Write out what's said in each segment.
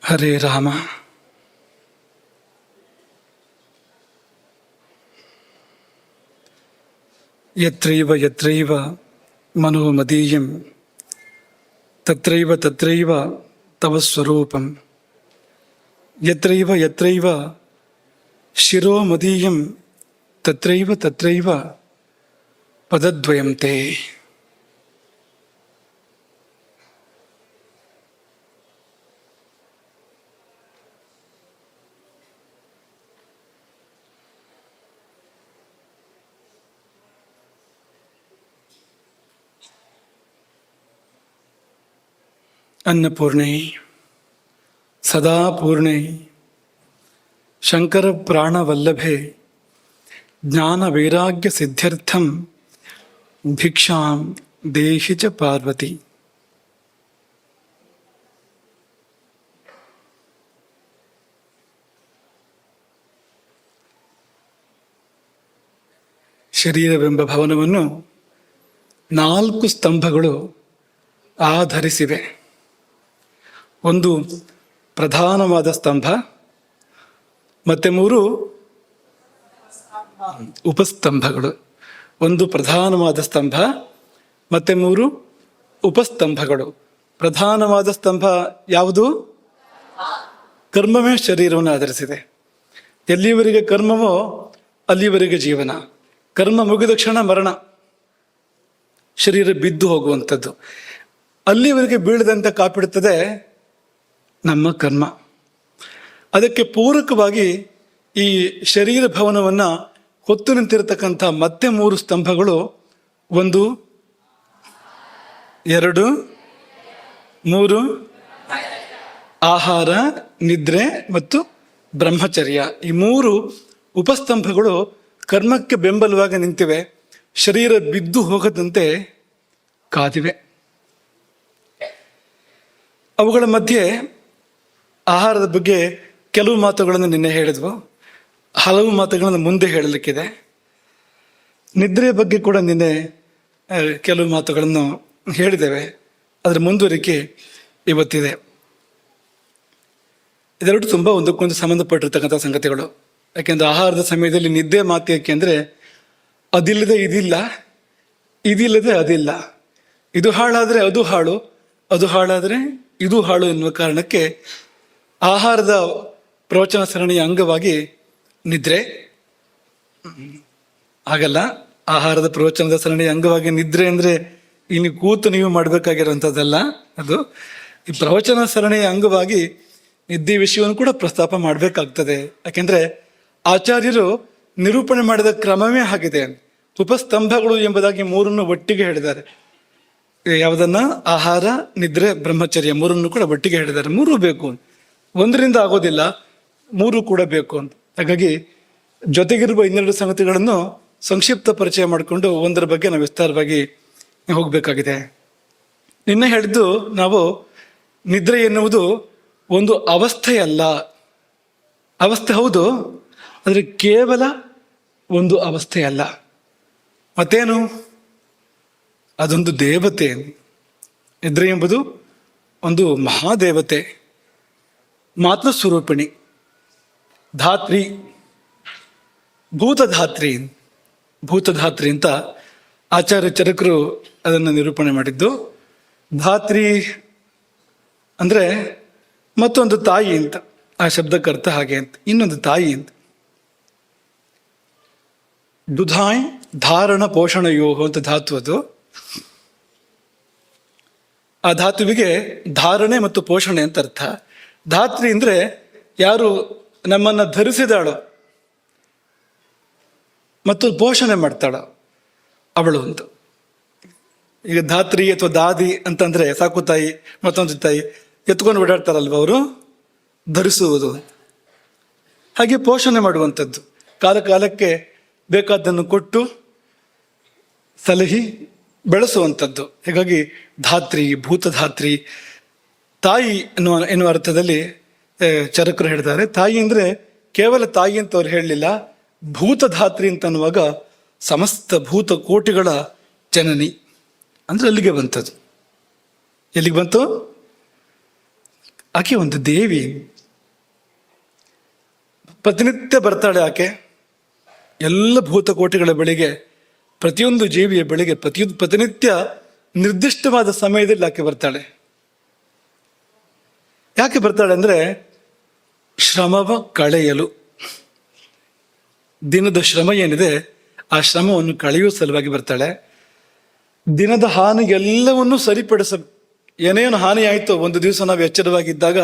ಹರೇ ರಾಮ. ಯತ್ರೈವ ಯತ್ರೈವ ಮನೋ ಮದೀಯಂ ತತ್ರೈವ ತತ್ರೈವ ತವ ಸ್ವರೂಪಂ. ಯತ್ರೈವ ಯತ್ರೈವ ಶಿರೋ ಮದೀಯಂ ತತ್ರೈವ ತತ್ರೈವ ಪದದ್ವಯಂ ತೇ. ಅನ್ನಪೂರ್ಣೈ ಸದಾ ಪೂರ್ಣೈ ಶಂಕರ ಪ್ರಾಣವಲ್ಲಭೆ ಜ್ಞಾನ ವೈರಾಗ್ಯ ಸಿದ್ಧ್ಯರ್ಥಂ ಭಿಕ್ಷಾಂ ದೇಹಿ ಚ ಪಾರ್ವತಿ. ಶರೀರವೆಂಬ ಭವನವನ್ನು 4 ಸ್ತಂಭಗಳು ಆಧರಿಸಿವೆ. ಒಂದು ಪ್ರಧಾನವಾದ ಸ್ತಂಭ, ಮತ್ತೆ 3 ಉಪಸ್ತಂಭಗಳು. ಒಂದು ಪ್ರಧಾನವಾದ ಸ್ತಂಭ, ಮತ್ತೆ 3 ಉಪಸ್ತಂಭಗಳು. ಪ್ರಧಾನವಾದ ಸ್ತಂಭ ಯಾವುದು? ಕರ್ಮವೇ ಶರೀರವನ್ನು ಆಧರಿಸಿದೆ. ಎಲ್ಲಿವರೆಗೆ ಕರ್ಮವೋ ಅಲ್ಲಿವರೆಗೆ ಜೀವನ. ಕರ್ಮ ಮುಗಿದ ಕ್ಷಣ ಮರಣ, ಶರೀರ ಬಿದ್ದು ಹೋಗುವಂಥದ್ದು. ಅಲ್ಲಿವರೆಗೆ ಬೀಳದಂತೆ ಕಾಪಿಡುತ್ತದೆ ನಮ್ಮ ಕರ್ಮ. ಅದಕ್ಕೆ ಪೂರಕವಾಗಿ ಈ ಶರೀರ ಭವನವನ್ನು ಹೊತ್ತು ನಿಂತಿರತಕ್ಕಂಥ ಮತ್ತೆ 3 ಸ್ತಂಭಗಳು. 1 2 3 ಆಹಾರ, ನಿದ್ರೆ ಮತ್ತು ಬ್ರಹ್ಮಚರ್ಯ. ಈ 3 ಉಪಸ್ತಂಭಗಳು ಕರ್ಮಕ್ಕೆ ಬೆಂಬಲವಾಗಿ ನಿಂತಿವೆ, ಶರೀರ ಬಿದ್ದು ಹೋಗದಂತೆ ಕಾದಿವೆ. ಅವುಗಳ ಮಧ್ಯೆ ಆಹಾರದ ಬಗ್ಗೆ ಕೆಲವು ಮಾತುಗಳನ್ನು ನಿನ್ನೆ ಹೇಳಿದ್ವು, ಹಲವು ಮಾತುಗಳನ್ನು ಮುಂದೆ ಹೇಳಲಿಕ್ಕಿದೆ. ನಿದ್ರೆಯ ಬಗ್ಗೆ ಕೂಡ ನಿನ್ನೆ ಕೆಲವು ಮಾತುಗಳನ್ನು ಹೇಳಿದ್ದೇವೆ, ಅದರ ಮುಂದುವರಿಕೆ ಇವತ್ತಿದೆ. ಇದೆರಡು ತುಂಬ ಒಂದಕ್ಕೊಂದು ಸಂಬಂಧಪಟ್ಟಿರ್ತಕ್ಕಂಥ ಸಂಗತಿಗಳು. ಯಾಕೆಂದರೆ ಆಹಾರದ ಸಮಯದಲ್ಲಿ ನಿದ್ದೆ ಮಾತು ಏಕೆಂದರೆ ಅದಿಲ್ಲದೆ ಇದಿಲ್ಲ, ಇದಿಲ್ಲದೆ ಅದಿಲ್ಲ, ಇದು ಹಾಳಾದರೆ ಅದು ಹಾಳು, ಅದು ಹಾಳಾದರೆ ಇದು ಹಾಳು ಎನ್ನುವ ಕಾರಣಕ್ಕೆ ಆಹಾರದ ಪ್ರವಚನ ಸರಣಿಯ ಅಂಗವಾಗಿ ನಿದ್ರೆ. ಹಾಗಲ್ಲ, ಆಹಾರದ ಪ್ರವಚನದ ಸರಣಿಯ ಅಂಗವಾಗಿ ನಿದ್ರೆ ಅಂದರೆ ಇನ್ನು ಕೂತು ನೀವು ಮಾಡಬೇಕಾಗಿರೋಂಥದ್ದಲ್ಲ. ಅದು ಈ ಪ್ರವಚನ ಸರಣಿಯ ಅಂಗವಾಗಿ ನಿದ್ದೆ ವಿಷಯವನ್ನು ಕೂಡ ಪ್ರಸ್ತಾಪ ಮಾಡಬೇಕಾಗ್ತದೆ. ಯಾಕೆಂದರೆ ಆಚಾರ್ಯರು ನಿರೂಪಣೆ ಮಾಡಿದ ಕ್ರಮವೇ ಆಗಿದೆ. ಉಪಸ್ತಂಭಗಳು ಎಂಬುದಾಗಿ 3 ಒಟ್ಟಿಗೆ ಹೇಳಿದ್ದಾರೆ. ಯಾವುದನ್ನ? ಆಹಾರ, ನಿದ್ರೆ, ಬ್ರಹ್ಮಚರ್ಯ 3 ಕೂಡ ಒಟ್ಟಿಗೆ ಹೇಳಿದ್ದಾರೆ. 3 ಬೇಕು, 1ರಿಂದ ಆಗೋದಿಲ್ಲ, 3 ಕೂಡ ಬೇಕು ಅಂತ. ಹಾಗಾಗಿ ಜೊತೆಗಿರುವ 12 ಸಂಗತಿಗಳನ್ನು ಸಂಕ್ಷಿಪ್ತ ಪರಿಚಯ ಮಾಡಿಕೊಂಡು ಒಂದರ ಬಗ್ಗೆ ನಾವು ವಿಸ್ತಾರವಾಗಿ ಹೋಗಬೇಕಾಗಿದೆ. ನಿನ್ನೆ ಹೇಳಿದ್ದು ನಾವು ನಿದ್ರೆ ಎನ್ನುವುದು ಒಂದು ಅವಸ್ಥೆಯಲ್ಲ. ಅವಸ್ಥೆ ಹೌದು, ಆದರೆ ಕೇವಲ ಒಂದು ಅವಸ್ಥೆಯಲ್ಲ. ಮತ್ತೇನು? ಅದೊಂದು ದೇವತೆ. ನಿದ್ರೆ ಎಂಬುದು ಒಂದು ಮಹಾದೇವತೆ, ಮಾತೃಸ್ವರೂಪಿಣಿ, ಧಾತ್ರಿ, ಭೂತಧಾತ್ರಿ. ಭೂತಧಾತ್ರಿ ಅಂತ ಆಚಾರ್ಯ ಚರಕರು ಅದನ್ನು ನಿರೂಪಣೆ ಮಾಡಿದ್ದು. ಧಾತ್ರಿ ಅಂದರೆ ಮತ್ತೊಂದು ತಾಯಿ ಅಂತ, ಆ ಶಬ್ದಕ್ಕರ್ಥ ಹಾಗೆ ಅಂತ. ಇನ್ನೊಂದು ತಾಯಿ ಅಂತ. ದುಧಾಯ್ ಧಾರಣ ಪೋಷಣಯೋಹೋ ಅಂತ ಧಾತು ಅದು. ಆ ಧಾತುವಿಗೆ ಧಾರಣೆ ಮತ್ತು ಪೋಷಣೆ ಅಂತ ಅರ್ಥ. ಧಾತ್ರಿ ಅಂದರೆ ಯಾರು ನಮ್ಮನ್ನು ಧರಿಸಿದಾಳೋ ಮತ್ತು ಪೋಷಣೆ ಮಾಡ್ತಾಳೋ ಅವಳು ಅಂತ. ಈಗ ಧಾತ್ರಿ ಅಥವಾ ದಾದಿ ಅಂತಂದರೆ ಸಾಕು ತಾಯಿ, ಮತ್ತೊಂದು ತಾಯಿ ಎತ್ಕೊಂಡು ಓಡಾಡ್ತಾರಲ್ವ, ಅವರು ಧರಿಸುವುದು. ಹಾಗೆ ಪೋಷಣೆ ಮಾಡುವಂಥದ್ದು, ಕಾಲ ಕಾಲಕ್ಕೆ ಬೇಕಾದ್ದನ್ನು ಕೊಟ್ಟು ಸಲಹಿ ಬೆಳೆಸುವಂಥದ್ದು. ಹೀಗಾಗಿ ಧಾತ್ರಿ, ಭೂತಧಾತ್ರಿ, ತಾಯಿ ಎನ್ನುವ ಅರ್ಥದಲ್ಲಿ ಚರಕರು ಹೇಳ್ತಾರೆ. ತಾಯಿ ಅಂದರೆ ಕೇವಲ ತಾಯಿ ಅಂತ ಅವ್ರು ಹೇಳಲಿಲ್ಲ, ಭೂತಧಾತ್ರಿ ಅಂತ ಅನ್ನುವಾಗ ಸಮಸ್ತ ಭೂತ ಕೋಟಿಗಳ ಜನನಿ ಅಂದರೆ ಅಲ್ಲಿಗೆ ಬಂತದ್ದು. ಎಲ್ಲಿಗೆ ಬಂತು? ಆಕೆ ಒಂದು ದೇವಿ. ಪ್ರತಿನಿತ್ಯ ಬರ್ತಾಳೆ ಆಕೆ ಎಲ್ಲ ಭೂತಕೋಟಿಗಳ ಬಳಿಗೆ, ಪ್ರತಿಯೊಂದು ಜೀವಿಯ ಬಳಿಗೆ ಪ್ರತಿನಿತ್ಯ ನಿರ್ದಿಷ್ಟವಾದ ಸಮಯದಲ್ಲಿ ಆಕೆ ಬರ್ತಾಳೆ. ಯಾಕೆ ಬರ್ತಾಳೆ ಅಂದರೆ ಶ್ರಮವ ಕಳೆಯಲು. ದಿನದ ಶ್ರಮ ಏನಿದೆ ಆ ಶ್ರಮವನ್ನು ಕಳೆಯುವ ಸಲುವಾಗಿ ಬರ್ತಾಳೆ. ದಿನದ ಹಾನಿ ಎಲ್ಲವನ್ನೂ ಏನೇನು ಹಾನಿ ಆಯಿತೋ, ಒಂದು ದಿವಸ ನಾವು ಎಚ್ಚರವಾಗಿದ್ದಾಗ,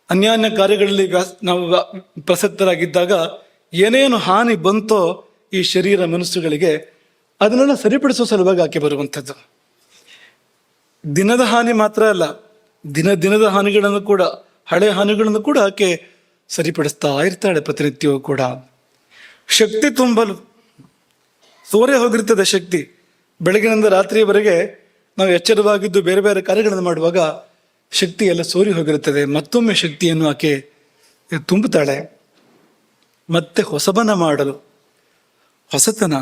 ಅನ್ಯಾನ್ಯ ಕಾರ್ಯಗಳಲ್ಲಿ ನಾವು ಪ್ರಸಕ್ತರಾಗಿದ್ದಾಗ ಏನೇನು ಹಾನಿ ಬಂತೋ ಈ ಶರೀರ ಮನಸ್ಸುಗಳಿಗೆ, ಅದನ್ನೆಲ್ಲ ಸರಿಪಡಿಸೋ ಸಲುವಾಗಿ ಆಕೆ ಬರುವಂಥದ್ದು. ದಿನದ ಹಾನಿ ಮಾತ್ರ ಅಲ್ಲ, ದಿನದ ಹಾನಿಗಳನ್ನು ಕೂಡ, ಹಳೆ ಹಾನಿಗಳನ್ನು ಕೂಡ ಆಕೆ ಸರಿಪಡಿಸ್ತಾ ಇರ್ತಾಳೆ ಪ್ರತಿನಿತ್ಯವೂ ಕೂಡ. ಶಕ್ತಿ ತುಂಬಲು ಸೋರೆ ಹೋಗಿರ್ತದೆ ಶಕ್ತಿ. ಬೆಳಗಿನಿಂದ ರಾತ್ರಿಯವರೆಗೆ ನಾವು ಎಚ್ಚರವಾಗಿದ್ದು ಬೇರೆ ಬೇರೆ ಕಾರ್ಯಗಳನ್ನು ಮಾಡುವಾಗ ಶಕ್ತಿ ಎಲ್ಲ ಸೋರಿ ಹೋಗಿರುತ್ತದೆ. ಮತ್ತೊಮ್ಮೆ ಶಕ್ತಿಯನ್ನು ಆಕೆ ತುಂಬುತ್ತಾಳೆ. ಮತ್ತೆ ಹೊಸಬನ ಮಾಡಲು, ಹೊಸತನ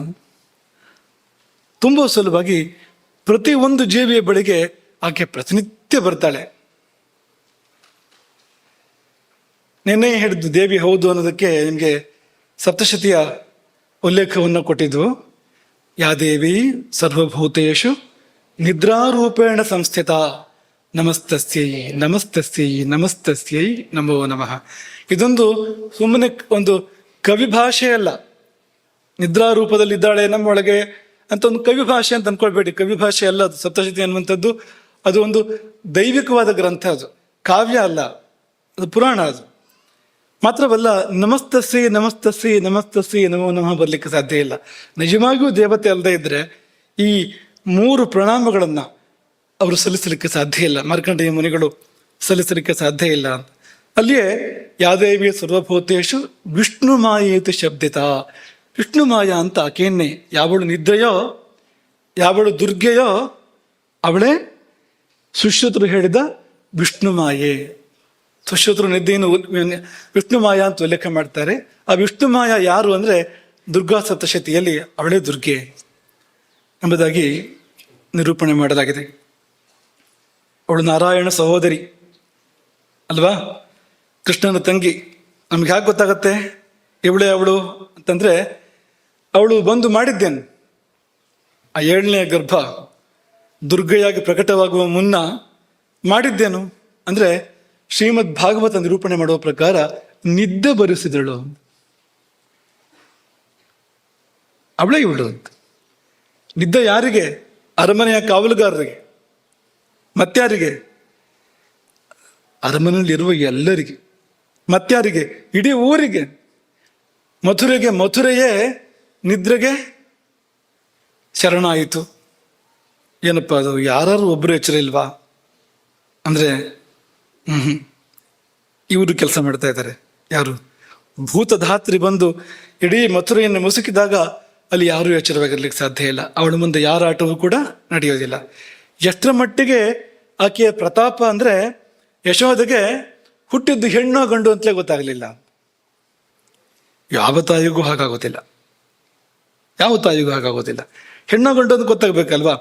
ತುಂಬುವ ಸಲುವಾಗಿ ಪ್ರತಿಯೊಂದು ಜೀವಿಯ ಬಳಿಗೆ ಆಕೆ ಪ್ರತಿನಿತ್ಯ ಬರ್ತಾಳೆ. ನಿನ್ನೆ ಹೇಳಿದ್ದು ದೇವಿ ಹೌದು ಅನ್ನೋದಕ್ಕೆ ನಿಮಗೆ ಸಪ್ತಶತಿಯ ಉಲ್ಲೇಖವನ್ನು ಕೊಟ್ಟಿದ್ವು. ಯಾ ದೇವಿ ಸರ್ವಭೂತೇಷು ನಿದ್ರಾರೂಪೇಣ ಸಂಸ್ಥಿತ ನಮಸ್ತಸ್ಯೈ ನಮಸ್ತಸ್ಯೈ ನಮಸ್ತಸ್ಯೈ ನಮೋ ನಮಃ. ಇದೊಂದು ಸುಮ್ಮನೆ ಒಂದು ಕವಿ ಭಾಷೆ ಅಲ್ಲ. ನಿದ್ರಾರೂಪದಲ್ಲಿದ್ದಾಳೆ ನಮ್ಮೊಳಗೆ ಅಂತ ಒಂದು ಕವಿ ಭಾಷೆ ಅಂತ ಅಂದ್ಕೊಳ್ಬೇಡಿ. ಕವಿ ಭಾಷೆ ಅಲ್ಲ ಅದು. ಸಪ್ತಶತಿ ಅನ್ನುವಂಥದ್ದು ಅದು ಒಂದು ದೈವಿಕವಾದ ಗ್ರಂಥ, ಅದು ಕಾವ್ಯ ಅಲ್ಲ, ಅದು ಪುರಾಣ. ಅದು ಮಾತ್ರವಲ್ಲ, ನಮಸ್ತಸ್ಸೈ ನಮಸ್ತಸ್ಸೈ ನಮಸ್ತಸ್ಸೈ ನಮೋ ನಮಃ ಬರಲಿಕ್ಕೆ ಸಾಧ್ಯ ಇಲ್ಲ. ನಿಜವಾಗಿಯೂ ದೇವತೆ ಅಲ್ಲದೆ ಇದ್ದರೆ ಈ 3 ಪ್ರಣಾಮಗಳನ್ನು ಅವರು ಸಲ್ಲಿಸಲಿಕ್ಕೆ ಸಾಧ್ಯ ಇಲ್ಲ. ಮಾರ್ಕಂಡೇಯ ಮುನಿಗಳು ಸಲ್ಲಿಸಲಿಕ್ಕೆ ಸಾಧ್ಯ ಇಲ್ಲ. ಅಲ್ಲಿಯೇ ಯಾದೇವಿಯ ಸರ್ವಭೂತೇಷು ವಿಷ್ಣು ಮಾಯೇತು ಶಬ್ದಿತ. ವಿಷ್ಣು ಮಾಯ ಅಂತ ಆಕೆಯನ್ನೇ, ಯಾವಳು ನಿದ್ರೆಯೋ, ಯಾವಳು ದುರ್ಗೆಯೋ ಅವಳೇ ಸುಶ್ರುತರು ಹೇಳಿದ ವಿಷ್ಣು ಮಾಯೆ. ಸುಶ್ರುತರು ನಿದ್ದೆಯನ್ನು ವಿಷ್ಣು ಮಾಯ ಅಂತ ಉಲ್ಲೇಖ ಮಾಡ್ತಾರೆ. ಆ ವಿಷ್ಣು ಮಾಯ ಯಾರು ಅಂದರೆ ದುರ್ಗಾ ಸಪ್ತಶತಿಯಲ್ಲಿ ಅವಳೇ ದುರ್ಗೆ ಎಂಬುದಾಗಿ ನಿರೂಪಣೆ ಮಾಡಲಾಗಿದೆ. ಅವಳು ನಾರಾಯಣ ಸಹೋದರಿ ಅಲ್ವಾ, ಕೃಷ್ಣನ ತಂಗಿ. ನಮ್ಗೆ ಯಾಕೆ ಗೊತ್ತಾಗತ್ತೆ ಇವಳೇ ಅವಳು ಅಂತಂದ್ರೆ, ಅವಳು ಬಂದು ಮಾಡಿದ್ದೇನು, ಆ 7ನೇ ಗರ್ಭ ದುರ್ಗೆಯಾಗಿ ಪ್ರಕಟವಾಗುವ ಮುನ್ನ ಮಾಡಿದ್ದೇನು ಅಂದ್ರೆ, ಶ್ರೀಮದ್ ಭಾಗವತ ನಿರೂಪಣೆ ಮಾಡುವ ಪ್ರಕಾರ ನಿದ್ದೆ ಬರೆಸಿದಳು. ಅವಳೇ ಇವಳು. ನಿದ್ದೆ ಯಾರಿಗೆ? ಅರಮನೆಯ ಕಾವಲುಗಾರರಿಗೆ. ಮತ್ಯಾರಿಗೆ? ಅರಮನೆಯಲ್ಲಿರುವ ಎಲ್ಲರಿಗೆ. ಮತ್ಯಾರಿಗೆ? ಇಡೀ ಊರಿಗೆ. ಮಥುರೆಯೇ ನಿದ್ರೆಗೆ ಶರಣಾಯಿತು. ಏನಪ್ಪ ಅದು, ಯಾರು ಒಬ್ಬರು ಎಚ್ಚರ ಇಲ್ವಾ ಅಂದ್ರೆ ಇವರು ಕೆಲಸ ಮಾಡ್ತಾ ಇದ್ದಾರೆ. ಯಾರು? ಭೂತಧಾತ್ರಿ ಬಂದು ಇಡೀ ಮಥುರೆಯನ್ನು ಮುಸುಕಿದಾಗ ಅಲ್ಲಿ ಯಾರೂ ಎಚ್ಚರವಾಗಿರ್ಲಿಕ್ಕೆ ಸಾಧ್ಯ ಇಲ್ಲ. ಅವಳ ಮುಂದೆ ಯಾರ ಆಟವೂ ಕೂಡ ನಡೆಯೋದಿಲ್ಲ. ಎಷ್ಟರ ಮಟ್ಟಿಗೆ ಆಕೆಯ ಪ್ರತಾಪ ಅಂದ್ರೆ, ಯಶೋದೆಗೆ ಹುಟ್ಟಿದ್ದು ಹೆಣ್ಣೋ ಗಂಡು ಅಂತಲೇ ಗೊತ್ತಾಗಲಿಲ್ಲ. ಯಾವ ತಾಯಿಗೂ ಹಾಗಾಗೋದಿಲ್ಲ, ಯಾವ ತಾಯಿಗೂ ಹಾಗಾಗೋದಿಲ್ಲ. ಹೆಣ್ಣೋ ಗಂಡು ಅಂತ ಗೊತ್ತಾಗ್ಬೇಕಲ್ವಾ?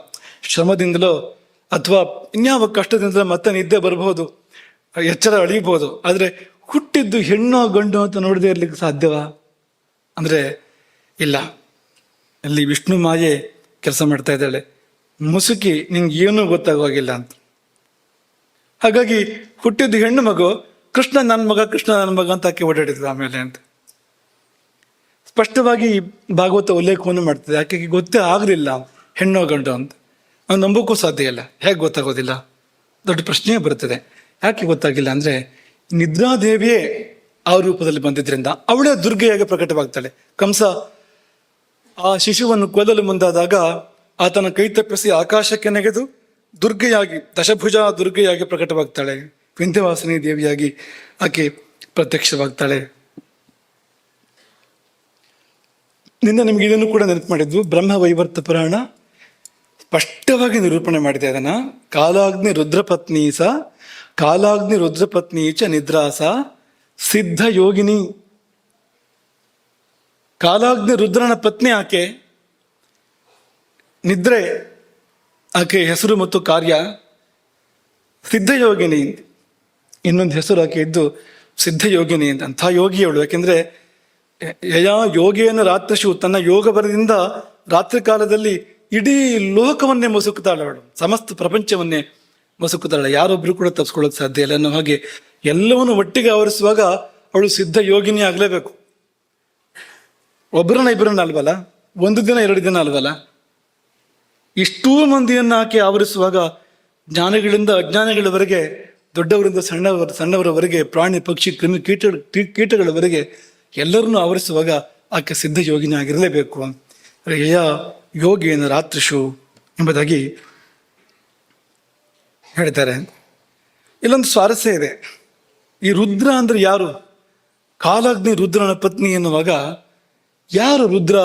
ಶ್ರಮದಿಂದಲೋ ಅಥವಾ ಇನ್ಯಾವ ಕಷ್ಟದಿಂದಲೋ ಮತ್ತೆ ನಿದ್ದೆ ಬರಬಹುದು, ಎಚ್ಚರ ಅಳಿಬಹುದು. ಆದರೆ ಹುಟ್ಟಿದ್ದು ಹೆಣ್ಣೋ ಗಂಡು ಅಂತ ನೋಡದೇ ಇರ್ಲಿಕ್ಕೆ ಸಾಧ್ಯವಾ ಅಂದ್ರೆ ಇಲ್ಲ. ಅಲ್ಲಿ ವಿಷ್ಣು ಮಾಯೆ ಕೆಲಸ ಮಾಡ್ತಾ ಇದ್ದಾಳೆ. ಮುಸುಕಿ ನಿಂಗೆ ಏನೂ ಗೊತ್ತಾಗೋಗಿಲ್ಲ ಅಂತ. ಹಾಗಾಗಿ ಹುಟ್ಟಿದ್ದು ಹೆಣ್ಣು ಮಗು, ಕೃಷ್ಣ ನನ್ನ ಮಗ, ಕೃಷ್ಣ ನನ್ನ ಮಗ ಅಂತ ಆಕೆ ಓಡಾಡಿದ್ಲು ಆಮೇಲೆ ಅಂತ ಸ್ಪಷ್ಟವಾಗಿ ಭಾಗವತ ಉಲ್ಲೇಖವನ್ನು ಮಾಡ್ತದೆ. ಆಕೆಗೆ ಗೊತ್ತೇ ಆಗಲಿಲ್ಲ ಹೆಣ್ಣೋ ಗಂಡು ಅಂತ. ನಾವು ನಂಬೋಕ್ಕೂ ಸಾಧ್ಯ ಇಲ್ಲ. ಹೇಗೆ ಗೊತ್ತಾಗೋದಿಲ್ಲ? ದೊಡ್ಡ ಪ್ರಶ್ನೆ ಬರ್ತದೆ. ಯಾಕೆ ಗೊತ್ತಾಗಿಲ್ಲ ಅಂದರೆ, ನಿದ್ರಾದೇವಿಯೇ ಆ ರೂಪದಲ್ಲಿ ಬಂದಿದ್ರಿಂದ ಅವಳೇ ದುರ್ಗೆಯಾಗಿ ಪ್ರಕಟವಾಗ್ತಾಳೆ. ಕಂಸ ಆ ಶಿಶುವನ್ನು ಕೊಲ್ಲಲು ಮುಂದಾದಾಗ ಆತನ ಕೈ ತಪ್ಪಿಸಿ ಆಕಾಶಕ್ಕೆ ನೆಗೆದು ದುರ್ಗೆಯಾಗಿ, ದಶಭುಜ ದುರ್ಗೆಯಾಗಿ ಪ್ರಕಟವಾಗ್ತಾಳೆ. ವಿಂಧ್ಯವಾಸಿನಿ ದೇವಿಯಾಗಿ ಆಕೆ ಪ್ರತ್ಯಕ್ಷವಾಗ್ತಾಳೆ. ನಿನ್ನೆ ನಿಮ್ಗೆ ಇದನ್ನು ಕೂಡ ನೆನಪು ಮಾಡಿದ್ವು. ಬ್ರಹ್ಮ ವೈವರ್ತ ಪುರಾಣ ಸ್ಪಷ್ಟವಾಗಿ ನಿರೂಪಣೆ ಮಾಡಿದೆ ಅದನ್ನ. ಕಾಲಾಗ್ನಿ ರುದ್ರಪತ್ನಿ ಚ ನಿದ್ರಾಸ ಸಿದ್ಧ ಯೋಗಿನಿ. ಕಾಲಾಗ್ನಿ ರುದ್ರನ ಪತ್ನಿ ಆಕೆ. ನಿದ್ರೆ ಆಕೆ ಹೆಸರು ಮತ್ತು ಕಾರ್ಯ. ಸಿದ್ಧಯೋಗಿನಿ. ಇನ್ನೊಂದು ಹೆಸರು ಆಕೆ ಇದ್ದು ಸಿದ್ಧಯೋಗಿನಿ ಅಂತ. ಅಂಥ ಯೋಗಿ ಅವಳು. ಯಾಕೆಂದ್ರೆ ಯಯಾ ಯೋಗೇನ ರಾತ್ರಿಷು, ತನ್ನ ಯೋಗ ಬಲದಿಂದ ರಾತ್ರಿ ಕಾಲದಲ್ಲಿ ಇಡೀ ಲೋಕವನ್ನೇ ಮಸುಕುತ್ತಾಳೆ ಅವಳು, ಸಮಸ್ತ ಪ್ರಪಂಚವನ್ನೇ ಮಸುಕುತ್ತಾಳೆ. ಯಾರೊಬ್ರು ಕೂಡ ತಪ್ಪಿಸ್ಕೊಳ್ಳೋಕೆ ಸಾಧ್ಯ ಇಲ್ಲ ಅನ್ನೋ ಹಾಗೆ ಎಲ್ಲವನ್ನು ಒಟ್ಟಿಗೆ ಆವರಿಸುವಾಗ ಅವಳು ಸಿದ್ಧ ಯೋಗಿನಿ ಆಗಲೇಬೇಕು. ಒಬ್ಬರನ್ನ ಇಬ್ಬರನ್ನ ಅಲ್ವಲ್ಲ, ಒಂದು ದಿನ ಎರಡು ದಿನ ಅಲ್ವಲ್ಲ, ಇಷ್ಟೂ ಮಂದಿಯನ್ನು ಆಕೆ ಆವರಿಸುವಾಗ ಜ್ಞಾನಿಗಳಿಂದ ಅಜ್ಞಾನಿಗಳವರೆಗೆ, ದೊಡ್ಡವರಿಂದ ಸಣ್ಣವರವರೆಗೆ, ಪ್ರಾಣಿ ಪಕ್ಷಿ ಕ್ರಿಮಿ ಕೀಟಗಳವರೆಗೆ ಎಲ್ಲರನ್ನೂ ಆವರಿಸುವಾಗ ಆಕೆ ಸಿದ್ಧ ಯೋಗಿನಿ ಆಗಿರಲೇಬೇಕು. ಯಯ ಯೋಗೇನ ರಾತ್ರಿಷು ಎಂಬುದಾಗಿ ಹೇಳ್ತಾರೆ. ಇಲ್ಲೊಂದು ಸ್ವಾರಸ್ಯ ಇದೆ. ಈ ರುದ್ರ ಅಂದ್ರೆ ಯಾರು? ಕಾಲಾಗ್ನಿ ರುದ್ರನ ಪತ್ನಿ ಎನ್ನುವಾಗ ಯಾರು ರುದ್ರ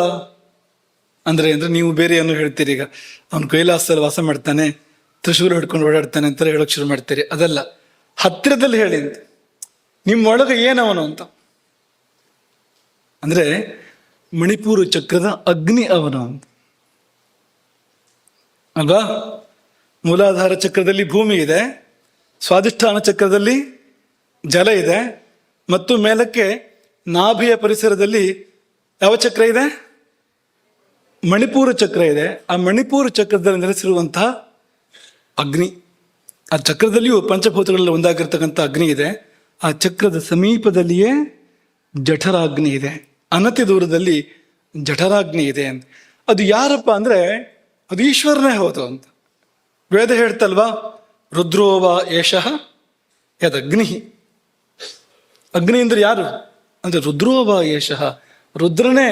ಅಂದ್ರೆ ನೀವು ಬೇರೆ ಏನೋ ಹೇಳ್ತೀರಿ. ಈಗ ಅವನು ಕೈಲಾಸದಲ್ಲಿ ವಾಸ ಮಾಡ್ತಾನೆ, ತ್ರಿಶೂಲ ಹಿಡ್ಕೊಂಡು ಓಡಾಡ್ತಾನೆ ಅಂತ ಹೇಳೋಕೆ ಶುರು ಮಾಡ್ತೀರಿ. ಅದಲ್ಲ, ಹತ್ತಿರದಲ್ಲಿ ಹೇಳಿ ಅಂತ. ನಿಮ್ಮೊಳಗೆ ಏನವನು ಅಂತ ಅಂದ್ರೆ ಮಣಿಪೂರ ಚಕ್ರದ ಅಗ್ನಿ ಅವನು ಅಂತ ಅಲ್ವಾ? ಮೂಲಾಧಾರ ಚಕ್ರದಲ್ಲಿ ಭೂಮಿ ಇದೆ, ಸ್ವಾಧಿಷ್ಠಾನ ಚಕ್ರದಲ್ಲಿ ಜಲ ಇದೆ, ಮತ್ತು ಮೇಲಕ್ಕೆ ನಾಭಿಯ ಪರಿಸರದಲ್ಲಿ ಯಾವ ಚಕ್ರ ಇದೆ? ಮಣಿಪೂರ ಚಕ್ರ ಇದೆ. ಆ ಮಣಿಪೂರ ಚಕ್ರದಲ್ಲಿ ನೆಲೆಸಿರುವಂತಹ ಅಗ್ನಿ, ಆ ಚಕ್ರದಲ್ಲಿಯೂ ಪಂಚಭೂತಗಳಲ್ಲಿ ಒಂದಾಗಿರ್ತಕ್ಕಂಥ ಅಗ್ನಿ ಇದೆ. ಆ ಚಕ್ರದ ಸಮೀಪದಲ್ಲಿಯೇ ಜಠರಾಗ್ನಿ ಇದೆ, ಅನತಿ ದೂರದಲ್ಲಿ ಜಠರಾಗ್ನಿ ಇದೆ ಅಂತ. ಅದು ಯಾರಪ್ಪ ಅಂದ್ರೆ ಅದು ಈಶ್ವರನೇ ಹೌದು ಅಂತ ವೇದ ಹೇಳ್ತಲ್ವಾ? ರುದ್ರೋವ ಏಷಃ ಯದಗ್ನಿ. ಅಗ್ನಿ ಅಂದ್ರೆ ಯಾರು ಅಂದ್ರೆ ರುದ್ರೋವ ಏಷಃ, ರುದ್ರನೇ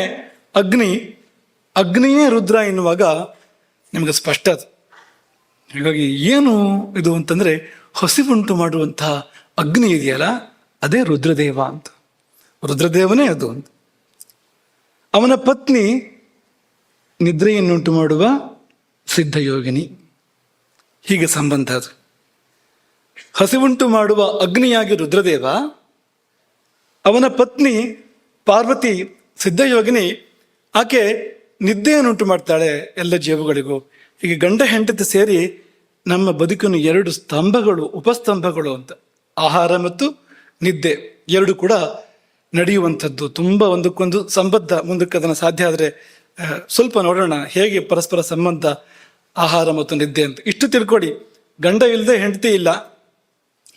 ಅಗ್ನಿ, ಅಗ್ನಿಯೇ ರುದ್ರ ಎನ್ನುವಾಗ ನಿಮಗೆ ಸ್ಪಷ್ಟ ಅದು. ಹೀಗಾಗಿ ಏನು ಇದು ಅಂತಂದ್ರೆ ಹಸಿವುಂಟು ಮಾಡುವಂತಹ ಅಗ್ನಿ ಇದೆಯಲ್ಲ, ಅದೇ ರುದ್ರದೇವ ಅಂತ. ರುದ್ರದೇವನೇ ಅದು ಅಂತ. ಅವನ ಪತ್ನಿ ನಿದ್ರೆಯನ್ನುಂಟು ಮಾಡುವ ಸಿದ್ಧಯೋಗಿನಿ. ಹೀಗೆ ಸಂಬಂಧ ಅದು. ಹಸಿವುಂಟು ಮಾಡುವ ಅಗ್ನಿಯಾಗಿ ರುದ್ರದೇವ, ಅವನ ಪತ್ನಿ ಪಾರ್ವತಿ ಸಿದ್ಧಯೋಗಿನಿ. ಆಕೆ ನಿದ್ದೆಯನ್ನುಂಟು ಮಾಡ್ತಾಳೆ ಎಲ್ಲ ಜೀವಗಳಿಗೂ. ಹೀಗೆ ಗಂಡ ಹೆಂಡತಿ ಸೇರಿ ನಮ್ಮ ಬದುಕಿನ ಎರಡು ಸ್ತಂಭಗಳು, ಉಪಸ್ತಂಭಗಳು ಅಂತ. ಆಹಾರ ಮತ್ತು ನಿದ್ದೆ ಎರಡು ಕೂಡ ನಡೆಯುವಂಥದ್ದು, ತುಂಬ ಒಂದಕ್ಕೊಂದು ಸಂಬದ್ಧ. ಮುಂದಕ್ಕೆ ಅದನ್ನು ಸಾಧ್ಯ ಆದರೆ ಸ್ವಲ್ಪ ನೋಡೋಣ ಹೇಗೆ ಪರಸ್ಪರ ಸಂಬಂಧ ಆಹಾರ ಮತ್ತು ನಿದ್ದೆ ಅಂತ. ಇಷ್ಟು ತಿಳ್ಕೊಡಿ, ಗಂಡ ಇಲ್ಲದೆ ಹೆಂಡತಿ ಇಲ್ಲ,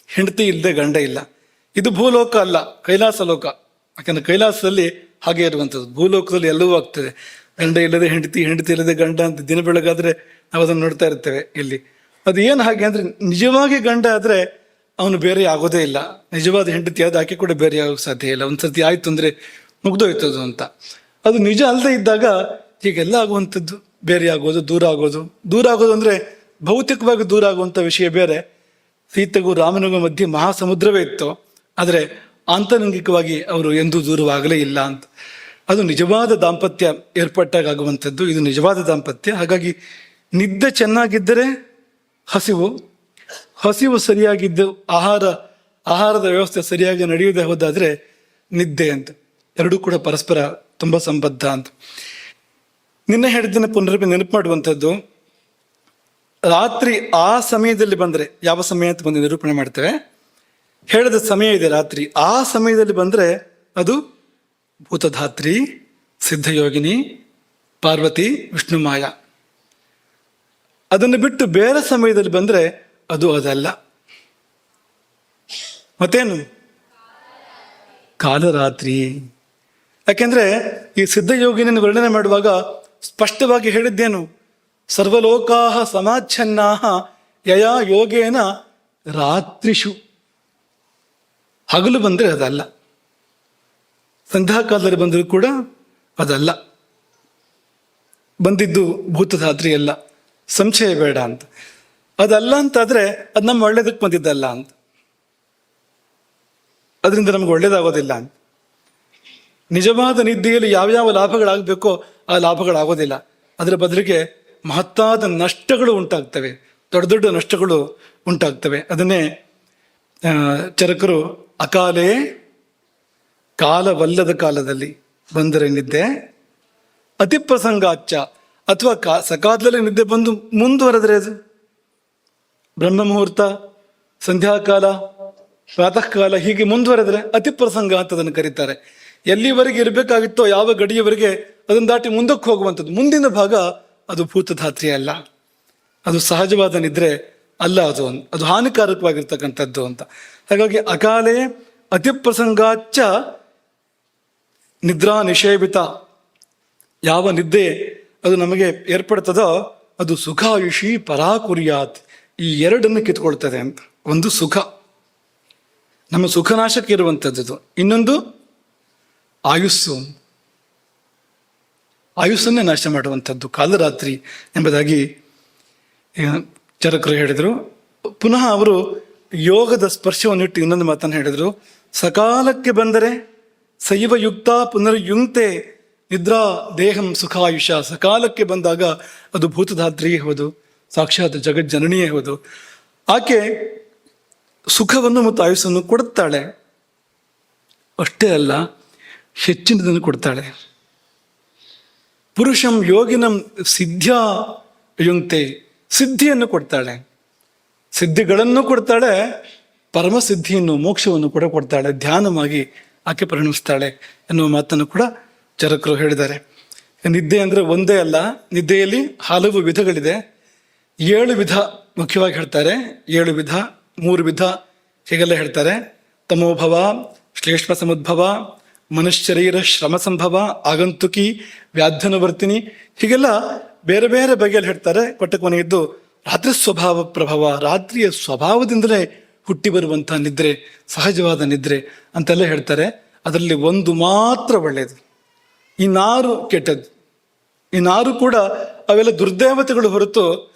ಹೆಂಡತಿ ಇಲ್ಲದೆ ಗಂಡ ಇಲ್ಲ. ಇದು ಭೂಲೋಕ ಅಲ್ಲ, ಕೈಲಾಸ ಲೋಕ. ಯಾಕಂದ್ರೆ ಕೈಲಾಸದಲ್ಲಿ ಹಾಗೆ ಇರುವಂಥದ್ದು. ಭೂಲೋಕದಲ್ಲಿ ಎಲ್ಲವೂ ಆಗ್ತದೆ. ಗಂಡ ಇಲ್ಲದೆ ಹೆಂಡತಿ, ಹೆಂಡತಿ ಇಲ್ಲದೆ ಗಂಡ ಅಂತ ದಿನ ಬೆಳಗಾದ್ರೆ ನಾವು ಅದನ್ನು ನೋಡ್ತಾ ಇರ್ತೇವೆ. ಇಲ್ಲಿ ಅದು ಏನು ಹಾಗೆ ಅಂದ್ರೆ, ನಿಜವಾಗಿ ಗಂಡ ಆದ್ರೆ ಅವನು ಬೇರೆ ಆಗೋದೇ ಇಲ್ಲ. ನಿಜವಾದ ಹೆಂಡತಿ ಆದ ಆಕೆ ಕೂಡ ಬೇರೆ ಆಗೋಕ್ಕೆ ಸಾಧ್ಯ ಇಲ್ಲ. ಒಂದ್ಸತಿ ಆಯ್ತು ಅಂದ್ರೆ ಮುಗ್ದೋಯ್ತದು ಅಂತ. ಅದು ನಿಜ ಅಲ್ಲದೆ ಇದ್ದಾಗ ಹೀಗೆಲ್ಲ ಆಗುವಂಥದ್ದು, ಬೇರೆ ಆಗೋದು, ದೂರ ಆಗೋದು. ದೂರ ಆಗೋದು ಅಂದ್ರೆ ಭೌತಿಕವಾಗಿ ದೂರ ಆಗುವಂಥ ವಿಷಯ ಬೇರೆ. ಸೀತೆಗೂ ರಾಮನಿಗೂ ಮಧ್ಯೆ ಮಹಾಸಮುದ್ರವೇ ಇತ್ತು, ಆದರೆ ಆಂತರಂಗಿಕವಾಗಿ ಅವರು ಎಂದೂ ದೂರವಾಗಲೇ ಇಲ್ಲ ಅಂತ. ಅದು ನಿಜವಾದ ದಾಂಪತ್ಯ ಏರ್ಪಟ್ಟಾಗ ಆಗುವಂಥದ್ದು. ಇದು ನಿಜವಾದ ದಾಂಪತ್ಯ. ಹಾಗಾಗಿ ನಿದ್ದೆ ಚೆನ್ನಾಗಿದ್ದರೆ ಹಸಿವು, ಹಸಿವು ಸರಿಯಾಗಿದ್ದು ಆಹಾರದ ವ್ಯವಸ್ಥೆ ಸರಿಯಾಗಿ ನಡೆಯದೆ ಹೋದಾದ್ರೆ ನಿದ್ದೆ ಅಂತ. ಎರಡೂ ಕೂಡ ಪರಸ್ಪರ ತುಂಬ ಸಂಬದ್ಧ ಅಂತ. ನಿನ್ನೆ ಹೇಳಿದ್ದನ್ನು ನೆನಪು ಮಾಡುವಂಥದ್ದು, ರಾತ್ರಿ ಆ ಸಮಯದಲ್ಲಿ ಬಂದರೆ, ಯಾವ ಸಮಯ ಅಂತ ಬಂದು ನಿರೂಪಣೆ ಮಾಡ್ತೇವೆ, ಹೇಳಿದ ಸಮಯ ಇದೆ ರಾತ್ರಿ, ಆ ಸಮಯದಲ್ಲಿ ಬಂದರೆ ಅದು ಭೂತಧಾತ್ರಿ, ಸಿದ್ಧಯೋಗಿನಿ, ಪಾರ್ವತಿ, ವಿಷ್ಣು ಮಾಯ. ಅದನ್ನು ಬಿಟ್ಟು ಬೇರೆ ಸಮಯದಲ್ಲಿ ಬಂದರೆ ಅದು ಅದಲ್ಲ. ಮತ್ತೇನು? ಕಾಲರಾತ್ರಿ. ಯಾಕೆಂದ್ರೆ ಈ ಸಿದ್ಧಯೋಗಿನಿಯನ್ನು ವರ್ಣನೆ ಮಾಡುವಾಗ ಸ್ಪಷ್ಟವಾಗಿ ಹೇಳಿದ್ದೇನು? ಸರ್ವಲೋಕಾಹ ಸಮಾಚ್ಛನ್ನಾಹ ಯಯಾ ಯೋಗೇನ ರಾತ್ರಿಷು. ಹಗಲು ಬಂದರೆ ಅದಲ್ಲ, ಸಂಧ್ಯಾಕಾಲದಲ್ಲಿ ಬಂದರೂ ಕೂಡ ಅದಲ್ಲ. ಬಂದಿದ್ದು ಭೂತಧಾತ್ರಿ ಅಲ್ಲ, ಸಂಶಯ ಬೇಡ ಅಂತ. ಅದಲ್ಲ ಅಂತಾದ್ರೆ ಅದು ನಮ್ಮ ಒಳ್ಳೇದಕ್ಕೆ ಬಂದಿದ್ದಲ್ಲ ಅಂತ, ಅದರಿಂದ ನಮ್ಗೆ ಒಳ್ಳೇದಾಗೋದಿಲ್ಲ ಅಂತ. ನಿಜವಾದ ನಿದ್ದೆಯಲ್ಲಿ ಯಾವ್ಯಾವ ಲಾಭಗಳಾಗಬೇಕೋ ಆ ಲಾಭಗಳಾಗೋದಿಲ್ಲ. ಅದರ ಬದಲಿಗೆ ಮಹತ್ತಾದ ನಷ್ಟಗಳು ಉಂಟಾಗ್ತವೆ, ದೊಡ್ಡ ದೊಡ್ಡ ನಷ್ಟಗಳು ಉಂಟಾಗ್ತವೆ. ಅದನ್ನೇ ಚರಕರು ಅಕಾಲೇ ಕಾಲವಲ್ಲದ ಕಾಲದಲ್ಲಿ ಬಂದರೆ ನಿದ್ದೆ, ಅತಿ ಪ್ರಸಂಗಾಚ್ಚ, ಅಥವಾ ಸಕಾಲದಲ್ಲಿ ನಿದ್ದೆ ಬಂದು ಮುಂದುವರೆದ್ರೆ ಅದು ಬ್ರಹ್ಮ ಮುಹೂರ್ತ, ಸಂಧ್ಯಾಕಾಲ, ಪ್ರಾತಃ ಕಾಲ ಹೀಗೆ ಮುಂದುವರೆದ್ರೆ ಅತಿ ಪ್ರಸಂಗ ಅಂತ ಅದನ್ನು ಕರೀತಾರೆ. ಎಲ್ಲಿವರೆಗೆ ಇರಬೇಕಾಗಿತ್ತೋ ಯಾವ ಗಡಿಯವರೆಗೆ ಅದನ್ನು ದಾಟಿ ಮುಂದಕ್ಕೆ ಹೋಗುವಂಥದ್ದು. ಮುಂದಿನ ಭಾಗ ಅದು ಭೂತಧಾತ್ರಿ ಅಲ್ಲ, ಅದು ಸಹಜವಾದ ನಿದ್ರೆ ಅಲ್ಲ, ಅದು ಹಾನಿಕಾರಕವಾಗಿರ್ತಕ್ಕಂಥದ್ದು ಅಂತ. ಹಾಗಾಗಿ ಅಕಾಲೇ ಅತಿಪ್ರಸಂಗಾಚ್ಚ ನಿದ್ರಾ ನಿಷೇವಿತ, ಯಾವ ನಿದ್ದೆ ಅದು ನಮಗೆ ಏರ್ಪಡ್ತದೋ ಅದು ಸುಖಾಯುಷಿ ಪರಾಕುರ್ಯಾತ್, ಈ ಎರಡನ್ನು ಕಿತ್ಕೊಳ್ತದೆ ಅಂತ. ಒಂದು ಸುಖ, ನಮ್ಮ ಸುಖನಾಶಕ್ಕೆ ಇರುವಂಥದ್ದು. ಇನ್ನೊಂದು ಆಯುಸ್ಸನ್ನೇ ನಾಶ ಮಾಡುವಂಥದ್ದು ಕಾಲರಾತ್ರಿ ಎಂಬುದಾಗಿ ಚರಕರು ಹೇಳಿದರು. ಪುನಃ ಅವರು ಯೋಗದ ಸ್ಪರ್ಶವನ್ನಿಟ್ಟು ಇನ್ನೊಂದು ಮಾತನ್ನು ಹೇಳಿದರು. ಸಕಾಲಕ್ಕೆ ಬಂದರೆ ಸೈವ ಯುಕ್ತ ಪುನರ್ಯುಂಕ್ತೆ ನಿದ್ರಾ ದೇಹಂ ಸುಖಾಯುಷ. ಸಕಾಲಕ್ಕೆ ಬಂದಾಗ ಅದು ಭೂತಧಾತ್ರಿಯೇ ಹೌದು, ಸಾಕ್ಷಾತ್ ಜಗಜ್ಜನನಿಯೇ ಹೌದು. ಆಕೆ ಸುಖವನ್ನು ಮತ್ತು ಆಯುಸ್ಸನ್ನು ಕೊಡುತ್ತಾಳೆ. ಅಷ್ಟೇ ಅಲ್ಲ, ಹೆಚ್ಚಿನದನ್ನು ಕೊಡ್ತಾಳೆ. ಪುರುಷಂ ಯೋಗಿನಂ ಸಿದ್ಧ್ಯಾ ಯುಂಕ್ತೆ, ಸಿದ್ಧಿಯನ್ನು ಕೊಡ್ತಾಳೆ, ಸಿದ್ಧಿಗಳನ್ನು ಕೊಡ್ತಾಳೆ, ಪರಮಸಿದ್ಧಿಯನ್ನು ಮೋಕ್ಷವನ್ನು ಕೂಡ ಕೊಡ್ತಾಳೆ. ಧ್ಯಾನವಾಗಿ ಆಕೆ ಪರಿಣಮಿಸ್ತಾಳೆ ಎನ್ನುವ ಮಾತನ್ನು ಕೂಡ ಚರಕರು ಹೇಳಿದ್ದಾರೆ. ನಿದ್ದೆ ಅಂದರೆ ಒಂದೇ ಅಲ್ಲ, ನಿದ್ದೆಯಲ್ಲಿ ಹಲವು ವಿಧಗಳಿದೆ. 7 ವಿಧ ಮುಖ್ಯವಾಗಿ ಹೇಳ್ತಾರೆ. 7 ವಿಧ, 3 ವಿಧ ಹೀಗೆಲ್ಲ ಹೇಳ್ತಾರೆ. ತಮೋಭವ, ಶ್ಲೇಷ್ಮ ಸಮುದ್ಭವ, ಮನುಷ್ಯರೀರ ಶ್ರಮ ಸಂಭವ, ಆಗಂತುಕಿ, ವ್ಯಾಧ್ಯನುವರ್ತಿನಿ, ಹೀಗೆಲ್ಲ ಬೇರೆ ಬೇರೆ ಬಗೆಯಲ್ಲಿ ಹೇಳ್ತಾರೆ. ಕೊಟ್ಟ ಕೊನೆಯದ್ದು ರಾತ್ರಿ ಸ್ವಭಾವ ಪ್ರಭಾವ, ರಾತ್ರಿಯ ಸ್ವಭಾವದಿಂದಲೇ ಹುಟ್ಟಿ ಬರುವಂಥ ನಿದ್ರೆ, ಸಹಜವಾದ ನಿದ್ರೆ ಅಂತೆಲ್ಲ ಹೇಳ್ತಾರೆ. ಅದರಲ್ಲಿ ಒಂದು ಮಾತ್ರ ಒಳ್ಳೆಯದು, ಈ 4 ಕೆಟ್ಟದ್ದು. ಈ 4 ಕೂಡ ಅವೆಲ್ಲ ದುರ್ದೇವತೆಗಳು ಹೊರತು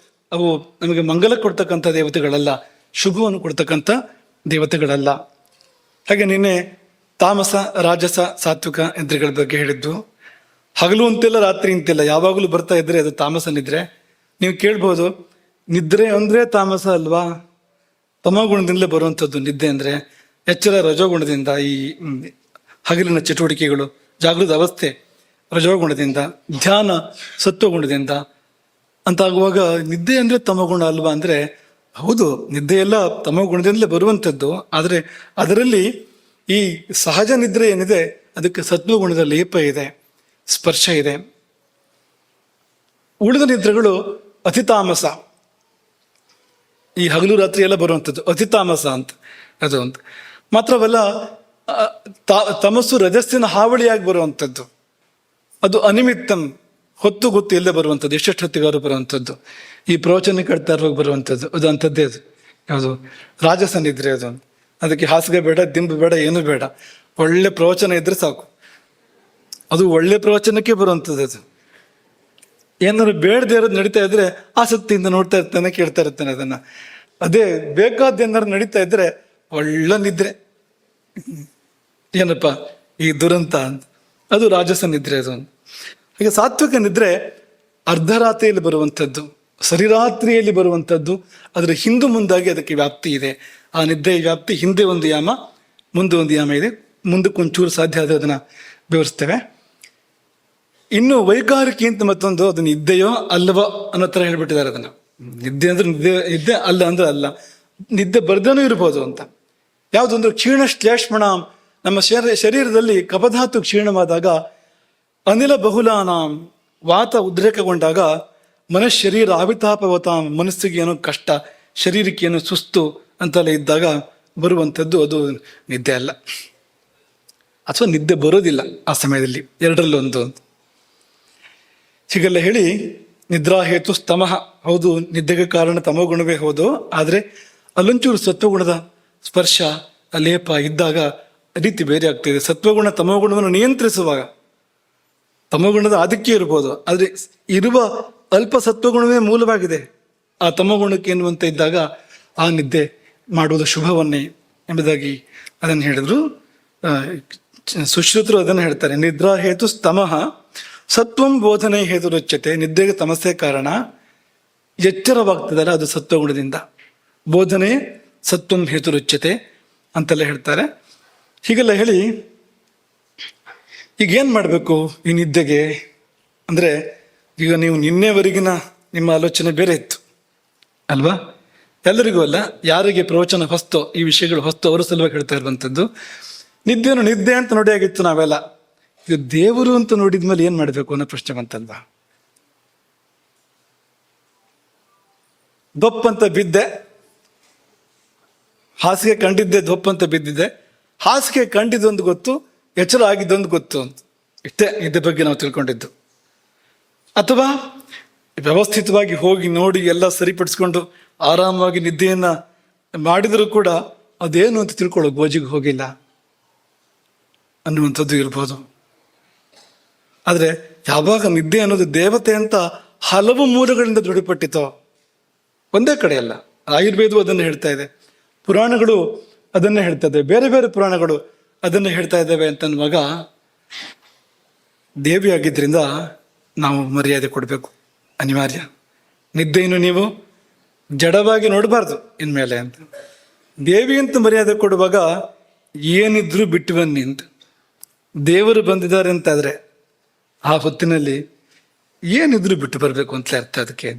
ಅವು ನಮಗೆ ಮಂಗಲ ಕೊಡ್ತಕ್ಕಂಥ ದೇವತೆಗಳಲ್ಲ, ಶುಭವನ್ನು ಕೊಡ್ತಕ್ಕಂಥ ದೇವತೆಗಳಲ್ಲ. ಹಾಗೆ ನಿನ್ನೆ ತಾಮಸ, ರಾಜಸ, ಸಾತ್ವಿಕ ನಿದ್ರೆಗಳ ಬಗ್ಗೆ ಹೇಳಿದ್ದು. ಹಗಲು ಅಂತಿಲ್ಲ, ರಾತ್ರಿ ಅಂತಿಲ್ಲ, ಯಾವಾಗಲೂ ಬರ್ತಾ ಇದ್ರೆ ಅದು ತಾಮಸ ನಿದ್ರೆ. ನೀವು ಕೇಳ್ಬೋದು, ನಿದ್ರೆ ಅಂದರೆ ತಾಮಸ ಅಲ್ವಾ? ತಮೋಗುಣದಿಂದಲೇ ಬರುವಂಥದ್ದು ನಿದ್ದೆ ಅಂದರೆ. ಎಚ್ಚರ ರಜೋಗುಣದಿಂದ, ಈ ಹಗಲಿನ ಚಟುವಟಿಕೆಗಳು, ಜಾಗೃತ ಅವಸ್ಥೆ ರಜೋಗುಣದಿಂದ, ಧ್ಯಾನ ಸತ್ವಗುಣದಿಂದ ಅಂತಾಗುವಾಗ ನಿದ್ದೆ ಅಂದರೆ ತಮೋಗುಣ ಅಲ್ವಾ ಅಂದರೆ, ಹೌದು, ನಿದ್ದೆಯೆಲ್ಲ ತಮೋಗುಣದಿಂದಲೇ ಬರುವಂಥದ್ದು. ಆದರೆ ಅದರಲ್ಲಿ ಈ ಸಹಜ ನಿದ್ರೆ ಏನಿದೆ ಅದಕ್ಕೆ ಸತ್ವಗುಣದ ಲೇಪ ಇದೆ, ಸ್ಪರ್ಶ ಇದೆ. ಉಳಿದ ನಿದ್ರೆಗಳು ಅತಿತಾಮಸ, ಈ ಹಗಲು ರಾತ್ರಿ ಎಲ್ಲ ಬರುವಂಥದ್ದು ಅತಿತಾಮಸ ಅಂತ. ಅದು ಅಂತ ಮಾತ್ರವಲ್ಲ, ತಮಸ್ಸು ರಜಸ್ಸಿನ ಹಾವಳಿಯಾಗಿ ಬರುವಂಥದ್ದು, ಅದು ಅನಿಮಿತ್ತಂ, ಹೊತ್ತು ಗೊತ್ತು ಎಲ್ಲೇ ಬರುವಂಥದ್ದು, ಎಷ್ಟೆಷ್ಟು ಹೊತ್ತಿಗಾರು ಬರುವಂಥದ್ದು. ಈ ಪ್ರವಚನ ಕಟ್ತಾ ಇರುವಾಗ ಬರುವಂಥದ್ದು ಅದು ಅಂಥದ್ದೇ. ಅದು ಯಾವುದು ರಾಜಸ ನಿದ್ರೆ. ಅದು ಅದಕ್ಕೆ ಹಾಸಿಗೆ ಬೇಡ, ದಿಂಬು ಬೇಡ, ಏನೂ ಬೇಡ, ಒಳ್ಳೆ ಪ್ರವಚನ ಇದ್ರೆ ಸಾಕು. ಅದು ಒಳ್ಳೆ ಪ್ರವಚನಕ್ಕೆ ಬರುವಂಥದ್ದು. ಅದು ಏನಾದ್ರು ಬೇಡದೇ ಇರೋದು ನಡೀತಾ ಇದ್ರೆ ಆಸಕ್ತಿಯಿಂದ ನೋಡ್ತಾ ಇರ್ತಾನೆ, ಕೇಳ್ತಾ ಇರ್ತಾನೆ ಅದನ್ನ. ಅದೇ ಬೇಕಾದ ಏನಾದ್ರು ನಡೀತಾ ಇದ್ರೆ ಒಳ್ಳೆ ನಿದ್ರೆ, ಏನಪ್ಪ ಈ ದುರಂತ ಅಂತ, ಅದು ರಾಜಸ ನಿದ್ರೆ. ಅದು ಹಾಗೆ ಸಾತ್ವಿಕ ನಿದ್ರೆ ಅರ್ಧರಾತ್ರಿಯಲ್ಲಿ ಬರುವಂಥದ್ದು, ಸರಿರಾತ್ರಿಯಲ್ಲಿ ಬರುವಂಥದ್ದು. ಅದರ ಹಿಂದು ಮುಂದಾಗಿ ಅದಕ್ಕೆ ವ್ಯಾಪ್ತಿ ಇದೆ. ಆ ನಿದ್ದೆಯ ವ್ಯಾಪ್ತಿ ಹಿಂದೆ ಒಂದು ಯಾಮ, ಮುಂದೆ ಒಂದು ಯಾಮ ಇದೆ. ಮುಂದಕ್ಕೆ ಒಂಚೂರು ಸಾಧ್ಯ ಆದರೆ ಅದನ್ನು ವಿವರಿಸ್ತೇವೆ. ಇನ್ನು ವೈಕಾರಿಕಿ ಅಂತ ಮತ್ತೊಂದು, ಅದು ನಿದ್ದೆಯೋ ಅಲ್ಲವೋ ಅನ್ನೋ ಥರ ಹೇಳ್ಬಿಟ್ಟಿದ್ದಾರೆ. ಅದನ್ನು ನಿದ್ದೆ ಅಂದ್ರೆ ನಿದ್ದೆ ಅಲ್ಲ ಅಂದ್ರೆ ಅಲ್ಲ, ನಿದ್ದೆ ಬರ್ದೇನೂ ಇರ್ಬೋದು ಅಂತ. ಯಾವುದೊಂದು ಕ್ಷೀಣ ಶ್ಲೇಷ್ಮಣ, ನಮ್ಮ ಶರೀರದಲ್ಲಿ ಕಪಧಾತು ಕ್ಷೀಣವಾದಾಗ, ಅನಿಲ ಬಹುಲಾನಾಂ, ವಾತ ಉದ್ರೇಕಗೊಂಡಾಗ, ಮನಃಶರೀರ ಆವಿತಾಪವತಾಂ, ಮನಸ್ಸಿಗೆ ಏನೋ ಕಷ್ಟ, ಶರೀರಕ್ಕೆ ಏನೋ ಸುಸ್ತು ಅಂತೆಲ್ಲ ಇದ್ದಾಗ ಬರುವಂಥದ್ದು ಅದು ನಿದ್ದೆ ಅಲ್ಲ, ಅಥವಾ ನಿದ್ದೆ ಬರೋದಿಲ್ಲ ಆ ಸಮಯದಲ್ಲಿ. ಎರಡರಲ್ಲೊಂದು. ಹೀಗೆಲ್ಲ ಹೇಳಿ ನಿದ್ರಾ ಹೇತು ಸ್ತಮಃ, ಹೌದು ನಿದ್ದೆಗೆ ಕಾರಣ ತಮೋಗುಣವೇ ಹೌದು. ಆದರೆ ಅಲ್ಲೊಂಚೂರು ಸತ್ವಗುಣದ ಸ್ಪರ್ಶ ಲೇಪ ಇದ್ದಾಗ ರೀತಿ ಬೇರೆ ಆಗ್ತಿದೆ. ಸತ್ವಗುಣ ತಮೋಗುಣವನ್ನು ನಿಯಂತ್ರಿಸುವಾಗ ತಮೋಗುಣದ ಆಧಿಕ್ಯ ಇರ್ಬೋದು, ಆದರೆ ಇರುವ ಅಲ್ಪ ಸತ್ವಗುಣವೇ ಮೂಲವಾಗಿದೆ ಆ ತಮೋಗುಣಕ್ಕೆ ಎನ್ನುವಂತ ಇದ್ದಾಗ ಆ ನಿದ್ದೆ ಮಾಡುವುದು ಶುಭವನ್ನೇ ಎಂಬುದಾಗಿ ಅದನ್ನು ಹೇಳಿದ್ರು. ಸುಶ್ರುತರು ಅದನ್ನು ಹೇಳ್ತಾರೆ. ನಿದ್ರಾ ಹೇತು ಸ್ತಮಃ ಸತ್ವಂ ಬೋಧನೆ ಹೇತು ರುಚ್ಯತೆ. ನಿದ್ದೆಗೆ ತಮಸ್ಸೆ ಕಾರಣ, ಎಚ್ಚರವಾಗ್ತದಲ್ಲ ಅದು ಸತ್ವಗುಣದಿಂದ. ಬೋಧನೆ ಸತ್ವಂ ಹೇತು ರುಚ್ಯತೆ ಅಂತೆಲ್ಲ ಹೇಳ್ತಾರೆ. ಹೀಗೆಲ್ಲ ಹೇಳಿ ಈಗ ಏನು ಮಾಡಬೇಕು ಈ ನಿದ್ದೆಗೆ ಅಂದರೆ, ಈಗ ನೀವು ನಿನ್ನೆವರೆಗಿನ ನಿಮ್ಮ ಆಲೋಚನೆ ಬೇರೆ ಇತ್ತು ಅಲ್ವಾ? ಎಲ್ಲರಿಗೂ ಅಲ್ಲ, ಯಾರಿಗೆ ಪ್ರವಚನ ಹೊಸ್ತು, ಈ ವಿಷಯಗಳು ಹೊಸ್ತು, ಅವರ ಸಲುವಾಗಿ ಹೇಳ್ತಾ ಇರುವಂಥದ್ದು. ನಿದ್ದೆಯನ್ನು ನಿದ್ದೆ ಅಂತ ನೋಡಿಯಾಗಿತ್ತು ನಾವೆಲ್ಲ. ಇದು ದೇವರು ಅಂತ ನೋಡಿದ್ಮೇಲೆ ಏನ್ ಮಾಡಬೇಕು ಅನ್ನೋ ಪ್ರಶ್ನೆ ಬಂತಲ್ವಾ. ದೊಪ್ಪಂತ ಬಿದ್ದೆ, ಹಾಸಿಗೆ ಕಂಡಿದ್ದೆ, ದೊಪ್ಪಂತ ಬಿದ್ದಿದ್ದೆ. ಹಾಸಿಗೆ ಕಂಡಿದ್ದೊಂದು ಗೊತ್ತು, ಎಚ್ಚರ ಆಗಿದ್ದೊಂದು ಗೊತ್ತು ಅಂತ. ಇಷ್ಟೇ ಇದ್ರ ಬಗ್ಗೆ ನಾವು ತಿಳ್ಕೊಂಡಿದ್ದು. ಅಥವಾ ವ್ಯವಸ್ಥಿತವಾಗಿ ಹೋಗಿ ನೋಡಿ ಎಲ್ಲ ಸರಿಪಡಿಸ್ಕೊಂಡು ಆರಾಮಾಗಿ ನಿದ್ದೆಯನ್ನ ಮಾಡಿದರೂ ಕೂಡ ಅದೇನು ಅಂತ ತಿಳ್ಕೊಳ್ಳೋ ಗೋಜಿಗೆ ಹೋಗಿಲ್ಲ ಅನ್ನುವಂಥದ್ದು ಇರ್ಬೋದು. ಆದರೆ ಯಾವಾಗ ನಿದ್ದೆ ಅನ್ನೋದು ದೇವತೆ ಅಂತ ಹಲವು ಮೂಲಗಳಿಂದ ದೃಢಪಟ್ಟಿತೋ, ಒಂದೇ ಕಡೆ ಅಲ್ಲ, ಆಯುರ್ವೇದವು ಅದನ್ನು ಹೇಳ್ತಾ ಇದೆ, ಪುರಾಣಗಳು ಅದನ್ನೇ ಹೇಳ್ತಾ ಇದ್ದೇವೆ, ಬೇರೆ ಬೇರೆ ಪುರಾಣಗಳು ಅದನ್ನೇ ಹೇಳ್ತಾ ಇದ್ದೇವೆ ಅಂತನ್ನುವಾಗ ದೇವಿ ಆಗಿದ್ರಿಂದ ನಾವು ಮರ್ಯಾದೆ ಕೊಡಬೇಕು, ಅನಿವಾರ್ಯ. ನಿದ್ದೆಯನ್ನು ನೀವು ಜಡವಾಗಿ ನೋಡಬಾರ್ದು ಇನ್ಮೇಲೆ ಅಂತ. ದೇವಿ ಅಂತ ಮರ್ಯಾದೆ ಕೊಡುವಾಗ ಏನಿದ್ರು ಬಿಟ್ಟು ಬನ್ನಿ ಅಂತ. ದೇವರು ಬಂದಿದ್ದಾರೆ ಅಂತಾದರೆ ಆ ಹೊತ್ತಿನಲ್ಲಿ ಏನಿದ್ರು ಬಿಟ್ಟು ಬರಬೇಕು ಅಂತಲೇ ಅರ್ಥ ಅದಕ್ಕೆ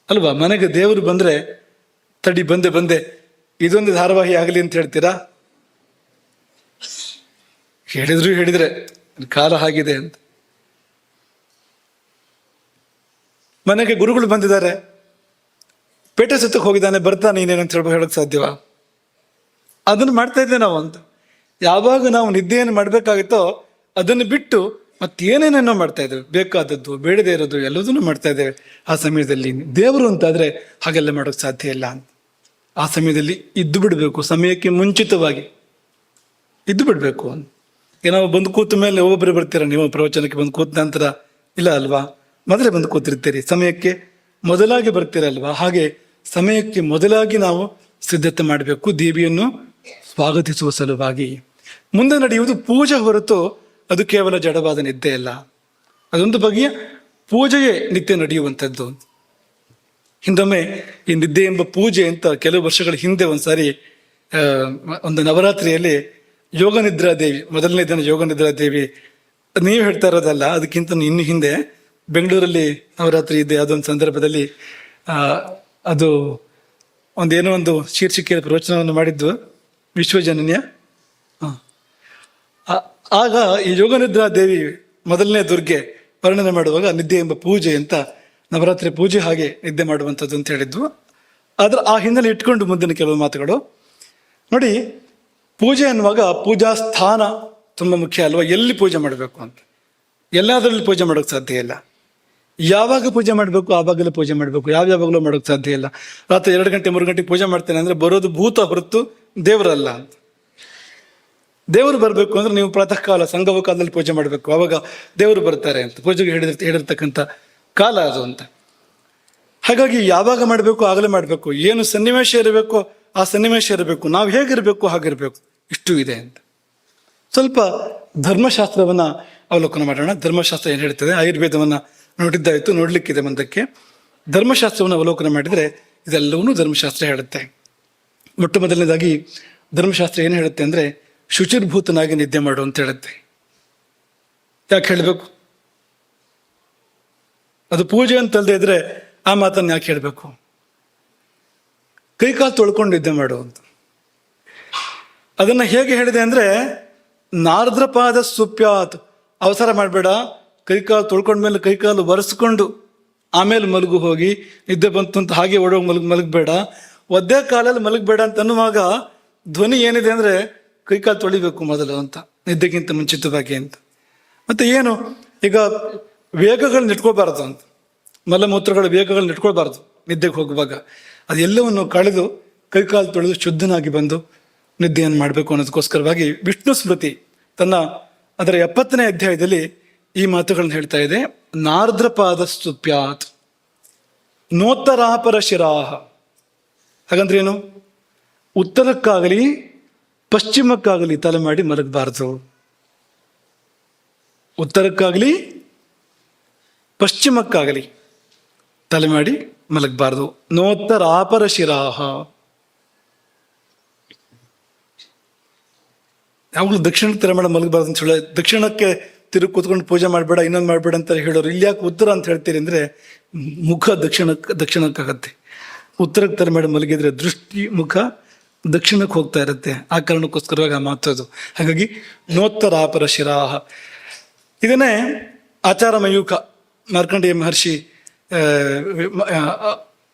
ಅಲ್ವಾ. ಮನೆಗೆ ದೇವರು ಬಂದರೆ ತಡಿ ಬಂದೆ ಇದೊಂದು ಧಾರಾವಾಹಿ ಆಗಲಿ ಅಂತ ಹೇಳ್ತೀರಾ? ಹೇಳಿದ್ರೆ ಕಾಲ ಆಗಿದೆ ಅಂತ. ಮನೆಗೆ ಗುರುಗಳು ಬಂದಿದ್ದಾರೆ, ಪೇಟೆ ಸುತ್ತಕ್ಕೆ ಹೋಗಿದ್ದಾನೆ, ಬರ್ತಾನೆ, ಇನ್ನೇನು ಅಂತ ಹೇಳಕ್ ಸಾಧ್ಯವಾ? ಅದನ್ನು ಮಾಡ್ತಾ ಇದ್ದೆ ನಾವು ಅಂತ. ಯಾವಾಗ ನಾವು ನಿದ್ದೆಯನ್ನು ಮಾಡಬೇಕಾಗಿತ್ತೋ ಅದನ್ನು ಬಿಟ್ಟು ಮತ್ತೇನೇನೇನೋ ಮಾಡ್ತಾ ಇದ್ದೇವೆ, ಬೇಕಾದದ್ದು ಬೇಡದೇ ಇರೋದು ಎಲ್ಲದನ್ನು ಮಾಡ್ತಾ ಇದ್ದೇವೆ. ಆ ಸಮಯದಲ್ಲಿ ದೇವರು ಅಂತಾದ್ರೆ ಹಾಗೆಲ್ಲ ಮಾಡೋಕೆ ಸಾಧ್ಯ ಇಲ್ಲ ಅಂತ. ಆ ಸಮಯದಲ್ಲಿ ಇದ್ದು ಬಿಡಬೇಕು, ಸಮಯಕ್ಕೆ ಮುಂಚಿತವಾಗಿ ಇದ್ದು ಬಿಡಬೇಕು ಅಂತ. ನಾವು ಬಂದು ಕೂತ ಮೇಲೆ ಒಬ್ಬೊಬ್ಬರು ಬರ್ತೀರ, ನೀವು ಪ್ರವಚನಕ್ಕೆ ಬಂದು ಕೂತ ನಂತರ ಇಲ್ಲ ಅಲ್ವಾ, ಮೊದಲೇ ಬಂದು ಕೂತಿರ್ತೀರಿ, ಸಮಯಕ್ಕೆ ಮೊದಲಾಗಿ ಬರ್ತೀರಲ್ವಾ. ಹಾಗೆ ಸಮಯಕ್ಕೆ ಮೊದಲಾಗಿ ನಾವು ಸಿದ್ಧತೆ ಮಾಡಬೇಕು ದೇವಿಯನ್ನು ಸ್ವಾಗತಿಸುವ ಸಲುವಾಗಿ. ಮುಂದೆ ನಡೆಯುವುದು ಪೂಜೆ ಹೊರತು ಅದು ಕೇವಲ ಜಡವಾದ ನಿದ್ದೆ ಅಲ್ಲ, ಅದೊಂದು ಬಗೆಯ ಪೂಜೆಯೇ ನಿತ್ಯ ನಡೆಯುವಂಥದ್ದು. ಹಿಂದೊಮ್ಮೆ ಈ ನಿದ್ದೆ ಎಂಬ ಪೂಜೆ ಅಂತ ಕೆಲವು ವರ್ಷಗಳ ಹಿಂದೆ ಒಂದ್ಸಾರಿ ಒಂದು ನವರಾತ್ರಿಯಲ್ಲಿ ಯೋಗ ನಿದ್ರಾ ದೇವಿ, ಮೊದಲನೇ ದಿನ ಯೋಗ ನಿದ್ರಾ ದೇವಿ, ನೀವು ಹೇಳ್ತಾ ಇರೋದಲ್ಲ, ಅದಕ್ಕಿಂತ ಇನ್ನು ಹಿಂದೆ ಬೆಂಗಳೂರಲ್ಲಿ ನವರಾತ್ರಿ ಇದೆ. ಅದೊಂದು ಸಂದರ್ಭದಲ್ಲಿ ಅದು ಒಂದೇನೋ ಒಂದು ಶೀರ್ಷಿಕೆಯ ಪ್ರವಚನವನ್ನು ಮಾಡಿದ್ದು, ವಿಶ್ವಜನನ್ಯ. ಆಗ ಈ ಯೋಗ ನಿದ್ರಾ ದೇವಿ ಮೊದಲನೇ ದುರ್ಗೆ ವರ್ಣನೆ ಮಾಡುವಾಗ ನಿದ್ದೆ ಎಂಬ ಪೂಜೆ ಅಂತ, ನವರಾತ್ರಿ ಪೂಜೆ ಹಾಗೆ ನಿದ್ದೆ ಮಾಡುವಂಥದ್ದು ಅಂತ ಹೇಳಿದ್ವು. ಆದ್ರೆ ಆ ಹಿನ್ನೆಲೆ ಇಟ್ಕೊಂಡು ಮುಂದಿನ ಕೆಲವು ಮಾತುಗಳು ನೋಡಿ. ಪೂಜೆ ಅನ್ನುವಾಗ ಪೂಜಾ ಸ್ಥಾನ ತುಂಬ ಮುಖ್ಯ ಅಲ್ವಾ. ಎಲ್ಲಿ ಪೂಜೆ ಮಾಡಬೇಕು ಅಂತ, ಎಲ್ಲದರಲ್ಲಿ ಪೂಜೆ ಮಾಡೋಕ್ಕೆ ಸಾಧ್ಯ ಇಲ್ಲ. ಯಾವಾಗ ಪೂಜೆ ಮಾಡಬೇಕು ಆವಾಗಲೇ ಪೂಜೆ ಮಾಡಬೇಕು, ಯಾವಾಗಲೂ ಮಾಡೋಕ್ಕೆ ಸಾಧ್ಯ ಇಲ್ಲ. ರಾತ್ರಿ 2 ಗಂಟೆ 3 ಗಂಟೆಗೆ ಪೂಜೆ ಮಾಡ್ತೇನೆ ಅಂದರೆ ಬರೋದು ಭೂತ ಹೊರತು ದೇವರಲ್ಲ ಅಂತ. ದೇವರು ಬರಬೇಕು ಅಂದ್ರೆ ನೀವು ಪ್ರಾತಃ ಕಾಲ ಸಂಗಮ ಕಾಲದಲ್ಲಿ ಪೂಜೆ ಮಾಡಬೇಕು, ಆವಾಗ ದೇವರು ಬರ್ತಾರೆ ಅಂತ ಪೂಜೆಗೆ ಹೇಳಿರ್ತಕ್ಕಂಥ ಕಾಲ ಅದು ಅಂತ. ಹಾಗಾಗಿ ಯಾವಾಗ ಮಾಡಬೇಕು ಆಗಲೇ ಮಾಡಬೇಕು, ಏನು ಸನ್ನಿವೇಶ ಇರಬೇಕು ಆ ಸನ್ನಿವೇಶ ಇರಬೇಕು, ನಾವು ಹೇಗಿರಬೇಕು ಹಾಗಿರ್ಬೇಕು, ಇಷ್ಟು ಇದೆ ಅಂತ. ಸ್ವಲ್ಪ ಧರ್ಮಶಾಸ್ತ್ರವನ್ನ ಅವಲೋಕನ ಮಾಡೋಣ. ಧರ್ಮಶಾಸ್ತ್ರ ಏನು ಹೇಳ್ತದೆ, ಆಯುರ್ವೇದವನ್ನ ನೋಡಿದ್ದಾಯಿತು, ನೋಡ್ಲಿಕ್ಕಿದೆ ಮುಂದಕ್ಕೆ. ಧರ್ಮಶಾಸ್ತ್ರವನ್ನು ಅವಲೋಕನ ಮಾಡಿದರೆ ಇದೆಲ್ಲವನ್ನೂ ಧರ್ಮಶಾಸ್ತ್ರ ಹೇಳುತ್ತೆ. ಮೊಟ್ಟ ಮೊದಲನೇದಾಗಿ ಧರ್ಮಶಾಸ್ತ್ರ ಏನು ಹೇಳುತ್ತೆ ಅಂದರೆ ಶುಚಿರ್ಭೂತನಾಗಿ ನಿದ್ದೆ ಮಾಡು ಅಂತ ಹೇಳುತ್ತೆ. ಯಾಕೆ ಹೇಳಬೇಕು? ಅದು ಪೂಜೆ ಅಂತಲ್ಲದೆ ಇದ್ರೆ ಆ ಮಾತನ್ನು ಯಾಕೆ ಹೇಳಬೇಕು? ಕೈಕಾಲು ತೊಳ್ಕೊಂಡು ನಿದ್ದೆ ಮಾಡು ಅಂತ. ಅದನ್ನ ಹೇಗೆ ಹೇಳಿದೆ ಅಂದ್ರೆ ನಾರ್ದ್ರಪಾದ ಸುಪ್ಯಾತ್, ಅವಸರ ಮಾಡಬೇಡ, ಕೈಕಾಲು ತೊಳ್ಕೊಂಡ್ಮೇಲೆ ಕೈಕಾಲು ಒರೆಸ್ಕೊಂಡು ಆಮೇಲೆ ಮಲಗು, ಹೋಗಿ ನಿದ್ದೆ ಬಂತು ಅಂತ ಹಾಗೆ ಓಡೋಗಿ ಮಲಗಬೇಡ, ಒದ್ದೆ ಕಾಲಲ್ಲಿ ಮಲಗಬೇಡ ಅಂತ ಅನ್ನುವಾಗ ಧ್ವನಿ ಏನಿದೆ ಅಂದ್ರೆ ಕೈಕಾಲು ತೊಳಿಬೇಕು ಮೊದಲು ಅಂತ, ನಿದ್ದೆಗಿಂತ ಮುಂಚಿತವಾಗಿ ಅಂತ. ಮತ್ತೆ ಏನು, ಈಗ ವೇಗಗಳನ್ನ ಇಟ್ಕೋಬಾರ್ದು ಅಂತ, ಮಲಮೂತ್ರಗಳ ವೇಗಗಳನ್ನ ಇಟ್ಕೊಳ್ಬಾರ್ದು ನಿದ್ದೆಗೆ ಹೋಗುವಾಗ. ಅದೆಲ್ಲವನ್ನು ಕಳೆದು ಕೈಕಾಲು ತೊಳೆದು ಶುದ್ಧನಾಗಿ ಬಂದು ನಿದ್ದೆಯನ್ನು ಮಾಡಬೇಕು ಅನ್ನೋದಕ್ಕೋಸ್ಕರವಾಗಿ ವಿಷ್ಣು ಸ್ಮೃತಿ ತನ್ನ ಅದರ 70ನೇ ಅಧ್ಯಾಯದಲ್ಲಿ ಈ ಮಾತುಗಳನ್ನು ಹೇಳ್ತಾ ಇದೆ. ನಾರ್ದ್ರಪಾದ ಸುಪ್ಯಾತ್ ನೋತ್ತರಾಪರ ಶಿರಾಹ. ಹಾಗಂದ್ರೆ ಏನು? ಉತ್ತರಕ್ಕಾಗಲಿ ಪಶ್ಚಿಮಕ್ಕಾಗಲಿ ತಲೆ ಮಾಡಿ ಮಲಗಬಾರ್ದು. ಉತ್ತರಕ್ಕಾಗಲಿ ಪಶ್ಚಿಮಕ್ಕಾಗಲಿ ತಲೆ ಮಾಡಿ ಮಲಗಬಾರ್ದು. ನೋತ್ತರಾಪರ ಶಿರಾಹ. ಯಾವಾಗಲೂ ದಕ್ಷಿಣಕ್ಕೆ ತಲೆ ಮಾಡಿ ಮಲಗಬಾರ್ದು ಅಂತ ಹೇಳಿ, ದಕ್ಷಿಣಕ್ಕೆ ತಿರುಗಿ ಕೂತ್ಕೊಂಡು ಪೂಜೆ ಮಾಡಬೇಡ, ಇನ್ನೊಂದು ಮಾಡಬೇಡ ಅಂತ ಹೇಳೋರು. ಇಲ್ಲಿ ಯಾಕೆ ಉತ್ತರ ಅಂತ ಹೇಳ್ತೀರಿ ಅಂದರೆ ಮುಖ ದಕ್ಷಿಣಕ್ಕಾಗತ್ತೆ. ಉತ್ತರಕ್ಕೆ ತಲೆ ಮಾಡಿ ಮಲಗಿದ್ರೆ ದೃಷ್ಟಿ ಮುಖ ದಕ್ಷಿಣಕ್ಕೆ ಹೋಗ್ತಾ ಇರುತ್ತೆ. ಆ ಕಾರಣಕ್ಕೋಸ್ಕರವಾಗಿ ಆ ಮಾತು ಅದು. ಹಾಗಾಗಿ ನೋತ್ತರಾಪರ ಶಿರಾಹ. ಇದನ್ನೇ ಆಚಾರ ಮಯೂಖ ಮಾರ್ಕಂಡೇಯ ಮಹರ್ಷಿ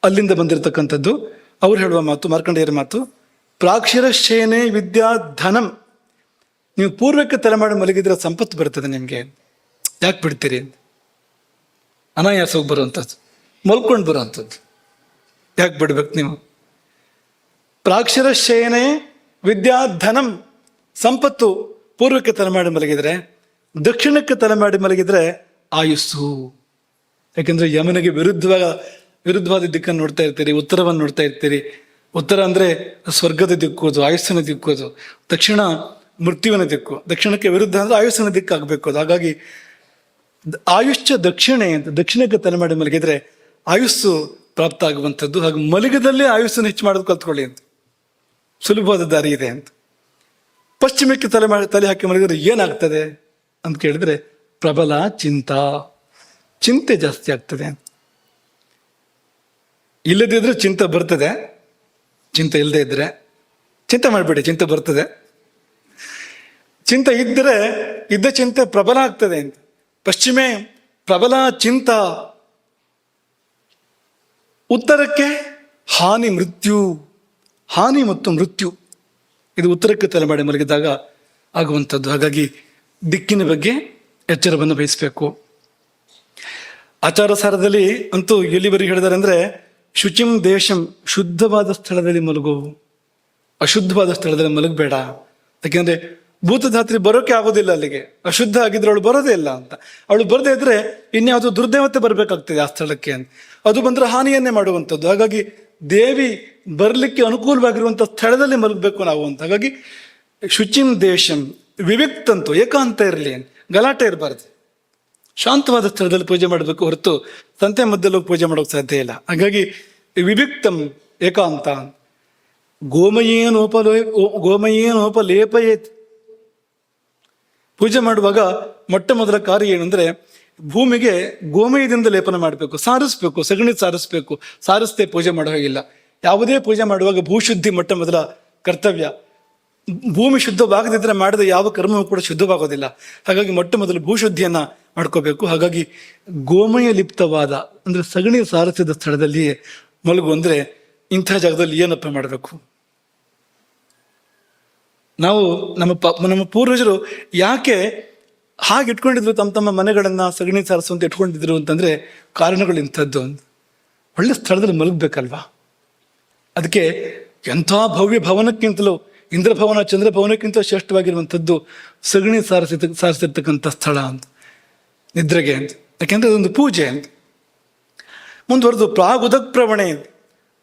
ಅಲ್ಲಿಂದ ಬಂದಿರತಕ್ಕಂಥದ್ದು. ಅವ್ರು ಹೇಳುವ ಮಾತು, ಮಾರ್ಕಂಡೇಯರ ಮಾತು, ಪ್ರಾಕ್ಷಿರಶೇನೆ ವಿದ್ಯಾ ಧನಂ. ನೀವು ಪೂರ್ವಕ್ಕೆ ತಲೆ ಮಾಡಿ ಮಲಗಿದ್ರೆ ಸಂಪತ್ತು ಬರ್ತದೆ ನಿಮಗೆ, ಯಾಕೆ ಬಿಡ್ತೀರಿ? ಅನಾಯಾಸವಾಗಿ ಬರುವಂಥದ್ದು, ಮಲ್ಕೊಂಡು ಬರುವಂಥದ್ದು, ಯಾಕೆ ಬಿಡ್ಬೇಕು ನೀವು? ಪ್ರಾಕ್ಷಿರಶೇನೆ ವಿದ್ಯಾ ಧನಂ, ಸಂಪತ್ತು ಪೂರ್ವಕ್ಕೆ ತಲೆ ಮಾಡಿ ಮಲಗಿದ್ರೆ, ದಕ್ಷಿಣಕ್ಕೆ ತಲೆ ಮಾಡಿ ಮಲಗಿದ್ರೆ ಆಯುಸ್ಸು. ಯಾಕೆಂದ್ರೆ ಯಮನಿಗೆ ವಿರುದ್ಧವಾದ ದಿಕ್ಕನ್ನು ನೋಡ್ತಾ ಇರ್ತೀರಿ, ಉತ್ತರವನ್ನು ನೋಡ್ತಾ ಇರ್ತೀರಿ. ಉತ್ತರ ಅಂದ್ರೆ ಸ್ವರ್ಗದ ದಿಕ್ಕು, ಅದು ಆಯುಸ್ಸಿನ ದಿಕ್ಕು. ಅದು ದಕ್ಷಿಣ ಮೃತ್ಯುವಿನ ದಿಕ್ಕು. ದಕ್ಷಿಣಕ್ಕೆ ವಿರುದ್ಧ ಅಂದ್ರೆ ಆಯುಸ್ಸಿನ ದಿಕ್ಕು ಆಗ್ಬೇಕು ಅದು. ಹಾಗಾಗಿ ಆಯುಷ್ಯ ದಕ್ಷಿಣೆ ಅಂತ, ದಕ್ಷಿಣಕ್ಕೆ ತಲೆ ಮಾಡಿ ಮಲಗಿದ್ರೆ ಆಯುಸ್ಸು ಪ್ರಾಪ್ತ ಆಗುವಂಥದ್ದು. ಹಾಗೆ ಮಲಗದಲ್ಲೇ ಆಯುಸ್ಸನ್ನು ಹೆಚ್ಚು ಮಾಡೋದು ಕಲ್ತ್ಕೊಳ್ಳಿ ಅಂತ, ಸುಲಭವಾದ ದಾರಿ ಇದೆ ಅಂತ. ಪಶ್ಚಿಮಕ್ಕೆ ತಲೆ ಹಾಕಿ ಮಲಗಿದ್ರೆ ಏನಾಗ್ತದೆ ಅಂತ ಕೇಳಿದ್ರೆ ಪ್ರಬಲ ಚಿಂತೆ ಜಾಸ್ತಿ ಆಗ್ತದೆ. ಇಲ್ಲದಿದ್ರೆ ಚಿಂತೆ ಬರ್ತದೆ, ಚಿಂತೆ ಇಲ್ಲದೆ ಇದ್ರೆ ಚಿಂತೆ ಮಾಡಬೇಡಿ, ಚಿಂತೆ ಬರ್ತದೆ. ಚಿಂತೆ ಇದ್ದರೆ ಇದ್ದ ಚಿಂತೆ ಪ್ರಬಲ ಆಗ್ತದೆ ಅಂತ. ಪಶ್ಚಿಮೆ ಪ್ರಬಲ ಚಿಂತ, ಉತ್ತರಕ್ಕೆ ಹಾನಿ ಮತ್ತು ಮೃತ್ಯು. ಇದು ಉತ್ತರಕ್ಕೆ ತಲೆ ಮಾಡಿ ಮಲಗಿದಾಗ ಆಗುವಂಥದ್ದು. ಹಾಗಾಗಿ ದಿಕ್ಕಿನ ಬಗ್ಗೆ ಎಚ್ಚರವನ್ನು ವಹಿಸಬೇಕು. ಆಚಾರ ಸಾರದಲ್ಲಿ ಅಂತೂ ಎಲ್ಲಿವರೆಗೆ ಹೇಳಿದಾರೆ ಅಂದ್ರೆ, ಶುಚಿಂ ದೇಶಂ, ಶುದ್ಧವಾದ ಸ್ಥಳದಲ್ಲಿ ಮಲಗು, ಅಶುದ್ಧವಾದ ಸ್ಥಳದಲ್ಲಿ ಮಲಗಬೇಡ. ಯಾಕೆಂದ್ರೆ ಭೂತಧಾತ್ರಿ ಬರೋಕೆ ಆಗೋದಿಲ್ಲ ಅಲ್ಲಿಗೆ, ಅಶುದ್ಧ ಆಗಿದ್ರೆ ಅವಳು ಬರೋದೇ ಇಲ್ಲ ಅಂತ. ಅವಳು ಬರದೇ ಇದ್ರೆ ಇನ್ಯಾವುದು ದುರ್ದೇವತೆ ಬರಬೇಕಾಗ್ತದೆ ಆ ಸ್ಥಳಕ್ಕೆ ಅಂತ. ಅದು ಬಂದ್ರೆ ಹಾನಿಯನ್ನೇ ಮಾಡುವಂಥದ್ದು. ಹಾಗಾಗಿ ದೇವಿ ಬರಲಿಕ್ಕೆ ಅನುಕೂಲವಾಗಿರುವಂಥ ಸ್ಥಳದಲ್ಲಿ ಮಲಗಬೇಕು ನಾವು ಅಂತ. ಹಾಗಾಗಿ ಶುಚಿಂ ದೇಶಂ, ವಿವಿಕ್ತಂತು, ಏಕಾಂತ ಇರಲಿ, ಗಲಾಟೆ ಇರಬಾರ್ದು, ಶಾಂತವಾದ ಸ್ಥಳದಲ್ಲಿ ಪೂಜೆ ಮಾಡಬೇಕು ಹೊರತು ಸಂತೆ ಮಧ್ಯದಲ್ಲಿ ಪೂಜೆ ಮಾಡೋಕೆ ಸಾಧ್ಯ ಇಲ್ಲ. ಹಾಗಾಗಿ ವಿವಿಕ್ತಂ, ಏಕಾಂತ. ಗೋಮಯೇನೋಪಲೇಪಯೇತ್. ಪೂಜೆ ಮಾಡುವಾಗ ಮೊಟ್ಟ ಮೊದಲ ಕಾರ್ಯ ಏನು ಅಂದ್ರೆ, ಭೂಮಿಗೆ ಗೋಮಯದಿಂದ ಲೇಪನ ಮಾಡಬೇಕು, ಸಾರಿಸ್ಬೇಕು, ಸಗಣಿ ಸಾರಿಸ್ಬೇಕು. ಸಾರಿಸದೆ ಪೂಜೆ ಮಾಡೋ ಹಾಗಿಲ್ಲ. ಯಾವುದೇ ಪೂಜೆ ಮಾಡುವಾಗ ಭೂಶುದ್ಧಿ ಮೊಟ್ಟ ಮೊದಲ ಕರ್ತವ್ಯ. ಭೂಮಿ ಶುದ್ಧವಾಗದಿದ್ರೆ ಮಾಡಿದ ಯಾವ ಕರ್ಮವೂ ಕೂಡ ಶುದ್ಧವಾಗೋದಿಲ್ಲ. ಹಾಗಾಗಿ ಮೊಟ್ಟ ಮೊದಲು ಭೂಶುದ್ಧಿಯನ್ನ ಮಾಡ್ಕೋಬೇಕು. ಹಾಗಾಗಿ ಗೋಮಯ ಲಿಪ್ತವಾದ ಅಂದ್ರೆ ಸಗಣಿ ಸಾರಿಸಿದ ಸ್ಥಳದಲ್ಲಿಯೇ ಮಲಗು. ಅಂದ್ರೆ ಇಂಥ ಜಾಗದಲ್ಲಿ ಏನಪ್ಪ ಮಾಡಬೇಕು? ನಾವು ನಮ್ಮ ಪೂರ್ವಜರು ಯಾಕೆ ಹಾಗೆ ಇಟ್ಕೊಂಡಿದ್ರು ತಮ್ಮ ಮನೆಗಳನ್ನ ಸಗಣಿ ಸಾರಿಸುವಂತ ಇಟ್ಕೊಂಡಿದ್ರು ಅಂತಂದ್ರೆ ಕಾರಣಗಳು ಇಂಥದ್ದು. ಒಳ್ಳೆ ಸ್ಥಳದಲ್ಲಿ ಮಲಗಬೇಕಲ್ವಾ? ಅದಕ್ಕೆ ಎಂಥ ಭವ್ಯ ಭವನಕ್ಕಿಂತಲೂ, ಇಂದ್ರಭವನ ಚಂದ್ರಭವನಕ್ಕಿಂತ ಶ್ರೇಷ್ಠವಾಗಿರುವಂಥದ್ದು ಸಗಣಿ ಸಾರಿಸಿರ್ತಕ್ಕಂಥ ಸ್ಥಳ ಅಂತ, ನಿದ್ರೆಗೆ ಅಂತ. ಯಾಕೆಂದ್ರೆ ಅದೊಂದು ಪೂಜೆ ಅಂತ. ಮುಂದುವರೆದು ಪ್ರಾಗುದಕ್ ಪ್ರವಣೆ ಅಂತ.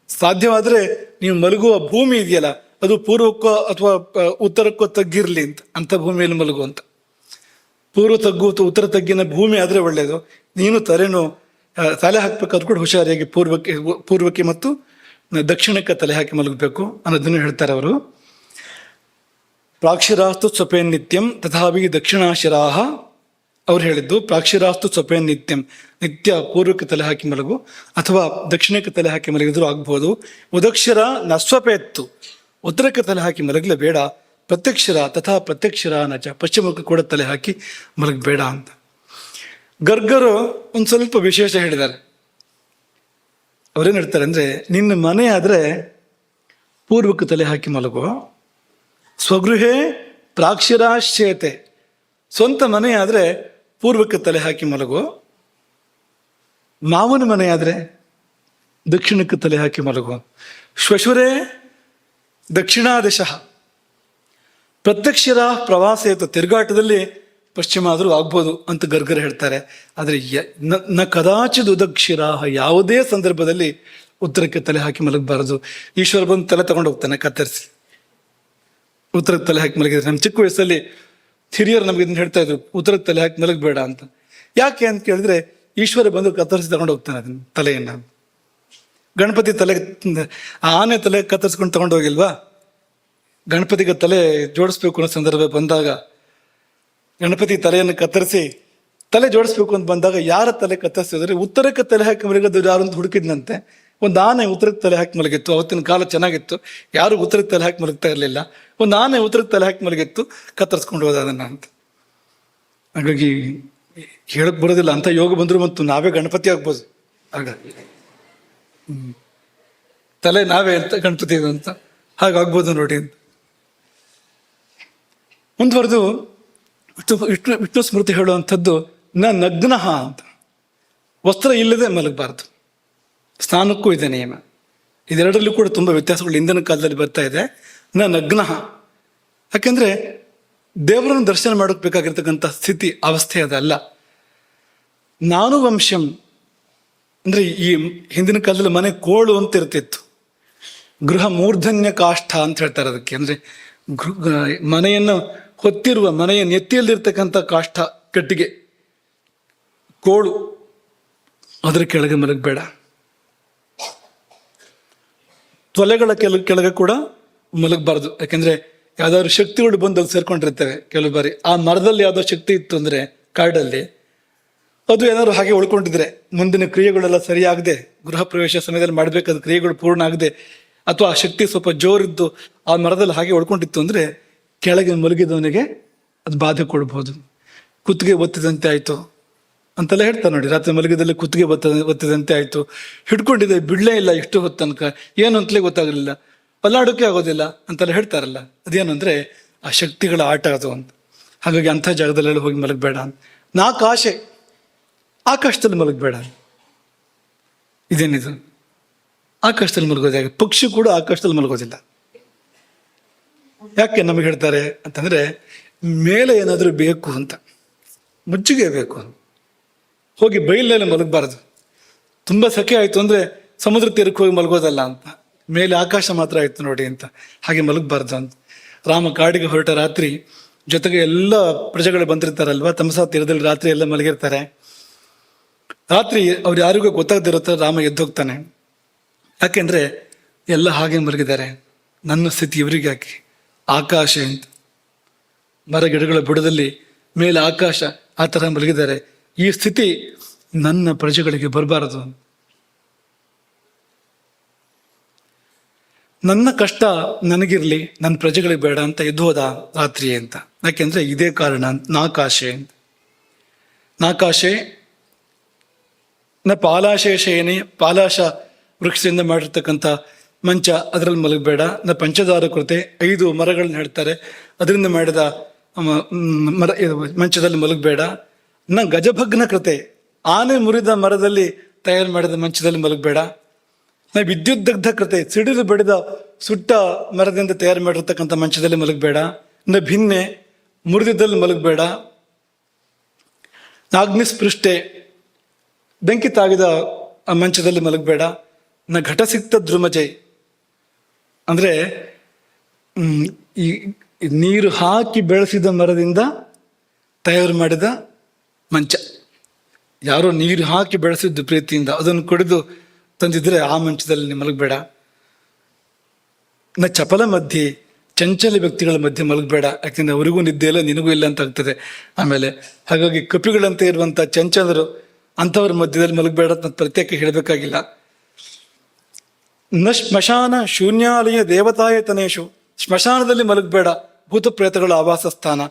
ಸಾಧ್ಯವಾದ್ರೆ ನೀವು ಮಲಗುವ ಭೂಮಿ ಇದೆಯಲ್ಲ, ಅದು ಪೂರ್ವಕ್ಕೋ ಅಥವಾ ಉತ್ತರಕ್ಕೋ ತಗ್ಗಿರ್ಲಿ ಅಂತ, ಅಂಥ ಭೂಮಿಯಲ್ಲಿ ಮಲಗು ಅಂತ. ಪೂರ್ವ ತಗ್ಗು ಅಥವಾ ಉತ್ತರ ತಗ್ಗಿನ ಭೂಮಿ ಆದ್ರೆ ಒಳ್ಳೆಯದು. ನೀನು ತಲೆ ಹಾಕ್ಬೇಕಾದ್ರೂ ಕೂಡ ಹುಷಾರಿಯಾಗಿ ಪೂರ್ವಕ್ಕೆ ಮತ್ತು ದಕ್ಷಿಣಕ್ಕೆ ತಲೆ ಹಾಕಿ ಮಲಗಬೇಕು ಅನ್ನೋದನ್ನು ಹೇಳ್ತಾರೆ ಅವರು. ಪ್ರಾಕ್ಷಿರಾಸ್ತು ಸ್ವಪೇನ್ ನಿತ್ಯಂ ತಥಾಪಿ ದಕ್ಷಿಣಾಶಿರಾಹ. ಅವ್ರು ಹೇಳಿದ್ದು ಪ್ರಾಕ್ಷಿರಾಸ್ತು ಸ್ವಪೇನ್ ನಿತ್ಯಂ, ನಿತ್ಯ ಪೂರ್ವಕ್ಕೆ ತಲೆ ಹಾಕಿ ಮಲಗು ಅಥವಾ ದಕ್ಷಿಣಕ್ಕೆ ತಲೆ ಹಾಕಿ ಮಲಗಿದ್ರು ಆಗ್ಬೋದು. ಉದಕ್ಷಿರ ನಸ್ವಪೇತ್ತು, ಉತ್ತರಕ್ಕೆ ತಲೆ ಹಾಕಿ ಮಲಗಲೇ ಬೇಡ. ಪ್ರತ್ಯಕ್ಷರ ತಥಾ ಪ್ರತ್ಯಕ್ಷರ ನಚ, ಪಶ್ಚಿಮಕ್ಕೆ ಕೂಡ ತಲೆ ಹಾಕಿ ಮಲಗಬೇಡ ಅಂತ. ಗರ್ಗರು ಒಂದು ಸ್ವಲ್ಪ ವಿಶೇಷ ಹೇಳಿದ್ದಾರೆ. ಅವ್ರೇನು ಹೇಳ್ತಾರೆ ಅಂದ್ರೆ, ನಿನ್ನ ಮನೆ ಆದ್ರೆ ಪೂರ್ವಕ್ಕೆ ತಲೆ ಹಾಕಿ ಮಲಗು, ಸ್ವಗೃಹೇ ಪ್ರಾಕ್ಷಿರಾಶ್ಚೇತೆ. ಸ್ವಂತ ಮನೆ ಆದ್ರೆ ಪೂರ್ವಕ್ಕೆ ತಲೆ ಹಾಕಿ ಮಲಗು. ಮಾವನ ಮನೆ ಆದ್ರೆ ದಕ್ಷಿಣಕ್ಕೆ ತಲೆ ಹಾಕಿ ಮಲಗು. ಶ್ವಶುರೇ ದಕ್ಷಿಣಾದಿಶಃ. ಪ್ರತ್ಯಕ್ಷರ ಪ್ರವಾಸೇತು, ತಿರುಗಾಟದಲ್ಲಿ ಪಶ್ಚಿಮ ಆದರೂ ಆಗ್ಬೋದು ಅಂತ ಗರ್ಗರ್ ಹೇಳ್ತಾರೆ. ಆದರೆ ನ ಕದಾಚಿತ್ ಉದಕ್ಷಿರ, ಯಾವುದೇ ಸಂದರ್ಭದಲ್ಲಿ ಉತ್ತರಕ್ಕೆ ತಲೆ ಹಾಕಿ ಮಲಗಬಾರದು. ಈಶ್ವರ ಬಂದು ತಲೆ ತಗೊಂಡು ಹೋಗ್ತಾನೆ ಕತ್ತರಿಸಿ, ಉತ್ತರಕ್ಕೆ ತಲೆ ಹಾಕಿ ಮಲಗಿದ್ರೆ. ನಮ್ಮ ಚಿಕ್ಕ ವಯಸ್ಸಲ್ಲಿ ಹಿರಿಯರು ನಮ್ಗೆ ಇದನ್ನ ಹೇಳ್ತಾ ಇದ್ರು, ಉತ್ತರಕ್ಕೆ ತಲೆ ಹಾಕಿ ಮಲಗಬೇಡ ಅಂತ. ಯಾಕೆ ಅಂತ ಕೇಳಿದ್ರೆ, ಈಶ್ವರ ಬಂದು ಕತ್ತರಿಸಿ ತಗೊಂಡು ಹೋಗ್ತಾನೆ ಅದನ್ನ ತಲೆಯನ್ನ. ಗಣಪತಿ ತಲೆ, ಆನೆ ತಲೆ ಕತ್ತರಿಸ್ಕೊಂಡು ತಗೊಂಡು ಹೋಗಿಲ್ವಾ? ಗಣಪತಿಗೆ ತಲೆ ಜೋಡಿಸ್ಬೇಕು ಅನ್ನೋ ಸಂದರ್ಭ ಬಂದಾಗ, ಗಣಪತಿ ತಲೆಯನ್ನು ಕತ್ತರಿಸಿ ತಲೆ ಜೋಡಿಸ್ಬೇಕು ಅಂತ ಬಂದಾಗ ಯಾರ ತಲೆ ಕತ್ತರಿಸಿದ್ರೆ ಉತ್ತರಕ್ಕೆ ತಲೆ ಹಾಕಿ ಮಲಗೋದು ಯಾರು ಅಂತ ಹುಡುಕಿದ್ನಂತೆ. ಒಂದು ಆನೆ ಉತ್ತರಕ್ಕೆ ತಲೆ ಹಾಕಿ ಮಲಗಿತ್ತು. ಅವತ್ತಿನ ಕಾಲ ಚೆನ್ನಾಗಿತ್ತು, ಯಾರು ಉತ್ತರಕ್ಕೆ ತಲೆ ಹಾಕಿ ಮಲಗ್ತಾ ಇರಲಿಲ್ಲ. ಒಂದು ಆನೆ ಉತ್ತರಕ್ಕೆ ತಲೆ ಹಾಕಿ ಮಲಗಿತ್ತು, ಕತ್ತರಿಸ್ಕೊಂಡು ಹೋದ ಅದನ್ನು ಅಂತ. ಹಾಗಾಗಿ ಹೇಳಕ್ ಬರೋದಿಲ್ಲ, ಅಂತ ಯೋಗ ಬಂದ್ರು ಮತ್ತು ನಾವೇ ಗಣಪತಿ ಆಗ್ಬೋದು ಆಗ. ತಲೆ ನಾವೇ ಅಂತ ಗಣಪತಿ ಅಂತ ಹಾಗಾಗ್ಬೋದು ನೋಡಿ ಅಂತ. ಮುಂದುವರೆದು ವಿಷ್ಣು ಸ್ಮೃತಿ ಹೇಳುವಂಥದ್ದು ನಗ್ನಃ ಅಂತ. ವಸ್ತ್ರ ಇಲ್ಲದೆ ಮಲಗಬಾರ್ದು. ಸ್ನಾನಕ್ಕೂ ಇದೆ ನಿಯಮ. ಇದೆರಡರಲ್ಲೂ ಕೂಡ ತುಂಬ ವ್ಯತ್ಯಾಸಗಳು ಇಂದಿನ ಕಾಲದಲ್ಲಿ ಬರ್ತಾ ಇದೆ. ನಗ್ನಃ ಯಾಕೆಂದ್ರೆ ದೇವರನ್ನು ದರ್ಶನ ಮಾಡೋಕೆ ಬೇಕಾಗಿರ್ತಕ್ಕಂಥ ಸ್ಥಿತಿ ಅವಸ್ಥೆ ಅದಲ್ಲ. ನಾನು ವಂಶಂ ಅಂದ್ರೆ ಈ ಹಿಂದಿನ ಕಾಲದಲ್ಲಿ ಮನೆ ಕೋಳು ಅಂತ ಇರ್ತಿತ್ತು. ಗೃಹ ಮೂರ್ಧನ್ಯ ಕಾಷ್ಠ ಅಂತ ಹೇಳ್ತಾರೆ ಅದಕ್ಕೆ. ಅಂದ್ರೆ ಮನೆಯನ್ನು ಹೊತ್ತಿರುವ, ಮನೆಯ ನೆತ್ತಿಯಲ್ಲಿರ್ತಕ್ಕಂಥ ಕಾಷ್ಠ, ಕಟ್ಟಿಗೆ, ಕೋಳು, ಅದರ ಕೆಳಗೆ ಮಲಗಬೇಡ. ತೊಲೆಗಳ ಕೆಳಗೆ ಕೂಡ ಮಲಗಬಾರ್ದು. ಯಾಕೆಂದ್ರೆ ಯಾವ್ದಾದ್ರು ಶಕ್ತಿಗಳು ಬಂದು ಅದು ಸೇರ್ಕೊಂಡಿರ್ತವೆ ಕೆಲವು ಬಾರಿ. ಆ ಮರದಲ್ಲಿ ಯಾವ್ದೋ ಶಕ್ತಿ ಇತ್ತು ಅಂದ್ರೆ ಕಾಡಲ್ಲಿ, ಅದು ಏನಾದ್ರು ಹಾಗೆ ಉಳ್ಕೊಂಡಿದ್ರೆ ಮುಂದಿನ ಕ್ರಿಯೆಗಳೆಲ್ಲ ಸರಿಯಾಗದೆ, ಗೃಹ ಪ್ರವೇಶ ಸಮಯದಲ್ಲಿ ಮಾಡಬೇಕಾದ ಕ್ರಿಯೆಗಳು ಪೂರ್ಣ ಆಗದೆ, ಅಥವಾ ಆ ಶಕ್ತಿ ಸ್ವಲ್ಪ ಜೋರಿದ್ದು ಆ ಮರದಲ್ಲಿ ಹಾಗೆ ಉಳ್ಕೊಂಡಿತ್ತು ಅಂದ್ರೆ ಕೆಳಗೆ ಮಲಗಿದವನಿಗೆ ಅದು ಬಾಧೆ ಕೊಡ್ಬೋದು. ಕುತ್ತಿಗೆ ಒತ್ತಿದಂತೆ ಆಯ್ತು ಅಂತೆಲ್ಲ ಹೇಳ್ತಾರೆ ನೋಡಿ. ರಾತ್ರಿ ಮಲಗಿದಲ್ಲಿ ಕುತ್ತಿಗೆ ಒತ್ತಿದಂತೆ ಆಯ್ತು, ಹಿಡ್ಕೊಂಡಿದೆ, ಬಿಡ್ಲೇ ಇಲ್ಲ ಎಷ್ಟು ಹೊತ್ತು ತನಕ, ಏನು ಅಂತಲೇ ಗೊತ್ತಾಗಲಿಲ್ಲ, ಪಲ್ಲಾಡೋಕೆ ಆಗೋದಿಲ್ಲ ಅಂತೆಲ್ಲ ಹೇಳ್ತಾರಲ್ಲ. ಅದೇನು ಅಂದ್ರೆ ಆ ಶಕ್ತಿಗಳ ಆಟ ಅದು ಅಂತ. ಹಾಗಾಗಿ ಅಂಥ ಜಾಗದಲ್ಲೆಲ್ಲ ಹೋಗಿ ಮಲಗಬೇಡ. ಆಕಾಶದಲ್ಲಿ ಮಲಗಬೇಡ. ಇದೇನಿದು ಆಕಾಶದಲ್ಲಿ ಮಲಗೋದು? ಯಾಕೆ? ಪಕ್ಷಿ ಕೂಡ ಆಕಾಶದಲ್ಲಿ ಮಲಗೋದಿಲ್ಲ. ಯಾಕೆ ನಮಗೆ ಹೇಳ್ತಾರೆ ಅಂತಂದ್ರೆ ಮೇಲೆ ಏನಾದರೂ ಬೇಕು ಅಂತ, ಮುಚ್ಚಿಗೆ ಬೇಕು. ಹೋಗಿ ಬೈಲಲ್ಲಿ ಮಲಗಬಾರ್ದು. ತುಂಬ ಸೆಕೆ ಆಯಿತು ಅಂದರೆ ಸಮುದ್ರ ತೀರಕ್ಕೆ ಹೋಗಿ ಮಲಗೋದಲ್ಲ ಅಂತ. ಮೇಲೆ ಆಕಾಶ ಮಾತ್ರ ಆಯಿತು ನೋಡಿ ಅಂತ, ಹಾಗೆ ಮಲಗಬಾರ್ದು ಅಂತ. ರಾಮ ಕಾಡಿಗೆ ಹೊರಟ ರಾತ್ರಿ, ಜೊತೆಗೆ ಎಲ್ಲ ಪ್ರಜೆಗಳು ಬಂದಿರ್ತಾರಲ್ವ, ತಮಸಾ ತೀರದಲ್ಲಿ ರಾತ್ರಿ ಎಲ್ಲ ಮಲಗಿರ್ತಾರೆ. ರಾತ್ರಿ ಅವ್ರು ಯಾರಿಗೂ ಗೊತ್ತಾಗದಿರೋ ರಾಮ ಎದ್ದೋಗ್ತಾನೆ. ಯಾಕೆಂದ್ರೆ ಎಲ್ಲ ಹಾಗೆ ಮಲಗಿದ್ದಾರೆ, ನನ್ನ ಸ್ಥಿತಿ ಇವರಿಗೆ ಯಾಕೆ? ಆಕಾಶ ಅಂತ, ಮರ ಗಿಡಗಳ ಬುಡದಲ್ಲಿ ಮೇಲೆ ಆಕಾಶ, ಆ ಥರ ಮಲಗಿದ್ದಾರೆ. ಈ ಸ್ಥಿತಿ ನನ್ನ ಪ್ರಜೆಗಳಿಗೆ ಬರಬಾರದು. ನನ್ನ ಕಷ್ಟ ನನಗಿರ್ಲಿ, ನನ್ನ ಪ್ರಜೆಗಳಿಗೆ ಬೇಡ ಅಂತ ಎದ್ದು ಹೋದ ರಾತ್ರಿ ಅಂತ. ಯಾಕೆಂದ್ರೆ ಇದೇ ಕಾರಣ. ನಾಕಾಶೆ ಅಂತ. ನಾಕಾಶೆ ಪಾಲಾಶೇಷೇನೆ, ಪಾಲಾಶ ವೃಕ್ಷದಿಂದ ಮಾಡಿರ್ತಕ್ಕಂಥ ಮಂಚ, ಅದರಲ್ಲಿ ಮಲಗಬೇಡ. ಪಂಚದಾರ ಕೃತೆ, 5 ಮರಗಳನ್ನ ಹೇಳ್ತಾರೆ, ಅದರಿಂದ ಮಾಡಿದ ಮಂಚದಲ್ಲಿ ಮಲಗಬೇಡ. ಗಜಭಗ್ನ ಕೃತೆ, ಆನೆ ಮುರಿದ ಮರದಲ್ಲಿ ತಯಾರು ಮಾಡಿದ ಮಂಚದಲ್ಲಿ ಮಲಗಬೇಡ. ವಿದ್ಯುತ್ ಕೃತೆ, ಸಿಡಿದು ಬಡಿದ ಸುಟ್ಟ ಮರದಿಂದ ತಯಾರು ಮಾಡಿರ್ತಕ್ಕಂಥ ಮಂಚದಲ್ಲಿ ಮಲಗಬೇಡ. ಭಿನ್ನೆ, ಮುರಿದಿದ್ದಲ್ಲಿ ಮಲಗಬೇಡ. ಅಗ್ನಿಸ್ಪೃಷ್ಟೆ, ಬೆಂಕಿ ತಾಗಿದ ಆ ಮಂಚದಲ್ಲಿ ಮಲಗಬೇಡ. ಘಟಸಿಕ್ತ ದ್ರುಮಜೈ ಅಂದ್ರೆ ಈ ನೀರು ಹಾಕಿ ಬೆಳೆಸಿದ ಮರದಿಂದ ತಯಾರು ಮಾಡಿದ ಮಂಚ, ಯಾರೋ ನೀರು ಹಾಕಿ ಬೆಳೆಸಿದ್ದು ಪ್ರೀತಿಯಿಂದ, ಅದನ್ನು ಕುಡಿದು ತಂದಿದ್ರೆ ಆ ಮಂಚದಲ್ಲಿ ಮಲಗಬೇಡ. ಚಪಲ ಮಧ್ಯೆ, ಚಂಚಲ ವ್ಯಕ್ತಿಗಳ ಮಧ್ಯೆ ಮಲಗಬೇಡ. ಯಾಕೆಂದ್ರೆ ಅವರಿಗೂ ನಿದ್ದೆ ಇಲ್ಲ, ನಿನಗೂ ಇಲ್ಲ ಅಂತ ಆಗ್ತದೆ ಆಮೇಲೆ. ಹಾಗಾಗಿ ಕಪಿಗಳಂತೆ ಇರುವಂಥ ಚಂಚಲರು, ಅಂಥವ್ರ ಮಧ್ಯದಲ್ಲಿ ಮಲಗಬೇಡ ಅಂತ ಪ್ರತ್ಯೇಕ ಹೇಳಬೇಕಾಗಿಲ್ಲ. ಶ್ಮಶಾನ ಶೂನ್ಯಾಲಯ ದೇವತಾಯತನೇಶು, ಸ್ಮಶಾನದಲ್ಲಿ ಮಲಗಬೇಡ, ಭೂತ ಪ್ರೇತಗಳ ಆವಾಸ ಸ್ಥಾನ.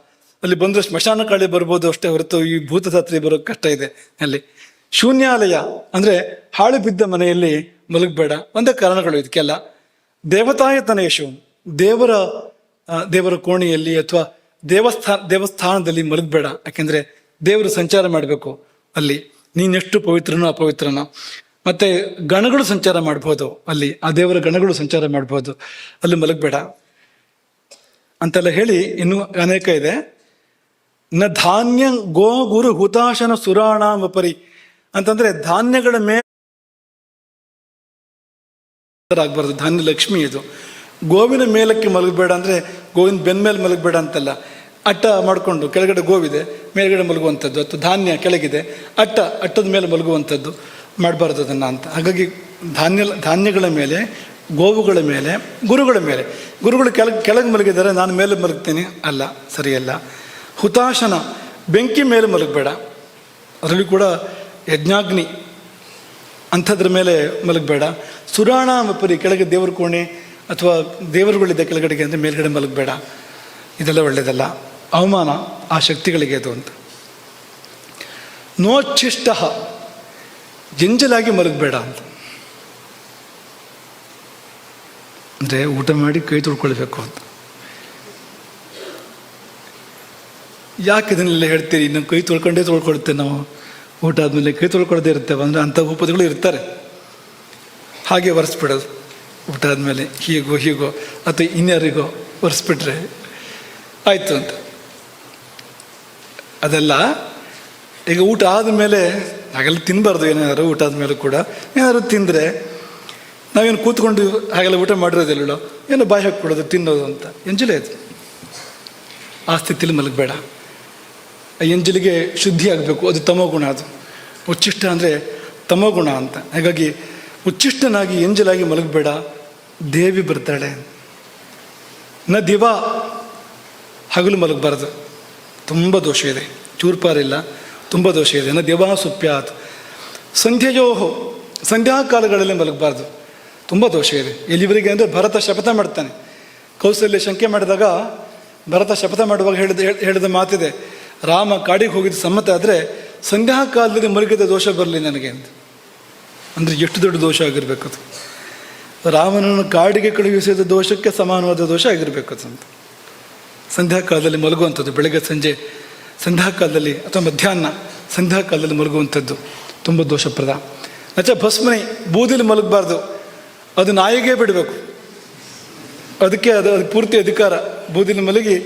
ಅಲ್ಲಿ ಬಂದ್ರೆ ಸ್ಮಶಾನ ಕಾಳಿ ಬರ್ಬೋದು ಅಷ್ಟೇ ಹೊರತು ಈ ಭೂತಧಾತ್ರಿ ಬರೋಕ್ಕೆ ಕಷ್ಟ ಇದೆ ಅಲ್ಲಿ. ಶೂನ್ಯಾಲಯ ಅಂದ್ರೆ ಹಾಳು ಬಿದ್ದ ಮನೆಯಲ್ಲಿ ಮಲಗಬೇಡ. ಒಂದೇ ಕಾರಣಗಳು ಇದಕ್ಕೆಲ್ಲ. ದೇವತಾಯತನೇಶು, ದೇವರ ಕೋಣೆಯಲ್ಲಿ ಅಥವಾ ದೇವಸ್ಥಾನದಲ್ಲಿ ಮಲಗಬೇಡ. ಯಾಕೆಂದ್ರೆ ದೇವರು ಸಂಚಾರ ಮಾಡಬೇಕು ಅಲ್ಲಿ, ನೀನೆಷ್ಟು ಪವಿತ್ರನೋ ಅಪವಿತ್ರನೋ. ಮತ್ತೆ ಗಣಗಳು ಸಂಚಾರ ಮಾಡ್ಬೋದು ಅಲ್ಲಿ, ಆ ದೇವರ ಗಣಗಳು ಸಂಚಾರ ಮಾಡ್ಬೋದು, ಅಲ್ಲಿ ಮಲಗಬೇಡ ಅಂತೆಲ್ಲ ಹೇಳಿ ಇನ್ನೂ ಅನೇಕ ಇದೆ. ಧಾನ್ಯ ಗೋ ಗುರು ಹುತಾಶನ ಸುರಾಣ ವಪರಿ ಅಂತಂದ್ರೆ ಧಾನ್ಯಗಳ ಮೇಲೆ ಆಗ್ಬಾರ್ದು. ಧಾನ್ಯ ಲಕ್ಷ್ಮಿ ಇದು. ಗೋವಿನ ಮೇಲಕ್ಕೆ ಮಲಗಬೇಡ ಅಂದ್ರೆ ಗೋವಿನ ಬೆನ್ನ ಮೇಲೆ ಮಲಗಬೇಡ ಅಂತಲ್ಲ. ಅಟ್ಟ ಮಾಡಿಕೊಂಡು ಕೆಳಗಡೆ ಗೋವಿದೆ, ಮೇಲ್ಗಡೆ ಮಲಗುವಂಥದ್ದು, ಅಥವಾ ಧಾನ್ಯ ಕೆಳಗಿದೆ, ಅಟ್ಟದ ಮೇಲೆ ಮಲಗುವಂಥದ್ದು ಮಾಡಬಾರ್ದು ಅದನ್ನು ಅಂತ. ಹಾಗಾಗಿ ಧಾನ್ಯಗಳ ಮೇಲೆ, ಗೋವುಗಳ ಮೇಲೆ, ಗುರುಗಳು ಕೆಳಗೆ ಮಲಗಿದ್ದಾರೆ, ನಾನು ಮೇಲೆ ಮಲಗ್ತೀನಿ ಅಲ್ಲ, ಸರಿಯಲ್ಲ. ಹುತಾಶನ, ಬೆಂಕಿ ಮೇಲೆ ಮಲಗಬೇಡ. ಅದರಲ್ಲಿ ಕೂಡ ಯಜ್ಞಾಗ್ನಿ ಅಂಥದ್ರ ಮೇಲೆ ಮಲಗಬೇಡ. ಸುರಾಣ ಮಪರಿ, ಕೆಳಗೆ ದೇವ್ರ ಕೋಣೆ ಅಥವಾ ದೇವರುಗಳಿದ್ದ ಕೆಳಗಡೆಗೆ ಅಂದರೆ ಮೇಲ್ಗಡೆ ಮಲಗಬೇಡ. ಇದೆಲ್ಲ ಒಳ್ಳೆಯದಲ್ಲ, ಅವಮಾನ ಆ ಶಕ್ತಿಗಳಿಗೆ ಅದು ಅಂತ. ನೋಚ್ಛಿಷ್ಟ, ಎಂಜಲಾಗಿ ಮಲಗಬೇಡ ಅಂತ. ಅಂದರೆ ಊಟ ಮಾಡಿ ಕೈ ತೊಳ್ಕೊಳ್ಬೇಕು ಅಂತ. ಯಾಕೆ ಇದನ್ನೆಲ್ಲ ಹೇಳ್ತೀರಿ? ನಾವು ಕೈ ತೊಳ್ಕೊಳ್ತೇವೆ, ನಾವು ಊಟ ಆದಮೇಲೆ ಕೈ ತೊಳ್ಕೊಳ್ಳೋದೇ ಇರ್ತೇವೆ ಅಂದರೆ ಅಂಥ ಉಪದಿಗಳು ಇರ್ತಾರೆ. ಹಾಗೆ ಒರೆಸ್ಬಿಡೋದು ಊಟ ಆದಮೇಲೆ, ಹೀಗೋ ಅಥವಾ ಇನ್ಯಾರಿಗೋ ಒರೆಸ್ಬಿಟ್ರೆ ಆಯಿತು ಅಂತ. ಅದೆಲ್ಲ ಈಗ ಊಟ ಆದಮೇಲೆ ಹಾಗೆಲ್ಲ ತಿನ್ನಬಾರ್ದು. ಏನಾದ್ರು ಊಟ ಆದಮೇಲೆ ಕೂಡ ಏನಾದ್ರು ತಿಂದರೆ ನಾವೇನು ಕೂತ್ಕೊಂಡು ಹಾಗೆಲ್ಲ ಊಟ ಮಾಡಿರೋದಿಲ್ಲೋ, ಏನೋ ಬಾಯಿ ಹಾಕ್ಬಿಡೋದು ತಿನ್ನೋದು ಅಂತ. ಎಂಜಲೇ ಅದು. ಆ ಸ್ಥಿತಿಯಲ್ಲಿ ಮಲಗಬೇಡ. ಆ ಎಂಜಲಿಗೆ ಶುದ್ಧಿ ಆಗಬೇಕು, ಅದು ತಮೋಗುಣ. ಅದು ಉಚ್ಚಿಷ್ಟ ಅಂದರೆ ತಮೋಗುಣ ಅಂತ. ಹಾಗಾಗಿ ಉಚ್ಚಿಷ್ಟನಾಗಿ ಎಂಜಲಾಗಿ ಮಲಗಬೇಡ, ದೇವಿ ಬರ್ತಾಳೆ. ನ ದಿವ, ಹಗಲು ಮಲಗಬಾರ್ದು, ತುಂಬ ದೋಷ ಇದೆ. ಚೂರ್ಪಾರಿಲ್ಲ, ತುಂಬ ದೋಷ ಇದೆ. ನ ದಿವ ಸುಪ್ಯಾತ್. ಸಂಧ್ಯೆಯೋ, ಸಂಧ್ಯಾಕಾಲಗಳಲ್ಲಿ ಮಲಗಬಾರ್ದು, ತುಂಬ ದೋಷ ಇದೆ. ಎಲ್ಲಿವರೆಗೆ ಅಂದರೆ ಭರತ ಶಪಥ ಮಾಡ್ತಾನೆ. ಕೌಸಲ್ಯ ಶಂಕೆ ಮಾಡಿದಾಗ ಭರತ ಶಪಥ ಮಾಡುವಾಗ ಹೇಳಿದ ಮಾತಿದೆ, ರಾಮ ಕಾಡಿಗೆ ಹೋಗಿದ್ದು ಸಮ್ಮತ ಆದರೆ ಸಂಧ್ಯಾಕಾಲದಲ್ಲಿ ಮಲಗಿದ ದೋಷ ಬರಲಿ ನನಗೆ ಅಂತ. ಅಂದರೆ ಎಷ್ಟು ದೊಡ್ಡ ದೋಷ ಆಗಿರಬೇಕದು. ರಾಮನನ್ನು ಕಾಡಿಗೆ ಕಳುಹಿಸಿದ ದೋಷಕ್ಕೆ ಸಮಾನವಾದ ದೋಷ ಆಗಿರಬೇಕದು ಅಂತ. ಸಂಧ್ಯಾಕಾಲದಲ್ಲಿ ಮಲಗುವಂಥದ್ದು, ಬೆಳಗ್ಗೆ ಸಂಜೆ ಸಂಧ್ಯಾಕಾಲದಲ್ಲಿ ಅಥವಾ ಮಧ್ಯಾಹ್ನ ಸಂಧ್ಯಾಕಾಲದಲ್ಲಿ ಮಲಗುವಂಥದ್ದು ತುಂಬ ದೋಷಪ್ರದ. ನಚ ಭಸ್ಮನಿ, ಬೂದಿಲಿ ಮಲಗಬಾರ್ದು, ಅದು ನಾಯಿಗೆ ಬಿಡಬೇಕು. ಅದಕ್ಕೆ ಅದು ಪೂರ್ತಿ ಅಧಿಕಾರ. ಬೂದಿಲಿ ಮಲಗಿ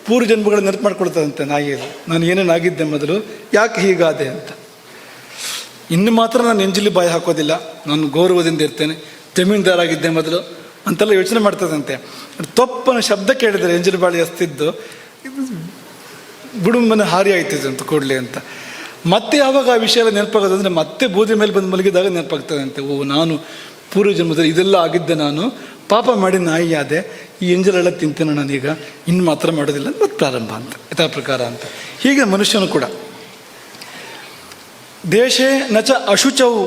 ಪೂರ್ವ ಜನ್ಮಗಳ ನೆನಪು ಮಾಡ್ಕೊಳ್ತದಂತೆ ನಾಯಿಯಲ್ಲಿ. ನಾನು ಏನೇನಾಗಿದ್ದೆ ಮೊದಲು, ಯಾಕೆ ಹೀಗಾದೆ ಅಂತ. ಇನ್ನು ಮಾತ್ರ ನಾನು ಎಂಜಲಿ ಬಾಯಿ ಹಾಕೋದಿಲ್ಲ, ನಾನು ಗೌರವದಿಂದ ಇರ್ತೇನೆ, ಜಮೀನ್ದಾರಾಗಿದ್ದೆ ಮೊದಲು ಅಂತೆಲ್ಲ ಯೋಚನೆ ಮಾಡ್ತದಂತೆ. ತೊಪ್ಪನ ಶಬ್ದ ಕೇಳಿದರೆ ಎಂಜಲು ಬಾಳಿ ಹಸ್ತಿದ್ದು ಗುಡುಂಬನ ಹಾರಿ ಆಯ್ತಿದ್ದು ಅಂತ ಕೂಡಲೇ ಅಂತ. ಮತ್ತೆ ಯಾವಾಗ ಆ ವಿಷಯ ಎಲ್ಲ ನೆನಪಾಗೋದಂದರೆ ಮತ್ತೆ ಬೂದಿ ಮೇಲೆ ಬಂದು ಮಲಗಿದಾಗ ನೆನಪಾಗ್ತದಂತೆ. ಓ, ನಾನು ಪೂರ್ವ ಜನ್ಮದಲ್ಲಿ ಇದೆಲ್ಲ ಆಗಿದ್ದೆ, ನಾನು ಪಾಪ ಮಾಡಿ ನಾಯಿ ಆದೆ, ಈ ಎಂಜಲೆಲ್ಲ ತಿಂತೇನೆ ನಾನೀಗ, ಇನ್ನು ಮಾತ್ರ ಮಾಡೋದಿಲ್ಲ ಮತ್ತು ಪ್ರಾರಂಭ ಅಂತ, ಯಥಾ ಪ್ರಕಾರ ಅಂತ. ಹೀಗೆ ಮನುಷ್ಯನು ಕೂಡ ದೇಶೇ ನಚ ಅಶುಚವು.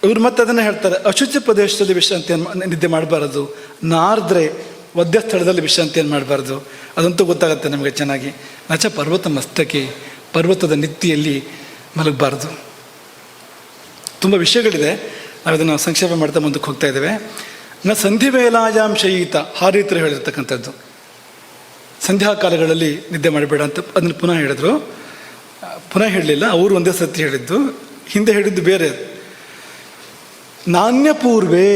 ಇವರು ಮತ್ತೆ ಅದನ್ನು ಹೇಳ್ತಾರೆ, ಅಶುಚಿ ಪ್ರದೇಶದಲ್ಲಿ ವಿಶ್ರಾಂತಿಯನ್ನು ನಿದ್ದೆ ಮಾಡಬಾರದು. ನಾರ್ದ್ರೆ ಒದ್ದೆ ಸ್ಥಳದಲ್ಲಿ ವಿಶ್ರಾಂತಿಯನ್ನು ಮಾಡಬಾರ್ದು. ಅದಂತೂ ಗೊತ್ತಾಗುತ್ತೆ ನಮಗೆ ಚೆನ್ನಾಗಿ. ನಚ ಪರ್ವತ ಮಸ್ತಕಿ, ಪರ್ವತದ ನೆತ್ತಿಯಲ್ಲಿ ಮಲಗಬಾರ್ದು. ತುಂಬ ವಿಷಯಗಳಿದೆ, ನಾವು ಅದನ್ನು ಸಂಕ್ಷೇಪ ಮಾಡ್ತಾ ಮುಂದಕ್ಕೆ ಹೋಗ್ತಾ ಇದ್ದೇವೆ. ನ ಸಂಧಿ ವೇಲಾಯಾಮ್ ಶಯೀತ, ಹಾರೀತರು ಹೇಳಿರ್ತಕ್ಕಂಥದ್ದು. ಸಂಧ್ಯಾಕಾಲಗಳಲ್ಲಿ ನಿದ್ದೆ ಮಾಡಬೇಡ ಅಂತ ಅದನ್ನು ಪುನಃ ಹೇಳಿದ್ರು. ಪುನಃ ಹೇಳಲಿಲ್ಲ, ಅವರು ಒಂದೇ ಸತಿ ಹೇಳಿದ್ದು, ಹಿಂದೆ ಹೇಳಿದ್ದು ಬೇರೆ. ನಾಣ್ಯ ಪೂರ್ವೇ,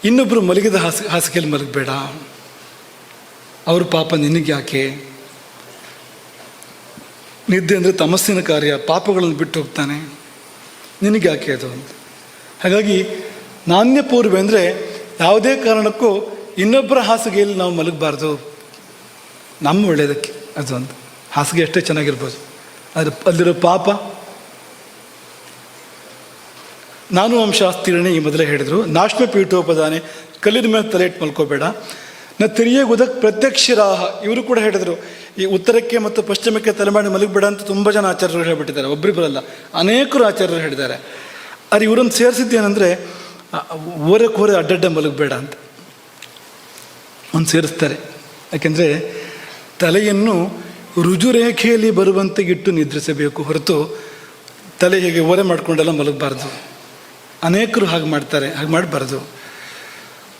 ಇನ್ನೊಬ್ಬರು ಮಲಗಿದ ಹಾಸಿಗೆಯಲ್ಲಿ ಮಲಗಬೇಡ. ಅವ್ರ ಪಾಪ ನಿನಗೆ ಯಾಕೆ? ನಿದ್ದೆ ಅಂದರೆ ತಮಸ್ಸಿನ ಕಾರ್ಯ, ಪಾಪಗಳನ್ನು ಬಿಟ್ಟು ಹೋಗ್ತಾನೆ, ನಿನಗೆ ಯಾಕೆ ಅದು ಅಂತ. ಹಾಗಾಗಿ ನಾಣ್ಯ ಪೂರ್ವೆ ಅಂದರೆ ಯಾವುದೇ ಕಾರಣಕ್ಕೂ ಇನ್ನೊಬ್ಬರ ಹಾಸಿಗೆಯಲ್ಲಿ ನಾವು ಮಲಗಬಾರ್ದು, ನಮ್ಮ ಒಳ್ಳೆಯದಕ್ಕೆ ಅದು ಅಂತ. ಹಾಸಿಗೆ ಎಷ್ಟೇ ಚೆನ್ನಾಗಿರ್ಬೋದು, ಅದು ಅಲ್ಲಿರೋ ಪಾಪ. ನಾನು ವಂಶಾಸ್ತೀರ್ಣೆ ಈ ಮೊದಲೇ ಹೇಳಿದರು. ನಾಶ್ಮ ಪೀಠೋಪದಾನೆ, ಕಲ್ಲಿನ ಮೇಲೆ ತಲೆ ಇಟ್ಟು ಮಲ್ಕೋಬೇಡ. ನ ತಿರಿಯಗುದಕ್ ಪ್ರತ್ಯಕ್ಷರಾಹ, ಇವರು ಕೂಡ ಹೇಳಿದರು. ಈ ಉತ್ತರಕ್ಕೆ ಮತ್ತು ಪಶ್ಚಿಮಕ್ಕೆ ತಲೆ ಮಾಡಿ ಮಲಗಬೇಡ ಅಂತ ತುಂಬ ಜನ ಆಚಾರ್ಯರು ಹೇಳಿಬಿಟ್ಟಿದ್ದಾರೆ, ಒಬ್ಬರಿಬ್ಬರಲ್ಲ, ಅನೇಕರು ಆಚಾರ್ಯರು ಹೇಳಿದ್ದಾರೆ. ಆದರೆ ಇವರನ್ನು ಸೇರಿಸಿದ್ದೇನೆಂದರೆ ಓರಕ್ಕೆ ಅಡ್ಡಡ್ಡ ಮಲಗಬೇಡ ಅಂತ ಒಂದು ಸೇರಿಸ್ತಾರೆ. ಯಾಕೆಂದರೆ ತಲೆಯನ್ನು ರುಜುರೇಖೆಯಲ್ಲಿ ಬರುವಂತೆ ಇಟ್ಟು ನಿದ್ರಿಸಬೇಕು ಹೊರತು ತಲೆ ಹೀಗೆ ಓರೆ ಮಾಡಿಕೊಂಡೆಲ್ಲ ಮಲಗಬಾರ್ದು. ಅನೇಕರು ಹಾಗೆ ಮಾಡ್ತಾರೆ, ಹಾಗೆ ಮಾಡಬಾರ್ದು.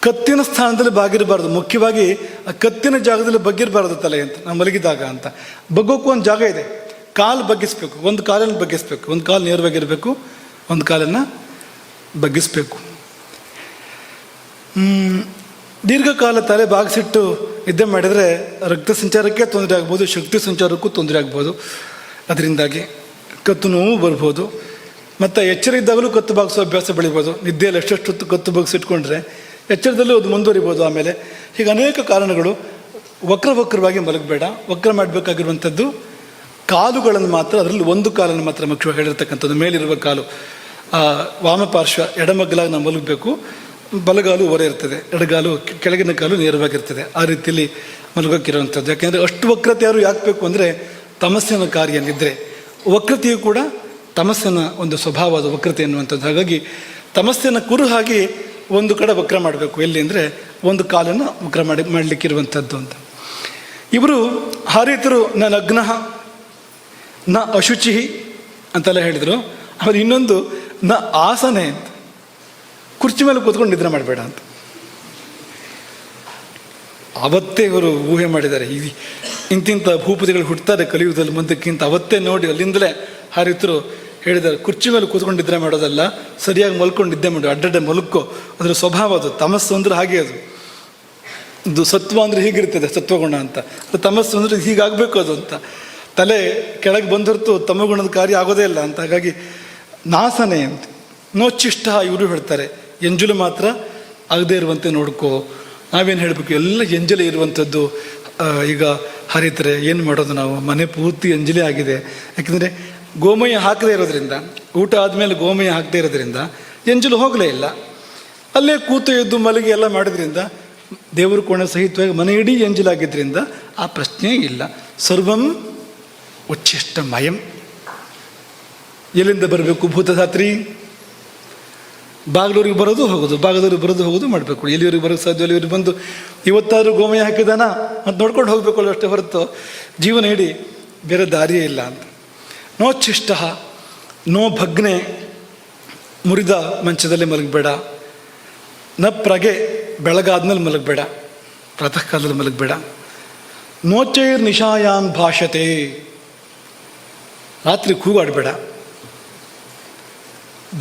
ಕತ್ತಿನ ಸ್ಥಾನದಲ್ಲಿ ಬಾಗಿರಬಾರ್ದು, ಮುಖ್ಯವಾಗಿ ಆ ಕತ್ತಿನ ಜಾಗದಲ್ಲಿ ಬಗ್ಗಿರಬಾರ್ದು ತಲೆ ಅಂತ, ನಾವು ಮಲಗಿದಾಗ ಅಂತ. ಬಗ್ಗೋಕ್ಕೂ ಒಂದು ಜಾಗ ಇದೆ, ಕಾಲು ಬಗ್ಗಿಸ್ಬೇಕು, ಒಂದು ಕಾಲನ್ನು ಬಗ್ಗಿಸ್ಬೇಕು, ಒಂದು ಕಾಲು ನೇರವಾಗಿರಬೇಕು, ಒಂದು ಕಾಲನ್ನು ಬಗ್ಗಿಸ್ಬೇಕು. ದೀರ್ಘಕಾಲ ತಲೆ ಬಾಗಿಸಿಟ್ಟು ನಿದ್ದೆ ಮಾಡಿದರೆ ರಕ್ತ ಸಂಚಾರಕ್ಕೆ ತೊಂದರೆ ಆಗ್ಬೋದು, ಶಕ್ತಿ ಸಂಚಾರಕ್ಕೂ ತೊಂದರೆ ಆಗ್ಬೋದು. ಅದರಿಂದಾಗಿ ಕತ್ತು ನೋವು ಬರ್ಬೋದು. ಮತ್ತು ಎಚ್ಚರ ಇದ್ದಾಗಲೂ ಕತ್ತು ಬಾಗಿಸೋ ಅಭ್ಯಾಸ ಬೆಳಿಬೋದು. ನಿದ್ದೆಯಲ್ಲಿ ಎಷ್ಟೆಷ್ಟು ಕತ್ತು ಬಾಗಿಸಿಟ್ಕೊಂಡ್ರೆ ಎಚ್ಚರದಲ್ಲೂ ಅದು ಮುಂದುವರಿಬೋದು. ಆಮೇಲೆ ಹೀಗೆ ಅನೇಕ ಕಾರಣಗಳು. ವಕ್ರವಾಗಿ ಮಲಗಬೇಡ. ವಕ್ರ ಮಾಡಬೇಕಾಗಿರುವಂಥದ್ದು ಕಾಲುಗಳನ್ನು ಮಾತ್ರ, ಅದರಲ್ಲಿ ಒಂದು ಕಾಲನ್ನು ಮಾತ್ರ ಮುಖ್ಯವಾಗಿ ಹೇಳಿರ್ತಕ್ಕಂಥದ್ದು, ಮೇಲಿರುವ ಕಾಲು, ವಾಮಪಾರ್ಶ್ವ ಎಡಮಗ್ಲಾಗಿ ನಾವು ಮಲಗಬೇಕು. ಬಲಗಾಲು ಹೊರ ಇರ್ತದೆ, ಎಡಗಾಲು ಕೆಳಗಿನ ಕಾಲು ನೇರವಾಗಿರ್ತದೆ. ಆ ರೀತಿಯಲ್ಲಿ ಮಲಗೋಕ್ಕಿರುವಂಥದ್ದು. ಯಾಕೆಂದರೆ ಅಷ್ಟು ವಕ್ರತೆ ಯಾರು ಯಾಕೆ ಬೇಕು ಅಂದರೆ ತಮಸ್ಸಿನ ಕಾರ್ಯ ನಿದ್ರೆ. ವಕ್ರತೆಯು ಕೂಡ ತಮಸ್ಸಿನ ಒಂದು ಸ್ವಭಾವ, ಅದು ವಕ್ರತೆ ಎನ್ನುವಂಥದ್ದು. ಹಾಗಾಗಿ ತಮಸ್ಸಿನ ಕುರುಹಾಗಿ ಒಂದು ಕಡೆ ವಕ್ರ ಮಾಡಬೇಕು. ಎಲ್ಲಿ ಅಂದರೆ ಒಂದು ಕಾಲನ್ನು ವಕ್ರ ಮಾಡಲಿಕ್ಕಿರುವಂಥದ್ದು ಅಂತ. ಇವರು ಹಾರಿತರು ನ ನಗ್ನ ನ ಅಶುಚಿ ಅಂತೆಲ್ಲ ಹೇಳಿದರು. ಆಮೇಲೆ ಇನ್ನೊಂದು ನ ಆಸನೆ ಅಂತ, ಕುರ್ಚಿ ಮೇಲೆ ಕೂತ್ಕೊಂಡು ನಿದ್ರೆ ಮಾಡಬೇಡ ಅಂತ. ಅವತ್ತೇ ಇವರು ಊಹೆ ಮಾಡಿದ್ದಾರೆ, ಇಂತಿಂಥ ಭೂಪತಿಗಳು ಹುಟ್ಟುತ್ತಾರೆ ಕಲಿಯುಗದಲ್ಲಿ ಮುಂದಕ್ಕಿಂತ. ಅವತ್ತೇ ನೋಡಿ ಅಲ್ಲಿಂದಲೇ ಹಾರಿತರು ಹೇಳಿದ್ದಾರೆ, ಕುರ್ಚಿ ಮೇಲೆ ಕೂತ್ಕೊಂಡು ನಿದ್ರೆ ಮಾಡೋದಲ್ಲ, ಸರಿಯಾಗಿ ಮಲ್ಕೊಂಡು ನಿದ್ದೆ ಮಾಡು, ಅಡ್ಡಡ್ಡೆ ಮಲ್ಕೋ. ಅದರ ಸ್ವಭಾವ ಅದು. ತಮಸ್ಸು ಅಂದರೆ ಹಾಗೆ ಅದು ಸತ್ವ ಅಂದರೆ ಹೀಗಿರ್ತದೆ, ಸತ್ವಗುಣ ಅಂತ. ತಮಸ್ಸು ಅಂದರೆ ಹೀಗಾಗಬೇಕು ಅದು ಅಂತ. ತಲೆ ಕೆಳಗೆ ಬಂದೊರ್ತು ತಮಗುಣದ ಕಾರ್ಯ ಆಗೋದೇ ಇಲ್ಲ ಅಂತ. ಹಾಗಾಗಿ ನಾಸನೆ ಅಂತ, ನೋಚಿಷ್ಟ ಇವರು ಹೇಳ್ತಾರೆ, ಎಂಜಲು ಮಾತ್ರ ಆಗದೇ ಇರುವಂತೆ ನೋಡ್ಕೋ. ನಾವೇನು ಹೇಳಬೇಕು, ಎಲ್ಲ ಎಂಜಲೇ ಇರುವಂಥದ್ದು. ಈಗ ಹರಿತಾರೆ, ಏನು ಮಾಡೋದು ನಾವು? ಮನೆ ಪೂರ್ತಿ ಎಂಜಲೇ ಆಗಿದೆ. ಯಾಕೆಂದರೆ ಗೋಮಯ ಹಾಕದೇ ಇರೋದ್ರಿಂದ, ಊಟ ಆದಮೇಲೆ ಗೋಮಯ ಹಾಕದೇ ಇರೋದ್ರಿಂದ ಎಂಜಲು ಹೋಗಲೇ ಇಲ್ಲ. ಅಲ್ಲೇ ಕೂತು ಎದ್ದು ಮಲಗಿ ಎಲ್ಲ ಮಾಡೋದ್ರಿಂದ ದೇವರು ಕೋಣೆ ಸಹಿತವಾಗಿ ಮನೆ ಇಡೀ ಎಂಜಲಾಗಿದ್ದರಿಂದ ಆ ಪ್ರಶ್ನೆ ಇಲ್ಲ. ಸರ್ವಂ ಉಚ್ಚಿಷ್ಟಮಯಂ. ಎಲ್ಲಿಂದ ಬರಬೇಕು? ಭೂತಧಾತ್ರಿ. ಬಾಗಿಲೂರಿಗೆ ಬರೋದು ಹೋಗೋದು, ಬಾಗಿಲೂರಿಗೆ ಬರೋದು ಹೋಗೋದು ಮಾಡಬೇಕು. ಎಲ್ಲಿವರೆಗೆ ಬರೋಕ್ಕೆ ಸಾಧ್ಯ, ಎಲ್ಲಿವರೆಗೆ ಬಂದು ಇವತ್ತಾದರೂ ಗೋಮಯ ಹಾಕಿದಾನ ಮತ್ತು ನೋಡ್ಕೊಂಡು ಹೋಗಬೇಕು ಅಲ್ಲ, ಅಷ್ಟೇ ಹೊರತು ಜೀವನ ಇಡೀ ಬೇರೆ ದಾರಿಯೇ ಇಲ್ಲ ಅಂತ. ನೋಚ್ಚಿಷ್ಟ ನೋ ಭಗ್ನೆ, ಮುರಿದ ಮಂಚದಲ್ಲಿ ಮಲಗಬೇಡ. ನ ಪ್ರಗೆ, ಬೆಳಗಾದ್ಮೇಲೆ ಮಲಗಬೇಡ, ಪ್ರಾತಃ ಕಾಲದಲ್ಲಿ ಮಲಗಬೇಡ. ನೋಚೈರ್ ನಿಶಾಯಾನ್ ಭಾಷತೆ, ರಾತ್ರಿ ಕೂಗಾಡಬೇಡ,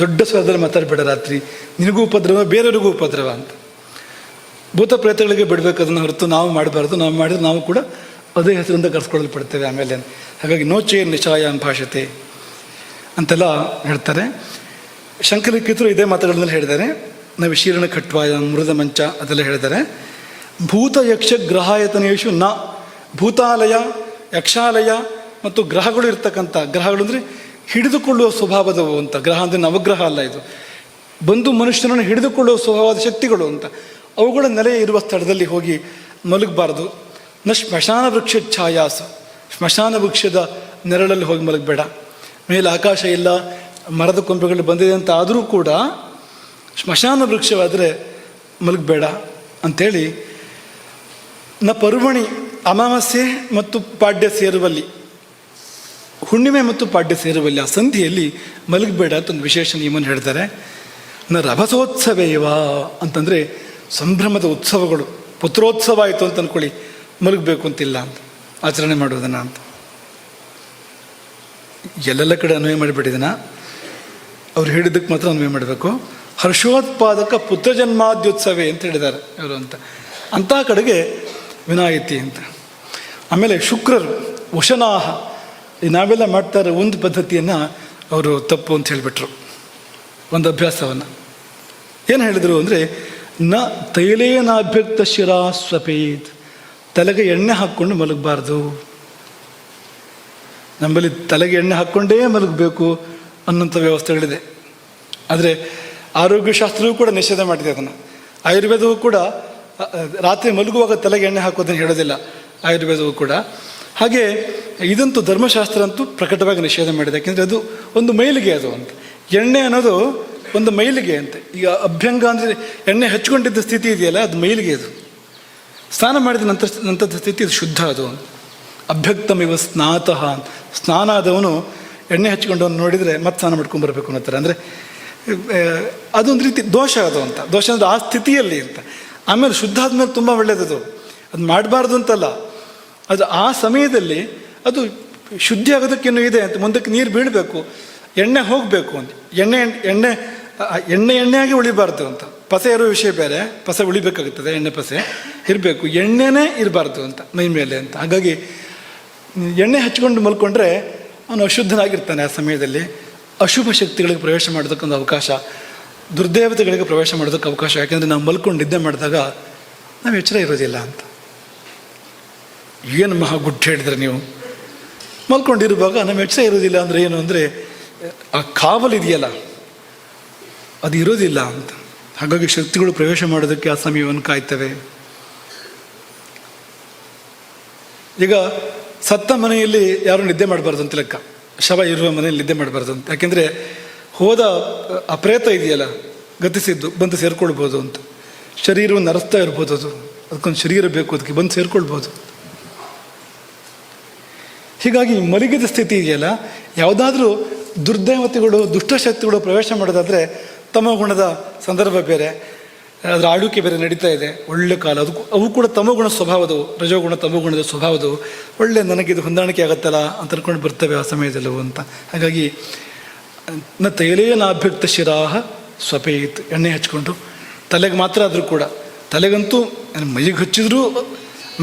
ದೊಡ್ಡ ಸ್ವರದಲ್ಲಿ ಮಾತಾಡಬೇಡ. ರಾತ್ರಿ ನಿನಗೂ ಉಪದ್ರವ, ಬೇರೆಯವ್ರಿಗೂ ಉಪದ್ರವ ಅಂತ. ಭೂತ ಪ್ರೇತಗಳಿಗೆ ಬಿಡಬೇಕು ಅದನ್ನು ಹೊರತು ನಾವು ಮಾಡಬಾರ್ದು. ನಾವು ಮಾಡಿದ್ರೆ ನಾವು ಕೂಡ ಅದೇ ಹೆಸರಿಂದ ಕರ್ಸ್ಕೊಳ್ಳಲ್ಪಡ್ತೇವೆ ಆಮೇಲೆ. ಹಾಗಾಗಿ ನೋಚೈರ್ ನಿಶಾಯಾನ್ ಭಾಷತೆ ಅಂತೆಲ್ಲ ಹೇಳ್ತಾರೆ. ಶಂಕರಲಿಖಿತರು ಇದೇ ಮಾತುಗಳನ್ನೆಲ್ಲ ಹೇಳಿದ್ದಾರೆ. ನಾವು ಶೀರ್ಣ ಖಟ್ವಾಯ, ಮೃದ ಮಂಚ ಅದೆಲ್ಲ ಹೇಳಿದ್ದಾರೆ. ಭೂತ ಯಕ್ಷ ಗ್ರಹಾಯತನೇಶು ನ, ಭೂತಾಲಯ, ಯಕ್ಷಾಲಯ ಮತ್ತು ಗ್ರಹಗಳು ಇರ್ತಕ್ಕಂಥ, ಗ್ರಹಗಳು ಅಂದರೆ ಹಿಡಿದುಕೊಳ್ಳುವ ಸ್ವಭಾವದವು ಅಂತ. ಗ್ರಹ ಅಂದರೆ ನವಗ್ರಹ ಅಲ್ಲ, ಇದು ಬಂದು ಮನುಷ್ಯನನ್ನು ಹಿಡಿದುಕೊಳ್ಳುವ ಸ್ವಭಾವದ ಶಕ್ತಿಗಳು ಅಂತ. ಅವುಗಳ ನೆಲೆ ಇರುವ ಸ್ಥಳದಲ್ಲಿ ಹೋಗಿ ಮಲಗಬಾರ್ದು. ನ ಸ್ಮಶಾನ ವೃಕ್ಷ ಛಾಯಾಸು, ಸ್ಮಶಾನ ವೃಕ್ಷದ ನೆರಳಲ್ಲಿ ಹೋಗಿ ಮಲಗಬೇಡ. ಮೇಲೆ ಆಕಾಶ ಇಲ್ಲ, ಮರದ ಕೊಂಬೆಗಳು ಬಂದಿದೆ ಅಂತ ಆದರೂ ಕೂಡ ಸ್ಮಶಾನ ವೃಕ್ಷವಾದರೆ ಮಲಗಬೇಡ ಅಂಥೇಳಿ. ನ ಪರ್ವಣಿ, ಅಮಾವಾಸ್ಯೆ ಮತ್ತು ಪಾಡ್ಯ ಸೇರುವಲ್ಲಿ, ಹುಣ್ಣಿಮೆ ಮತ್ತು ಪಾಡ್ಯ ಸೇರುವಲ್ಲಿ, ಆ ಸಂಧಿಯಲ್ಲಿ ಮಲಗಬೇಡ ಅಂತ ಒಂದು ವಿಶೇಷ ನಿಯಮವನ್ನು ಹೇಳ್ತಾರೆ. ನ ರಭಸೋತ್ಸವೇವ ಅಂತಂದರೆ ಸಂಭ್ರಮದ ಉತ್ಸವಗಳು, ಪುತ್ರೋತ್ಸವ ಆಯಿತು ಅಂತ ಅಂದ್ಕೊಳ್ಳಿ, ಮಲಗಬೇಕು ಅಂತಿಲ್ಲ ಅಂತ, ಆಚರಣೆ ಮಾಡೋದನ್ನು ಅಂತ. ಎಲ್ಲೆಲ್ಲ ಕಡೆ ಅನ್ವಯ ಮಾಡಿಬಿಟ್ಟಿದನ, ಅವ್ರು ಹೇಳಿದ್ದಕ್ಕೆ ಮಾತ್ರ ಅನ್ವಯ ಮಾಡಬೇಕು. ಹರ್ಷೋತ್ಪಾದಕ ಪುತ್ರಜನ್ಮಾದ್ಯೋತ್ಸವೇ ಅಂತ ಹೇಳಿದ್ದಾರೆ ಇವರು ಅಂತ. ಅಂತಹ ಕಡೆಗೆ ವಿನಾಯಿತಿ ಅಂತ. ಆಮೇಲೆ ಶುಕ್ರರು ವಶನಾಹ, ನಾವೆಲ್ಲ ಮಾಡ್ತಾರೆ ಒಂದು ಪದ್ಧತಿಯನ್ನು ಅವರು ತಪ್ಪು ಅಂತ ಹೇಳಿಬಿಟ್ರು, ಒಂದು ಅಭ್ಯಾಸವನ್ನು. ಏನು ಹೇಳಿದರು ಅಂದರೆ, ನ ತೈಲೇನಾಭ್ಯಕ್ತ ಶಿರಾ ಸ್ವಪೇತ್, ತಲೆಗೆ ಎಣ್ಣೆ ಹಾಕ್ಕೊಂಡು ಮಲಗಬಾರ್ದು. ನಮ್ಮಲ್ಲಿ ತಲೆಗೆ ಎಣ್ಣೆ ಹಾಕ್ಕೊಂಡೇ ಮಲಗಬೇಕು ಅನ್ನೋಂಥ ವ್ಯವಸ್ಥೆಗಳಿದೆ. ಆದರೆ ಆರೋಗ್ಯಶಾಸ್ತ್ರವೂ ಕೂಡ ನಿಷೇಧ ಮಾಡಿದೆ ಅದನ್ನು. ಆಯುರ್ವೇದವೂ ಕೂಡ ರಾತ್ರಿ ಮಲಗುವಾಗ ತಲೆಗೆ ಎಣ್ಣೆ ಹಾಕೋದನ್ನು ಹೇಳೋದಿಲ್ಲ, ಆಯುರ್ವೇದವೂ ಕೂಡ. ಹಾಗೆ ಇದಂತೂ ಧರ್ಮಶಾಸ್ತ್ರ ಅಂತೂ ಪ್ರಕಟವಾಗಿ ನಿಷೇಧ ಮಾಡಿದೆ. ಯಾಕೆಂದರೆ ಅದು ಒಂದು ಮೈಲಿಗೆ, ಅದು ಅಂತ. ಎಣ್ಣೆ ಅನ್ನೋದು ಒಂದು ಮೈಲಿಗೆ ಅಂತ. ಈಗ ಅಭ್ಯಂಗ ಅಂದರೆ ಎಣ್ಣೆ ಹಚ್ಕೊಂಡಿದ್ದ ಸ್ಥಿತಿ ಇದೆಯಲ್ಲ, ಅದು ಮೈಲಿಗೆ. ಅದು ಸ್ನಾನ ಮಾಡಿದ ನಂತರದ ಸ್ಥಿತಿ ಅದು ಶುದ್ಧ. ಅದು ಅಭ್ಯಕ್ತಮಿವ ಸ್ನಾತಃ. ಸ್ನಾನ ಆದವನು ಎಣ್ಣೆ ಹಚ್ಕೊಂಡವನು ನೋಡಿದರೆ ಮತ್ತೆ ಸ್ನಾನ ಮಾಡ್ಕೊಂಡ್ಬರ್ಬೇಕು ಅನ್ನೋತಾರೆ. ಅಂದರೆ ಅದೊಂದು ರೀತಿ ದೋಷ ಅದು ಅಂತ. ದೋಷ ಅಂದರೆ ಆ ಸ್ಥಿತಿಯಲ್ಲಿ ಅಂತ. ಆಮೇಲೆ ಶುದ್ಧ ಆದಮೇಲೆ ತುಂಬ ಒಳ್ಳೆಯದದು, ಅದು ಮಾಡಬಾರ್ದು ಅಂತಲ್ಲ, ಅದು ಆ ಸಮಯದಲ್ಲಿ ಅದು ಶುದ್ಧಿ ಆಗೋದಕ್ಕೇನು ಇದೆ ಅಂತ. ಮುಂದಕ್ಕೆ ನೀರು ಬೀಳಬೇಕು, ಎಣ್ಣೆ ಹೋಗಬೇಕು ಅಂತ. ಎಣ್ಣೆಯಾಗಿ ಉಳಿಬಾರ್ದು ಅಂತ. ಪಸೆ ಇರೋ ವಿಷಯ ಬೇರೆ, ಪಸೆ ಉಳಿಬೇಕಾಗುತ್ತದೆ, ಎಣ್ಣೆ ಪಸೆ ಇರಬೇಕು, ಎಣ್ಣೆನೇ ಇರಬಾರ್ದು ಅಂತ ಮೈ ಮೇಲೆ ಅಂತ. ಹಾಗಾಗಿ ಎಣ್ಣೆ ಹಚ್ಕೊಂಡು ಮಲ್ಕೊಂಡ್ರೆ ಅವನು ಅಶುದ್ಧನಾಗಿರ್ತಾನೆ. ಆ ಸಮಯದಲ್ಲಿ ಅಶುಭ ಶಕ್ತಿಗಳಿಗೆ ಪ್ರವೇಶ ಮಾಡೋದಕ್ಕೊಂದು ಅವಕಾಶ, ದುರ್ದೇವತೆಗಳಿಗೆ ಪ್ರವೇಶ ಮಾಡೋದಕ್ಕೆ ಅವಕಾಶ. ಯಾಕೆಂದರೆ ನಾವು ಮಲ್ಕೊಂಡು ನಿದ್ದೆ ಮಾಡಿದಾಗ ನಾವು ಎಚ್ಚರ ಇರೋದಿಲ್ಲ ಅಂತ. ಏನು ಮಹಾ ಗುಡ್ಡ ಹೇಳಿದ್ರೆ ನೀವು. ಮಲ್ಕೊಂಡಿರುವಾಗ ನಮ್ಮ ಎಚ್ಚರ ಇರೋದಿಲ್ಲ ಅಂದರೆ ಏನು ಅಂದರೆ ಆ ಕಾವಲಿದೆಯಲ್ಲ ಅದು ಇರೋದಿಲ್ಲ ಅಂತ. ಹಾಗಾಗಿ ಶಕ್ತಿಗಳು ಪ್ರವೇಶ ಮಾಡೋದಕ್ಕೆ ಆ ಸಮಯವನ್ನು ಕಾಯ್ತವೆ. ಈಗ ಸತ್ತ ಮನೆಯಲ್ಲಿ ಯಾರು ನಿದ್ದೆ ಮಾಡಬಾರ್ದು ಅಂತ ಲೆಕ್ಕ. ಶವ ಇರುವ ಮನೆಯಲ್ಲಿ ನಿದ್ದೆ ಮಾಡಬಾರ್ದು ಅಂತ. ಯಾಕೆಂದರೆ ಹೋದ ಅಪ್ರೇತ ಇದೆಯಲ್ಲ, ಗತಿಸಿದ್ದು ಬಂದು ಸೇರ್ಕೊಳ್ಬೋದು ಅಂತ. ಶರೀರವನ್ನು ಅರಸ್ತಾ ಇರ್ಬೋದು, ಅದಕ್ಕೊಂದು ಶರೀರ ಬೇಕು, ಅದಕ್ಕೆ ಬಂದು ಸೇರ್ಕೊಳ್ಬೋದು. ಹೀಗಾಗಿ ಮಲಗಿದ ಸ್ಥಿತಿ ಇದೆಯಲ್ಲ, ಯಾವುದಾದ್ರೂ ದುರ್ದೇವತೆಗಳು ದುಷ್ಟಶಕ್ತಿಗಳು ಪ್ರವೇಶ ಮಾಡೋದಾದರೆ ತಮೋಗುಣದ ಸಂದರ್ಭ ಬೇರೆ, ಅದರ ಆಳ್ವಿಕೆ ಬೇರೆ ನಡೀತಾ ಇದೆ. ಒಳ್ಳೆ ಕಾಲ ಅವು ಕೂಡ ತಮೋಗುಣ ಸ್ವಭಾವದವು, ರಜೋಗುಣ ತಮೋಗುಣದ ಸ್ವಭಾವದವು. ಒಳ್ಳೆ ನನಗಿದು ಹೊಂದಾಣಿಕೆ ಆಗುತ್ತಲ್ಲ ಅಂತ ಅನ್ಕೊಂಡು ಬರ್ತವೆ ಆ ಸಮಯದಲ್ಲವು ಅಂತ. ಹಾಗಾಗಿ ನ ತೈಲೇನಾಭ್ಯಕ್ತ ಶಿರಾಹ ಸ್ವಪೇತ್, ಎಣ್ಣೆ ಹಚ್ಕೊಂಡು ತಲೆಗೆ ಮಾತ್ರ ಆದರೂ ಕೂಡ, ತಲೆಗಂತೂ ಮೈಗೆ ಹಚ್ಚಿದ್ರೂ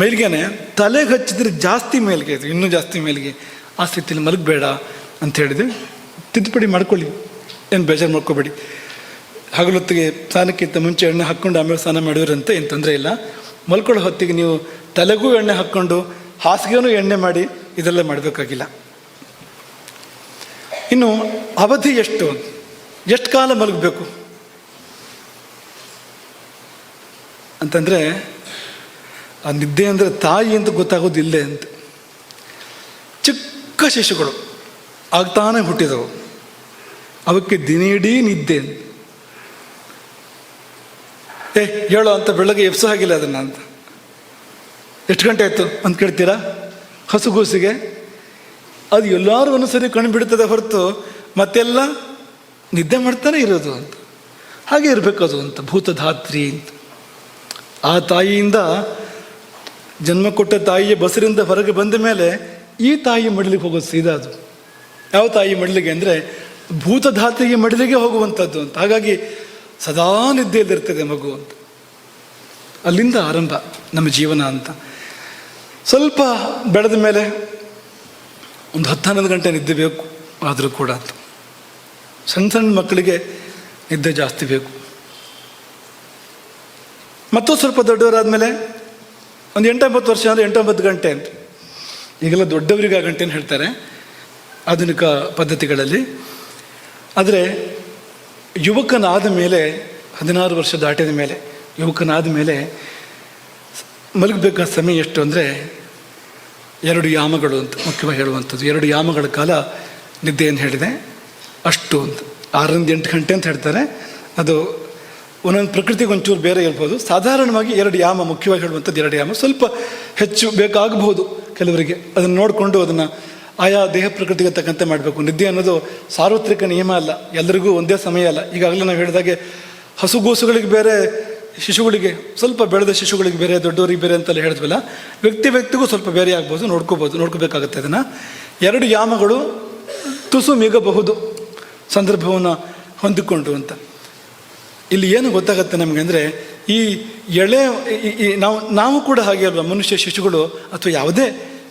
ಮೈಲಿಗೆನೆ, ತಲೆಗೆ ಹಚ್ಚಿದ್ರೆ ಜಾಸ್ತಿ ಮೇಲ್ಗೆ ಇದು, ಇನ್ನೂ ಜಾಸ್ತಿ ಮೇಲ್ಗೆ, ಆ ಸ್ಥಿತಿಯಲ್ಲಿ ಮಲಗಬೇಡ ಅಂತ ಹೇಳಿದ್ವಿ. ತಿದ್ದುಪಡಿ ಮಾಡ್ಕೊಳ್ಳಿ, ಏನು ಬೇಜಾರು ಮಾಡ್ಕೋಬೇಡಿ. ಹಗಲೊತ್ತಿಗೆ ಸ್ನಾನಕ್ಕಿಂತ ಮುಂಚೆ ಎಣ್ಣೆ ಹಾಕ್ಕೊಂಡು ಆಮೇಲೆ ಸ್ನಾನ ಮಾಡಿದ್ರಂತೆ ಏನು ತೊಂದರೆ ಇಲ್ಲ. ಮಲ್ಕೊಳ್ಳೋ ಹೊತ್ತಿಗೆ ನೀವು ತಲೆಗೂ ಎಣ್ಣೆ ಹಾಕ್ಕೊಂಡು ಹಾಸಿಗೆನೂ ಎಣ್ಣೆ ಮಾಡಿ ಇದೆಲ್ಲ ಮಾಡಬೇಕಾಗಿಲ್ಲ. ಇನ್ನು ಅವಧಿ ಎಷ್ಟು ಕಾಲ ಮಲಗಬೇಕು ಅಂತಂದರೆ, ಆ ನಿದ್ದೆ ಅಂದರೆ ತಾಯಿ ಅಂತ ಗೊತ್ತಾಗೋದು ಇಲ್ಲೇ ಅಂತ. ಚಿಕ್ಕ ಶಿಶುಗಳು ಆಗ್ತಾನೆ ಹುಟ್ಟಿದವು, ಅವಕ್ಕೆ ದಿನೀಡೀ ನಿದ್ದೆ ಅಂತ. ಹೇಳೋ ಅಂತ ಬೆಳಗ್ಗೆ ಎಬ್ಸೋ ಹಾಗಿಲ್ಲ ಅದನ್ನು ಅಂತ. ಎಷ್ಟು ಗಂಟೆ ಆಯಿತು ಅಂತ ಕೇಳ್ತೀರಾ ಹಸುಗೂಸಿಗೆ? ಅದು ಎಲ್ಲರೂ ಒಂದ್ಸರಿ ಕಣ್ಣು ಬಿಡ್ತದೆ ಹೊರತು ಮತ್ತೆಲ್ಲ ನಿದ್ದೆ ಮಾಡ್ತಾನೆ ಇರೋದು ಅಂತ. ಹಾಗೆ ಇರಬೇಕು ಅದು ಅಂತ. ಭೂತಧಾತ್ರಿ ಅಂತ, ಆ ತಾಯಿಯಿಂದ ಜನ್ಮ ಕೊಟ್ಟ ತಾಯಿಯ ಬಸರಿಂದ ಹೊರಗೆ ಬಂದ ಮೇಲೆ ಈ ತಾಯಿ ಮಡಿಲಿಗೆ ಹೋಗೋದು ಸೀದಾ. ಅದು ಯಾವ ತಾಯಿ ಮಡಿಲಿಗೆ ಅಂದರೆ ಭೂತಧಾತ್ರಿಗೆ ಮಡಿಲಿಗೆ ಹೋಗುವಂಥದ್ದು ಅಂತ. ಹಾಗಾಗಿ ಸದಾ ನಿದ್ದೆಯಲ್ಲಿರ್ತದೆ ಮಗು ಅಂತ. ಅಲ್ಲಿಂದ ಆರಂಭ ನಮ್ಮ ಜೀವನ ಅಂತ. ಸ್ವಲ್ಪ ಬೆಳೆದ ಮೇಲೆ ಒಂದು 10-11 ಗಂಟೆ ನಿದ್ದೆ ಬೇಕು ಆದರೂ ಕೂಡ ಅಂತ. ಸಣ್ಣ ಮಕ್ಕಳಿಗೆ ನಿದ್ದೆ ಜಾಸ್ತಿ ಬೇಕು. ಮತ್ತೂ ಸ್ವಲ್ಪ ದೊಡ್ಡವರಾದಮೇಲೆ ಒಂದು 8-9 ವರ್ಷ ಅಂದರೆ 8-9 ಗಂಟೆ ಅಂತ. ಈಗೆಲ್ಲ ದೊಡ್ಡವರಿಗೆ ಆ ಗಂಟೆನ ಹೇಳ್ತಾರೆ ಆಧುನಿಕ ಪದ್ಧತಿಗಳಲ್ಲಿ. ಆದರೆ ಯುವಕನಾದ ಮೇಲೆ, 16 ವರ್ಷ ದಾಟಿದ ಮೇಲೆ, ಯುವಕನಾದ ಮೇಲೆ ಮಲಗಬೇಕಾದ ಸಮಯ ಎಷ್ಟು ಅಂದರೆ 2 ಯಾಮಗಳು ಅಂತ ಮುಖ್ಯವಾಗಿ ಹೇಳುವಂಥದ್ದು. 2 ಯಾಮಗಳ ಕಾಲ ನಿದ್ದೆಯನ್ನು ಹೇಳಿದೆ ಅಷ್ಟು ಅಂತ. 6-8 ಗಂಟೆ ಅಂತ ಹೇಳ್ತಾರೆ. ಅದು ಒಂದೊಂದು ಪ್ರಕೃತಿಗೆ ಒಂಚೂರು ಬೇರೆ ಇರ್ಬೋದು. ಸಾಧಾರಣವಾಗಿ 2 ಯಾಮ ಮುಖ್ಯವಾಗಿ ಹೇಳುವಂಥದ್ದು. 2 ಯಾಮ ಸ್ವಲ್ಪ ಹೆಚ್ಚು ಬೇಕಾಗಬಹುದು ಕೆಲವರಿಗೆ. ಅದನ್ನು ನೋಡಿಕೊಂಡು ಅದನ್ನು ಆಯಾ ದೇಹ ಪ್ರಕೃತಿಗೆ ತಕ್ಕಂತೆ ಮಾಡಬೇಕು. ನಿದ್ದೆ ಅನ್ನೋದು ಸಾರ್ವತ್ರಿಕ ನಿಯಮ ಅಲ್ಲ, ಎಲ್ಲರಿಗೂ ಒಂದೇ ಸಮಯ ಅಲ್ಲ. ಈಗಾಗಲೇ ನಾವು ಹೇಳಿದಾಗೆ ಹಸುಗೂಸುಗಳಿಗೆ ಬೇರೆ, ಶಿಶುಗಳಿಗೆ ಸ್ವಲ್ಪ ಬೆಳೆದ ಶಿಶುಗಳಿಗೆ ಬೇರೆ, ದೊಡ್ಡವರಿಗೆ ಬೇರೆ ಅಂತೆಲ್ಲ ಹೇಳಿದ್ವಲ್ಲ. ವ್ಯಕ್ತಿಗೂ ಸ್ವಲ್ಪ ಬೇರೆ ಆಗ್ಬೋದು, ನೋಡ್ಕೋಬೇಕಾಗತ್ತೆ ಅದನ್ನು. 2 ಯಾಮಗಳು ತುಸು ಮಿಗಬಹುದು ಸಂದರ್ಭವನ್ನು ಹೊಂದಿಕೊಂಡು ಅಂತ. ಇಲ್ಲಿ ಏನು ಗೊತ್ತಾಗುತ್ತೆ ನಮಗೆ ಅಂದರೆ, ಈ ಎಳೆ ನಾವು ಕೂಡ ಹಾಗೆ ಅಲ್ವಾ, ಮನುಷ್ಯ ಶಿಶುಗಳು ಅಥವಾ ಯಾವುದೇ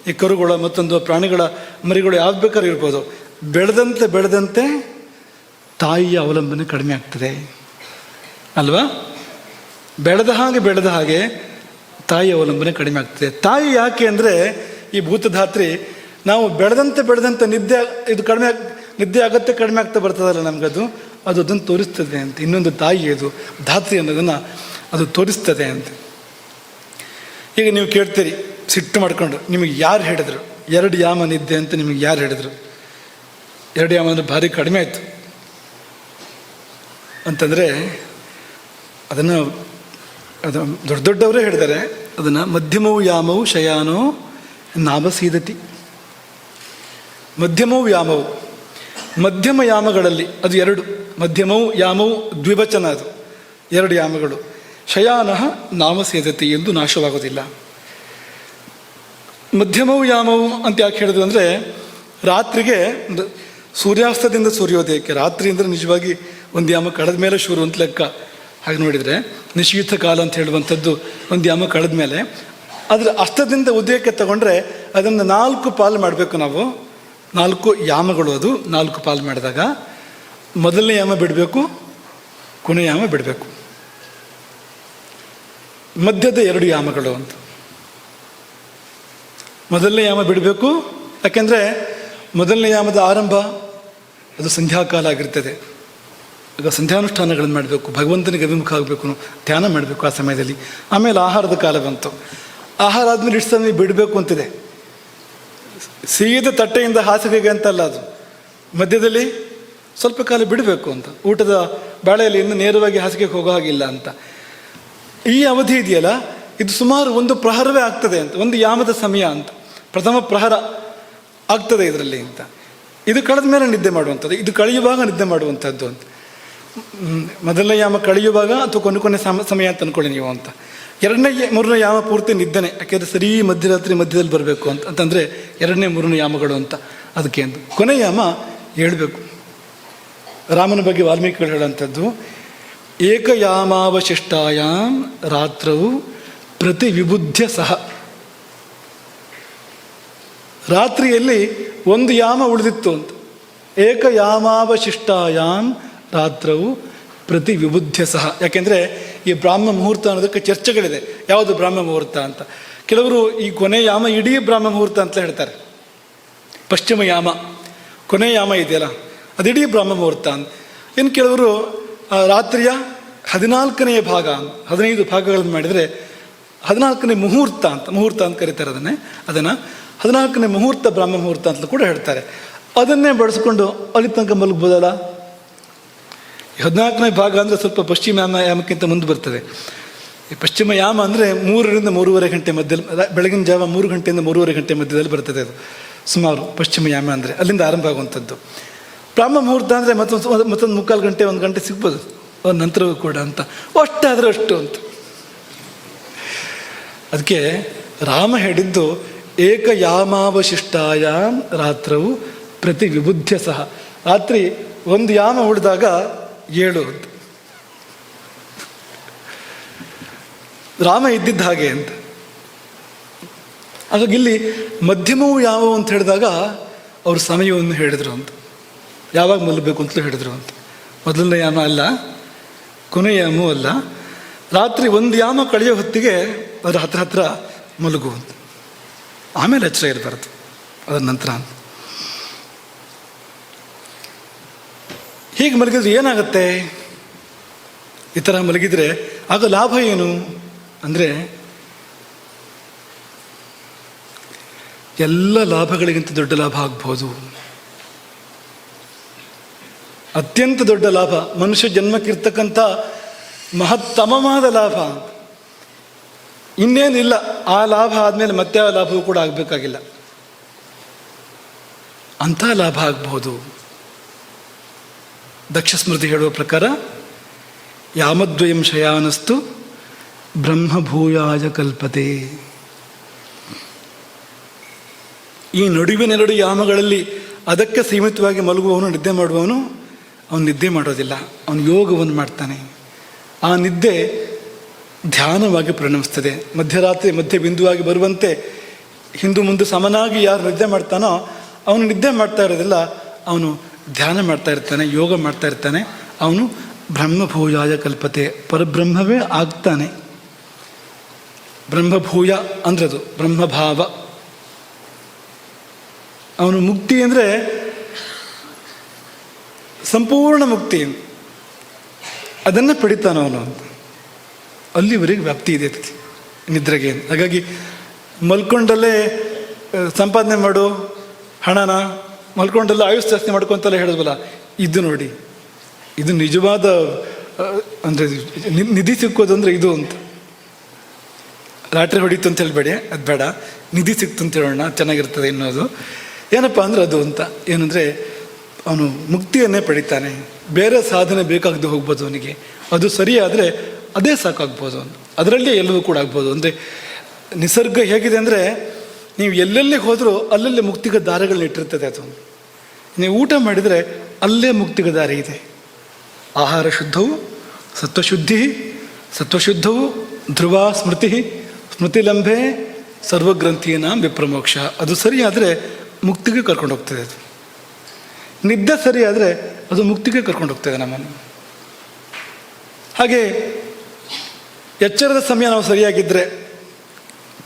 ಈ ಕರುಗಳ ಮತ್ತೊಂದು ಪ್ರಾಣಿಗಳ ಮರಿಗಳು ಯಾವ್ದು ಬೇಕಾದ್ರೂ ಇರ್ಬೋದು, ಬೆಳೆದಂತೆ ತಾಯಿಯ ಅವಲಂಬನೆ ಕಡಿಮೆ ಆಗ್ತದೆ ಅಲ್ವಾ? ಬೆಳೆದ ಹಾಗೆ ತಾಯಿಯ ಅವಲಂಬನೆ ಕಡಿಮೆ ಆಗ್ತದೆ. ತಾಯಿ ಯಾಕೆ ಅಂದರೆ, ಈ ಭೂತಧಾತ್ರಿ ನಾವು ಬೆಳೆದಂತೆ ನಿದ್ದೆ ಅಗತ್ಯ ಕಡಿಮೆ ಆಗ್ತಾ ಬರ್ತದಲ್ಲ ನಮಗದು, ಅದನ್ನು ತೋರಿಸ್ತದೆ ಅಂತ. ಇನ್ನೊಂದು ತಾಯಿ ಅದು ಧಾತ್ರಿ ಅನ್ನೋದನ್ನು ಅದು ತೋರಿಸ್ತದೆ ಅಂತ. ಈಗ ನೀವು ಕೇಳ್ತೀರಿ ಸಿಟ್ಟು ಮಾಡ್ಕೊಂಡು, ನಿಮಗೆ ಯಾರು ಹೇಳಿದ್ರು 2 ಯಾಮ ನಿದ್ದೆ ಅಂತ? ನಿಮಗೆ ಯಾರು ಹೇಳಿದ್ರು? 2 ಯಾಮ ಅಂದರೆ ಭಾರಿ ಕಡಿಮೆ ಆಯಿತು ಅಂತಂದರೆ, ಅದನ್ನು ದೊಡ್ಡವರೇ ಹೇಳಿದ್ದಾರೆ. ಅದನ್ನು ಮಧ್ಯಮವು ಯಾಮವು ಶಯಾನೋ ನಾಭಸೀದತಿ. ಮಧ್ಯಮವು ಯಾಮವು, ಮಧ್ಯಮ ಯಾಮಗಳಲ್ಲಿ ಅದು 2. ಮಧ್ಯಮವು ಯಾಮವು ದ್ವಿವಚನ, ಅದು 2 ಯಾಮಗಳು. ಶಯಾನಃ ನಾಮಸೇದತಿ ಎಂದು ನಾಶವಾಗೋದಿಲ್ಲ. ಮಧ್ಯಮವು ಯಾಮವು ಅಂತ ಯಾಕೆ ಹೇಳಿದ್ರು ಅಂದರೆ, ರಾತ್ರಿಗೆ ಸೂರ್ಯಾಸ್ತದಿಂದ ಸೂರ್ಯೋದಯಕ್ಕೆ, ರಾತ್ರಿ ಅಂದರೆ ನಿಜವಾಗಿ ಒಂದು ಯಾಮ ಕಳೆದ ಮೇಲೆ ಶುರು ಅಂತ ಲೆಕ್ಕ. ಹಾಗೆ ನೋಡಿದರೆ ನಿಶೀಥ ಕಾಲ ಅಂತ ಹೇಳುವಂಥದ್ದು ಒಂದು ಯಾಮ ಕಳೆದ ಮೇಲೆ. ಅದರ ಅಸ್ತದಿಂದ ಉದಯಕ್ಕೆ ತಗೊಂಡ್ರೆ ಅದನ್ನು 4 ಪಾಲು ಮಾಡಬೇಕು ನಾವು. 4 ಯಾಮಗಳು, ಅದು 4 ಪಾಲು ಮಾಡಿದಾಗ ಮೊದಲನೇ ಯಾಮ ಬಿಡಬೇಕು, ಕೊನೆಯ ಯಾಮ ಬಿಡಬೇಕು. ಮಧ್ಯದ 2 ಯಾಮಗಳು ಅಂತ. ಮೊದಲನೇ ಯಾಮ ಬಿಡಬೇಕು, ಯಾಕೆಂದರೆ ಮೊದಲನೇ ಯಾಮದ ಆರಂಭ ಅದು ಸಂಧ್ಯಾಕಾಲ ಆಗಿರ್ತದೆ. ಈಗ ಸಂಧ್ಯಾನುಷ್ಠಾನಗಳನ್ನು ಮಾಡಬೇಕು, ಭಗವಂತನಿಗೆ ಅಭಿಮುಖ ಆಗಬೇಕು, ಧ್ಯಾನ ಮಾಡಬೇಕು ಆ ಸಮಯದಲ್ಲಿ. ಆಮೇಲೆ ಆಹಾರದ ಕಾಲ ಬಂತು. ಆಹಾರ ಆದಮೇಲೆ ಇಷ್ಟು ಸಮಯ ಬಿಡಬೇಕು ಅಂತಿದೆ. ಸೀದ ತಟ್ಟೆಯಿಂದ ಹಾಸಿಗೆಗೆ ಅಂತಲ್ಲ, ಅದು ಮಧ್ಯದಲ್ಲಿ ಸ್ವಲ್ಪ ಕಾಲ ಬಿಡಬೇಕು ಅಂತ, ಊಟದ ಬಾಳೆಯಲ್ಲಿ ಇನ್ನು ನೇರವಾಗಿ ಹಾಸಿಗೆಗೆ ಹೋಗೋ ಹಾಗಿಲ್ಲ ಅಂತ. ಈ ಅವಧಿ ಇದೆಯಲ್ಲ, ಇದು ಸುಮಾರು ಒಂದು ಪ್ರಹರವೇ ಆಗ್ತದೆ ಅಂತ, ಒಂದು ಯಾಮದ ಸಮಯ ಅಂತ, ಪ್ರಥಮ ಪ್ರಹರ ಆಗ್ತದೆ ಇದರಲ್ಲಿ ಅಂತ. ಇದು ಕಳೆದ ಮೇಲೆ ನಿದ್ದೆ ಮಾಡುವಂಥದ್ದು, ಇದು ಕಳೆಯುವಾಗ ನಿದ್ದೆ ಮಾಡುವಂಥದ್ದು ಅಂತ. ಮೊದಲನೇ ಯಾಮ ಕಳೆಯುವಾಗ ಅಥವಾ ಕೊನೆ ಸಮಯ ಅಂತ ಅಂದ್ಕೊಳ್ಳಿ ನೀವು ಅಂತ. ಎರಡನೇ ಮೂರನೇ ಯಾಮ ಪೂರ್ತಿ ನಿದ್ದೆನೆ, ಯಾಕೆಂದರೆ ಸರಿ ಮಧ್ಯರಾತ್ರಿ ಮಧ್ಯದಲ್ಲಿ ಬರಬೇಕು ಅಂತಂದರೆ ಎರಡನೇ ಮೂರನೇ ಯಾಮಗಳು ಅಂತ. ಅದಕ್ಕೆ ಅಂತ ಕೊನೆ ಯಾಮ ಹೇಳಬೇಕು. ರಾಮನ ಬಗ್ಗೆ ವಾಲ್ಮೀಕಿಗಳು ಹೇಳುವಂಥದ್ದು, ಏಕಯಾಮಾವಶಿಷ್ಟಾಯಾಮ್ ರಾತ್ರವು ಪ್ರತಿ ವಿಬುದ್ಧ ಸಹ. ರಾತ್ರಿಯಲ್ಲಿ ಒಂದು ಯಾಮ ಉಳಿದಿತ್ತು ಅಂತ. ಏಕಯಾಮಾವಶಿಷ್ಟಾಯಾಮ್ ರಾತ್ರವು ಪ್ರತಿ ವಿಬುದ್ಧ ಸಹ. ಯಾಕೆಂದರೆ ಈ ಬ್ರಾಹ್ಮ ಮುಹೂರ್ತ ಅನ್ನೋದಕ್ಕೆ ಚರ್ಚೆಗಳಿದೆ, ಯಾವುದು ಬ್ರಾಹ್ಮ ಮುಹೂರ್ತ ಅಂತ. ಕೆಲವರು ಈ ಕೊನೆ ಯಾಮ ಇಡೀ ಬ್ರಾಹ್ಮ ಮುಹೂರ್ತ ಅಂತ ಹೇಳ್ತಾರೆ. ಪಶ್ಚಿಮ ಯಾಮ ಕೊನೆ ಯಾಮ ಇದೆಯಲ್ಲ, ಅದಿಡೀ ಬ್ರಾಹ್ಮ ಮುಹೂರ್ತ ಅಂತ. ಇನ್ನು ಕೆಲವರು ರಾತ್ರಿಯ 14ನೇ ಭಾಗ, 15 ಭಾಗಗಳನ್ನು ಮಾಡಿದರೆ 14ನೇ ಮುಹೂರ್ತ ಅಂತ ಕರೀತಾರೆ ಅದನ್ನು 14ನೇ ಮುಹೂರ್ತ ಬ್ರಾಹ್ಮ ಮುಹೂರ್ತ ಅಂತಲೂ ಕೂಡ ಹೇಳ್ತಾರೆ. ಅದನ್ನೇ ಬಳಸ್ಕೊಂಡು ಅಲ್ಲಿ ತನಕ ಮಲಗ್ಬೋದಲ್ಲ. 14ನೇ ಭಾಗ ಅಂದರೆ ಸ್ವಲ್ಪ ಪಶ್ಚಿಮ ಯಾಮಕ್ಕಿಂತ ಮುಂದೆ ಬರ್ತದೆ. ಈ ಪಶ್ಚಿಮ ಯಾಮ ಅಂದರೆ 3ರಿಂದ 3:30 ಗಂಟೆ ಮಧ್ಯದಲ್ಲಿ, ಬೆಳಗಿನ ಜಾವ 3 ಗಂಟೆಯಿಂದ 3:30 ಗಂಟೆ ಮಧ್ಯದಲ್ಲಿ ಬರ್ತದೆ ಅದು ಸುಮಾರು ಪಶ್ಚಿಮ ಯಾಮ ಅಂದರೆ, ಅಲ್ಲಿಂದ ಆರಂಭ ಆಗುವಂಥದ್ದು. ಬ್ರಾಹ್ಮ ಮುಹೂರ್ತ ಅಂದರೆ ಮತ್ತೊಂದು 3/4 ಗಂಟೆ 1 ಗಂಟೆ ಸಿಗ್ಬೋದು ಅವ್ರ ನಂತರವೂ ಕೂಡ ಅಂತ. ಅಷ್ಟಾದರೆ ಅಷ್ಟು ಅಂತ. ಅದಕ್ಕೆ ರಾಮ ಹೇಳಿದ್ದು ಏಕಯಾಮಾವಶಿಷ್ಟಾಯಾಮ್ ರಾತ್ರವು ಪ್ರತಿ ವಿಬುದ್ಧ ಸಹ. ರಾತ್ರಿ ಒಂದು ಯಾಮ ಉಳಿದಾಗ 7 ಅಂತ. ರಾಮ ಇದ್ದಿದ್ದ ಹಾಗೆ ಅಂತ. ಹಾಗಾಗಿ ಇಲ್ಲಿ ಮಧ್ಯಮವು ಯಾವುವು ಅಂತ ಹೇಳಿದಾಗ ಅವರು ಸಮಯವನ್ನು ಹೇಳಿದರು ಅಂತ, ಯಾವಾಗ ಮಲಗಬೇಕು ಅಂತಲೂ ಹೇಳಿದರು ಅಂತ. ಮೊದಲನೇ ಯಾಮ ಅಲ್ಲ, ಕೊನೆಯ ಯಾಮವೂ ಅಲ್ಲ. ರಾತ್ರಿ ಒಂದು ಯಾಮ ಕಳೆಯೋ ಹೊತ್ತಿಗೆ ಅದರ ಹತ್ರ ಮಲಗು ಅಂತ, ಆಮೇಲೆ ಎಚ್ಚರ ಇರಬಾರ್ದು ಅದರ ನಂತರ. ಹೀಗೆ ಮಲಗಿದ್ರೆ ಏನಾಗುತ್ತೆ? ಈ ಥರ ಮಲಗಿದರೆ ಆಗ ಲಾಭ ಏನು ಅಂದರೆ, ಎಲ್ಲ ಲಾಭಗಳಿಗಿಂತ ದೊಡ್ಡ ಲಾಭ ಆಗ್ಬೋದು. ಅತ್ಯಂತ ದೊಡ್ಡ ಲಾಭ, ಮನುಷ್ಯ ಜನ್ಮಕ್ಕಿರ್ತಕ್ಕಂಥ ಮಹತ್ತಮವಾದ ಲಾಭ. ಇನ್ನೇನಿಲ್ಲ, ಆ ಲಾಭ ಆದಮೇಲೆ ಮತ್ತೆ ಆ ಲಾಭವೂ ಕೂಡ ಆಗಬೇಕಾಗಿಲ್ಲ, ಅಂಥ ಲಾಭ ಆಗ್ಬೋದು. ದಕ್ಷ ಸ್ಮೃತಿ ಹೇಳುವ ಪ್ರಕಾರ ಯಾಮದ್ವಯಂ ಶಯಾನಸ್ತು ಬ್ರಹ್ಮಭೂಯಾಯ ಕಲ್ಪತೆ. ಈ ನಡುವಿನೆರಡು ಯಾಮಗಳಲ್ಲಿ ಅದಕ್ಕೆ ಸೀಮಿತವಾಗಿ ಮಲಗುವವನು, ನಿದ್ದೆ ಮಾಡುವವನು, ಅವನು ನಿದ್ದೆ ಮಾಡೋದಿಲ್ಲ, ಅವನು ಯೋಗವನ್ನು ಮಾಡ್ತಾನೆ. ಆ ನಿದ್ದೆ ಧ್ಯಾನವಾಗಿ ಪರಿಣಮಿಸ್ತದೆ. ಮಧ್ಯರಾತ್ರಿ ಮಧ್ಯ ಬಿಂದುವಾಗಿ ಬರುವಂತೆ ಹಿಂದೂ ಮುಂದೆ ಸಮನಾಗಿ ಯಾರು ನಿದ್ದೆ ಮಾಡ್ತಾನೋ ಅವನು ನಿದ್ದೆ ಮಾಡ್ತಾ ಇರೋದಿಲ್ಲ, ಅವನು ಧ್ಯಾನ ಮಾಡ್ತಾ ಇರ್ತಾನೆ, ಯೋಗ ಮಾಡ್ತಾ ಇರ್ತಾನೆ. ಅವನು ಬ್ರಹ್ಮಭೂಯಾಯ ಕಲ್ಪತೆ, ಪರಬ್ರಹ್ಮವೇ ಆಗ್ತಾನೆ. ಬ್ರಹ್ಮಭೂಯ ಅಂದ್ರೆ ಅದು ಬ್ರಹ್ಮಭಾವ. ಅವನು ಮುಕ್ತಿ ಅಂದರೆ ಸಂಪೂರ್ಣ ಮುಕ್ತಿ, ಅದನ್ನು ಪಡಿತಾನವನು. ಅಲ್ಲಿವರೆಗೆ ವ್ಯಾಪ್ತಿ ಇದೆ ನಿದ್ರೆಗೆ. ಹಾಗಾಗಿ ಮಲ್ಕೊಂಡಲ್ಲೇ ಸಂಪಾದನೆ ಮಾಡು ಹಣನ, ಮಲ್ಕೊಂಡಲ್ಲೇ ಆಯುಷ್ ಜಾಸ್ತಿ ಮಾಡ್ಕೊಂತಲ್ಲ ಹೇಳಿದ್ವಲ್ಲ, ಇದು ನೋಡಿ, ಇದು ನಿಜವಾದ ಅಂದರೆ ನಿಧಿ ಸಿಕ್ಕೋದು ಅಂದರೆ ಇದು ಅಂತ. ಲಾಟ್ರಿ ಹೊಡಿತು ಅಂತ ಹೇಳಬೇಡಿ, ಅದು ಬೇಡ, ನಿಧಿ ಸಿಕ್ತು ಅಂತ ಹೇಳೋಣ, ಚೆನ್ನಾಗಿರ್ತದೆ ಅನ್ನೋದು. ಏನಪ್ಪ ಅಂದರೆ ಅದು ಅಂತ ಏನಂದರೆ, ಅವನು ಮುಕ್ತಿಯನ್ನೇ ಪಡಿತಾನೆ. ಬೇರೆ ಸಾಧನೆ ಬೇಕಾಗದೆ ಹೋಗ್ಬೋದು ಅವನಿಗೆ, ಅದು ಸರಿಯಾದರೆ ಅದೇ ಸಾಕಾಗ್ಬೋದು ಅವನು, ಅದರಲ್ಲೇ ಎಲ್ಲವೂ ಕೂಡ ಆಗ್ಬೋದು. ಅಂದರೆ ನಿಸರ್ಗ ಹೇಗಿದೆ ಅಂದರೆ, ನೀವು ಎಲ್ಲೆಲ್ಲಿ ಹೋದರೂ ಅಲ್ಲಲ್ಲೇ ಮುಕ್ತಿಗೆ ದಾರಿಗಳನ್ನ ಇಟ್ಟಿರ್ತದೆ. ಅದು ನೀವು ಊಟ ಮಾಡಿದರೆ ಅಲ್ಲೇ ಮುಕ್ತಿಗೆ ದಾರಿ ಇದೆ. ಆಹಾರ ಶುದ್ಧವು ಸತ್ವಶುದ್ಧವು ಧ್ರುವ ಸ್ಮೃತಿ ಸ್ಮೃತಿಲಂಬೆ ಸರ್ವಗ್ರಂಥೀನ ವಿಪ್ರಮೋಕ್ಷ. ಅದು ಸರಿಯಾದರೆ ಮುಕ್ತಿಗೆ ಕರ್ಕೊಂಡು ಹೋಗ್ತದೆ. ಅದು ನಿದ್ದೆ ಸರಿಯಾದರೆ ಅದು ಮುಕ್ತಿಗೆ ಕರ್ಕೊಂಡು ಹೋಗ್ತದೆ ನಮ್ಮನ್ನು. ಹಾಗೆ ಎಚ್ಚರದ ಸಮಯ ನಾವು ಸರಿಯಾಗಿದ್ದರೆ,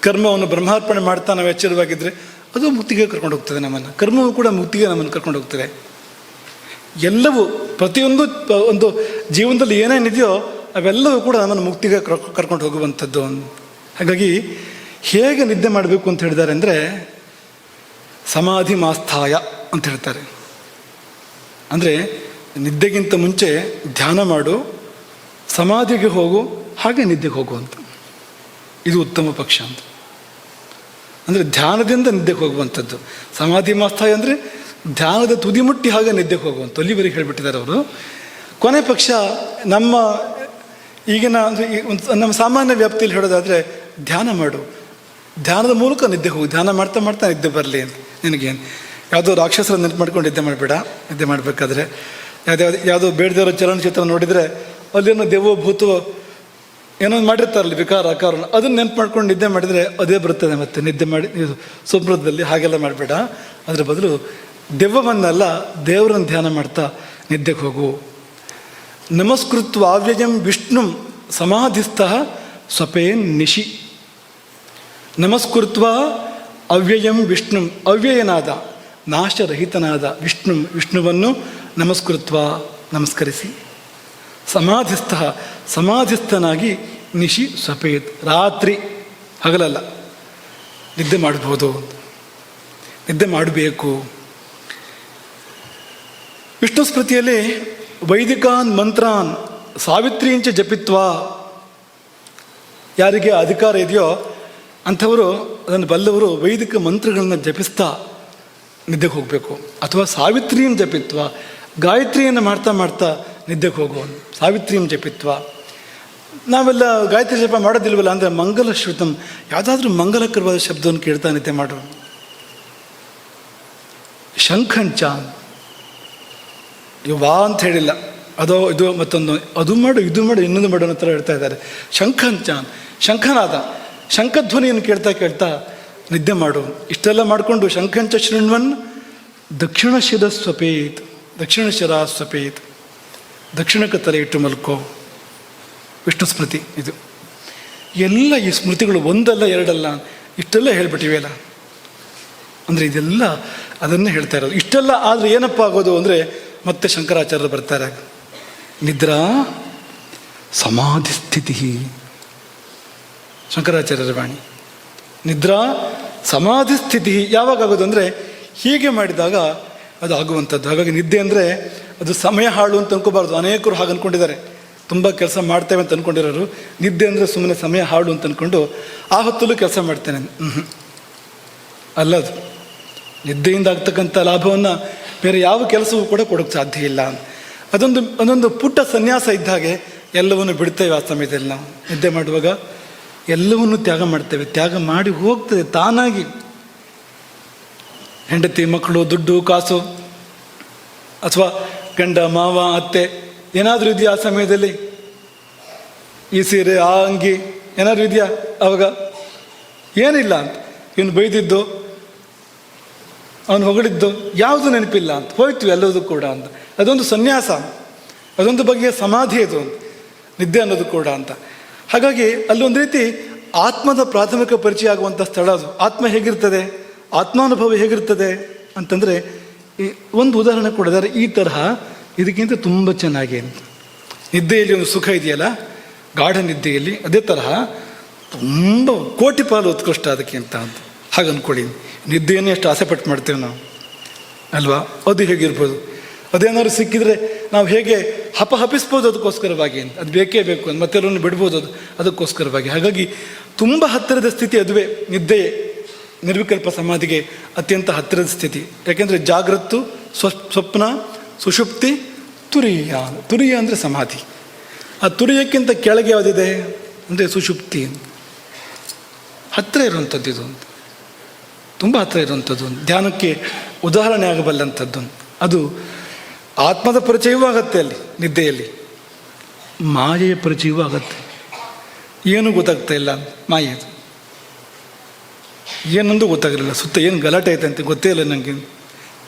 ಕರ್ಮವನ್ನು ಬ್ರಹ್ಮಾರ್ಪಣೆ ಮಾಡ್ತಾ ನಾವು ಎಚ್ಚರವಾಗಿದ್ದರೆ ಅದು ಮುಕ್ತಿಗೆ ಕರ್ಕೊಂಡು ಹೋಗ್ತದೆ ನಮ್ಮನ್ನು. ಕರ್ಮವು ಕೂಡ ಮುಕ್ತಿಗೆ ನಮ್ಮನ್ನು ಕರ್ಕೊಂಡು ಹೋಗ್ತದೆ. ಎಲ್ಲವೂ ಪ್ರತಿಯೊಂದು ಒಂದು ಜೀವನದಲ್ಲಿ ಏನೇನಿದೆಯೋ ಅವೆಲ್ಲವೂ ಕೂಡ ನಮ್ಮನ್ನು ಮುಕ್ತಿಗೆ ಕರ್ಕೊಂಡು ಹೋಗುವಂಥದ್ದು. ಹಾಗಾಗಿ ಹೇಗೆ ನಿದ್ದೆ ಮಾಡಬೇಕು ಅಂತ ಹೇಳಿದ್ದಾರೆ ಅಂದರೆ, ಸಮಾಧಿ ಮಾಸ್ಥಾಯ ಅಂತ ಹೇಳ್ತಾರೆ. ಅಂದರೆ ನಿದ್ದೆಗಿಂತ ಮುಂಚೆ ಧ್ಯಾನ ಮಾಡು, ಸಮಾಧಿಗೆ ಹೋಗು, ಹಾಗೆ ನಿದ್ದೆಗೆ ಹೋಗು ಅಂತ. ಇದು ಉತ್ತಮ ಪಕ್ಷ ಅಂತ. ಅಂದರೆ ಧ್ಯಾನದಿಂದ ನಿದ್ದೆಗೆ ಹೋಗುವಂಥದ್ದು. ಸಮಾಧಿ ಮಾಸ್ಥಾಯ ಅಂದರೆ ಧ್ಯಾನದ ತುದಿ ಮುಟ್ಟಿ ಹಾಗೆ ನಿದ್ದೆಗೆ ಹೋಗುವಂಥ ಅಲ್ಲಿವರೆಗೆ ಹೇಳಿಬಿಟ್ಟಿದ್ದಾರೆ ಅವರು. ಕೊನೆ ಪಕ್ಷ ನಮ್ಮ ಈಗಿನ ನಮ್ಮ ಸಾಮಾನ್ಯ ವ್ಯಾಪ್ತಿಯಲ್ಲಿ ಹೇಳೋದಾದರೆ ಧ್ಯಾನ ಮಾಡು, ಧ್ಯಾನದ ಮೂಲಕ ನಿದ್ದೆ ಹೋಗು, ಧ್ಯಾನ ಮಾಡ್ತಾ ಮಾಡ್ತಾ ನಿದ್ದೆ ಬರಲಿ ಅಂತ. ನಿನಗೇನು ಯಾವುದೋ ರಾಕ್ಷಸರ ನೆನಪು ಮಾಡ್ಕೊಂಡು ನಿದ್ದೆ ಮಾಡಬೇಡ. ನಿದ್ದೆ ಮಾಡಬೇಕಾದ್ರೆ ಯಾವುದೋ ಬೇಡದಿರೋ ಚಲನಚಿತ್ರ ನೋಡಿದರೆ ಅಲ್ಲೇನೋ ದೇವೋ ಭೂತವೋ ಏನೋ ಮಾಡಿರ್ತಾರಲ್ಲ ವಿಕಾರ ಆಕಾರ, ಅದನ್ನು ನೆನಪು ಮಾಡ್ಕೊಂಡು ನಿದ್ದೆ ಮಾಡಿದರೆ ಅದೇ ಬರ್ತದೆ. ಮತ್ತೆ ನಿದ್ದೆ ಮಾಡಿ ಇದು ಸ್ವಪ್ನದಲ್ಲಿ ಹಾಗೆಲ್ಲ ಮಾಡಬೇಡ. ಅದರ ಬದಲು ದೆವ್ವವನ್ನೆಲ್ಲ ದೇವರನ್ನು ಧ್ಯಾನ ಮಾಡ್ತಾ ನಿದ್ದೆಗೆ ಹೋಗು. ನಮಸ್ಕೃತ್ವ ಅವ್ಯಯಂ ವಿಷ್ಣುಂ ಸಮಾಧಿಸ್ಥಃ ಸ್ವಪೇನ್ ನಿಶಿ. ನಮಸ್ಕೃತ್ವ ಅವ್ಯಯಂ ವಿಷ್ಣುಂ, ಅವ್ಯಯನಾದ ನಾಶರಹಿತನಾದ ವಿಷ್ಣುವನ್ನು ನಮಸ್ಕೃತ್ವ ನಮಸ್ಕರಿಸಿ, ಸಮಾಧಿಸ್ಥಃ ಸಮಾಧಿಸ್ಥನಾಗಿ ನಿಶಿ ಸ್ವಪೇತ್, ರಾತ್ರಿ ಹಗಲಲ್ಲ ನಿದ್ದೆ ಮಾಡ್ಬೋದು, ನಿದ್ದೆ ಮಾಡಬೇಕು. ವಿಷ್ಣು ಸ್ಮೃತಿಯಲ್ಲಿ ವೈದಿಕಾನ್ ಮಂತ್ರಾನ್ ಸಾವಿತ್ರೀಂಚ ಜಪಿತ್ವಾ, ಯಾರಿಗೆ ಅಧಿಕಾರ ಇದೆಯೋ ಅಂಥವರು ಅದನ್ನು ಬಲ್ಲವರು ವೈದಿಕ ಮಂತ್ರಗಳನ್ನು ಜಪಿಸ್ತಾ ನಿದ್ದೆಗೆ ಹೋಗಬೇಕು. ಅಥವಾ ಸಾವಿತ್ರೀಂ ಜಪಿತ್ವ, ಗಾಯತ್ರಿಯನ್ನು ಮಾಡ್ತಾ ಮಾಡ್ತಾ ನಿದ್ದೆಗೆ ಹೋಗು. ಸಾವಿತ್ರೀಂ ಜಪಿತ್ವ. ನಾವೆಲ್ಲ ಗಾಯತ್ರಿ ಜಪ ಮಾಡೋದಿಲ್ವಲ್ಲ ಅಂದರೆ ಮಂಗಲ ಶ್ರುತಂ, ಯಾವುದಾದ್ರೂ ಮಂಗಲಕರವಾದ ಶಬ್ದವನ್ನು ಕೇಳ್ತಾ ನಿದ್ದೆ ಮಾಡು. ಶಂಖಂಚ, ವಾ ಅಂತ ಹೇಳಿಲ್ಲ, ಅದೋ ಇದು ಮತ್ತೊಂದು, ಅದು ಮಾಡು ಇದು ಮಾಡು ಇನ್ನೊಂದು ಮಾಡು ಅನ್ನೋ ಥರ ಹೇಳ್ತಾ ಇದ್ದಾರೆ. ಶಂಖಂಚಾನ್, ಶಂಖನಾದ, ಶಂಖಧ್ವನಿಯನ್ನು ಕೇಳ್ತಾ ಕೇಳ್ತಾ ನಿದ್ದೆ ಮಾಡು. ಇಷ್ಟೆಲ್ಲ ಮಾಡಿಕೊಂಡು ಶಂಖಂಚ ಶೃಣ್ವನ್ ದಕ್ಷಿಣ ಶಿರಸ್ವಪೇತ್, ದಕ್ಷಿಣ ಶಿರಾಸ್ವಪೇತ್, ದಕ್ಷಿಣಕ್ಕೆ ತಲೆ ಇಟ್ಟು ಮಲ್ಕೋ. ವಿಷ್ಣು ಸ್ಮೃತಿ ಇದು. ಎಲ್ಲ ಈ ಸ್ಮೃತಿಗಳು ಒಂದಲ್ಲ ಎರಡಲ್ಲ, ಇಷ್ಟೆಲ್ಲ ಹೇಳ್ಬಿಟ್ಟಿವೆಯಲ್ಲ. ಅಂದರೆ ಇದೆಲ್ಲ ಅದನ್ನೇ ಹೇಳ್ತಾ ಇರೋದು. ಇಷ್ಟೆಲ್ಲ ಆದರೆ ಏನಪ್ಪ ಆಗೋದು ಅಂದರೆ ಮತ್ತೆ ಶಂಕರಾಚಾರ್ಯರು ಬರ್ತಾರೆ. ನಿದ್ರಾ ಸಮಾಧಿ ಸ್ಥಿತಿ, ಶಂಕರಾಚಾರ್ಯರ ವಾಣಿ. ನಿದ್ರಾ ಸಮಾಧಿ ಸ್ಥಿತಿ ಯಾವಾಗ ಆಗೋದು ಅಂದರೆ ಹೀಗೆ ಮಾಡಿದಾಗ ಅದು ಆಗುವಂಥದ್ದು. ಹಾಗಾಗಿ ನಿದ್ದೆ ಅಂದರೆ ಅದು ಸಮಯ ಹಾಳು ಅಂತ ಅನ್ಕೋಬಾರ್ದು. ಅನೇಕರು ಹಾಗೆ ಅಂದ್ಕೊಂಡಿದ್ದಾರೆ, ತುಂಬ ಕೆಲಸ ಮಾಡ್ತೇವೆ ಅಂತ ಅಂದ್ಕೊಂಡಿರೋರು. ನಿದ್ದೆ ಅಂದರೆ ಸುಮ್ಮನೆ ಸಮಯ ಹಾಳು ಅಂತ ಅಂದ್ಕೊಂಡು ಆ ಹೊತ್ತಲ್ಲೂ ಕೆಲಸ ಮಾಡ್ತೇನೆ ಅಲ್ಲದು. ನಿದ್ದೆಯಿಂದ ಆಗ್ತಕ್ಕಂಥ ಲಾಭವನ್ನು ಬೇರೆ ಯಾವ ಕೆಲಸವೂ ಕೂಡ ಕೊಡೋಕ್ಕೆ ಸಾಧ್ಯ ಇಲ್ಲ. ಅದೊಂದು ಪುಟ್ಟ ಸನ್ಯಾಸ ಇದ್ದ ಹಾಗೆ ಎಲ್ಲವನ್ನು ಬಿಡ್ತೇವೆ. ಆ ಸಮಯದಲ್ಲಿ ನಾವು ನಿದ್ದೆ ಮಾಡುವಾಗ ಎಲ್ಲವನ್ನೂ ತ್ಯಾಗ ಮಾಡ್ತೇವೆ. ತ್ಯಾಗ ಮಾಡಿ ಹೋಗ್ತದೆ ತಾನಾಗಿ. ಹೆಂಡತಿ, ಮಕ್ಕಳು, ದುಡ್ಡು, ಕಾಸು, ಅಥವಾ ಗಂಡ, ಮಾವ, ಅತ್ತೆ ಏನಾದರೂ ಇದೆಯಾ ಆ ಸಮಯದಲ್ಲಿ? ಈ ಸೀರೆ, ಆ ಅಂಗಿ ಏನಾದರೂ ಇದೆಯಾ ಅವಾಗ? ಏನಿಲ್ಲ ಅಂತ. ಇವನು ಬೈದಿದ್ದು, ಅವನು ಹೊಗಳಿದ್ದು ಯಾವುದು ನೆನಪಿಲ್ಲ ಅಂತ. ಹೋಯ್ತು ಎಲ್ಲದೂ ಕೂಡ ಅಂತ. ಅದೊಂದು ಸನ್ಯಾಸ, ಅದೊಂದು ಬಗೆಯ ಸಮಾಧಿ ಅದು ನಿದ್ದೆ ಅನ್ನೋದು ಕೂಡ ಅಂತ. ಹಾಗಾಗಿ ಅಲ್ಲೊಂದು ರೀತಿ ಆತ್ಮದ ಪ್ರಾಥಮಿಕ ಪರಿಚಯ ಆಗುವಂಥ ಸ್ಥಳ ಅದು. ಆತ್ಮ ಹೇಗಿರ್ತದೆ, ಆತ್ಮಾನುಭವ ಹೇಗಿರ್ತದೆ ಅಂತಂದರೆ ಈ ಒಂದು ಉದಾಹರಣೆ ಕೊಡಿದ್ದಾರೆ. ಈ ತರಹ ಇದಕ್ಕಿಂತ ತುಂಬ ಚೆನ್ನಾಗಿ ಅಂತ. ನಿದ್ದೆಯಲ್ಲಿ ಒಂದು ಸುಖ ಇದೆಯಲ್ಲ, ಗಾಢ ನಿದ್ದೆಯಲ್ಲಿ, ಅದೇ ತರಹ ತುಂಬ ಕೋಟಿ ಪಾಲು ಉತ್ಕೃಷ್ಟ ಅದಕ್ಕಿಂತ ಅಂತ. ಹಾಗೆ ಅಂದ್ಕೊಳ್ಳಿ. ನಿದ್ದೆಯನ್ನೇ ಎಷ್ಟು ಆಸೆ ಪಟ್ಟು ಮಾಡ್ತೇವೆ ನಾವು ಅಲ್ವಾ? ಅದು ಹೇಗಿರ್ಬೋದು? ಅದೇನಾದ್ರು ಸಿಕ್ಕಿದರೆ ನಾವು ಹೇಗೆ ಹಪಿಸ್ಬೋದು ಅದಕ್ಕೋಸ್ಕರವಾಗಿ ಅಂತ. ಅದು ಬೇಕೇ ಬೇಕು ಅಂತ ಮತ್ತೆಲ್ಲವನ್ನು ಬಿಡ್ಬೋದು ಅದಕ್ಕೋಸ್ಕರವಾಗಿ. ಹಾಗಾಗಿ ತುಂಬ ಹತ್ತಿರದ ಸ್ಥಿತಿ ಅದುವೇ ನಿದ್ದೆಯೇ. ನಿರ್ವಿಕಲ್ಪ ಸಮಾಧಿಗೆ ಅತ್ಯಂತ ಹತ್ತಿರದ ಸ್ಥಿತಿ. ಯಾಕೆಂದರೆ ಜಾಗೃತ್ತು, ಸ್ವಪ್ನ, ಸುಷುಪ್ತಿ, ತುರಿಯ. ತುರಿಯ ಅಂದರೆ ಸಮಾಧಿ. ಆ ತುರಿಯಕ್ಕಿಂತ ಕೆಳಗೆ ಯಾವುದಿದೆ ಅಂದರೆ ಸುಷುಪ್ತಿ. ಹತ್ತಿರ ಇರುವಂಥದ್ದು ಇದು, ತುಂಬ ಹತ್ತಿರ ಇರುವಂಥದ್ದು, ಧ್ಯಾನಕ್ಕೆ ಉದಾಹರಣೆ ಆಗಬಲ್ಲಂಥದ್ದು. ಅದು ಆತ್ಮದ ಪರಿಚಯವೂ ಆಗತ್ತೆ ಅಲ್ಲಿ ನಿದ್ದೆಯಲ್ಲಿ, ಮಾಯೆಯ ಪರಿಚಯವೂ ಆಗತ್ತೆ. ಏನೂ ಗೊತ್ತಾಗ್ತಾ ಇಲ್ಲ, ಮಾಯೆದು ಏನೊಂದು ಗೊತ್ತಾಗಲಿಲ್ಲ. ಸುತ್ತ ಏನು ಗಲಾಟೆ ಐತೆ ಅಂತ ಗೊತ್ತೇ ಇಲ್ಲ ನನಗೆ,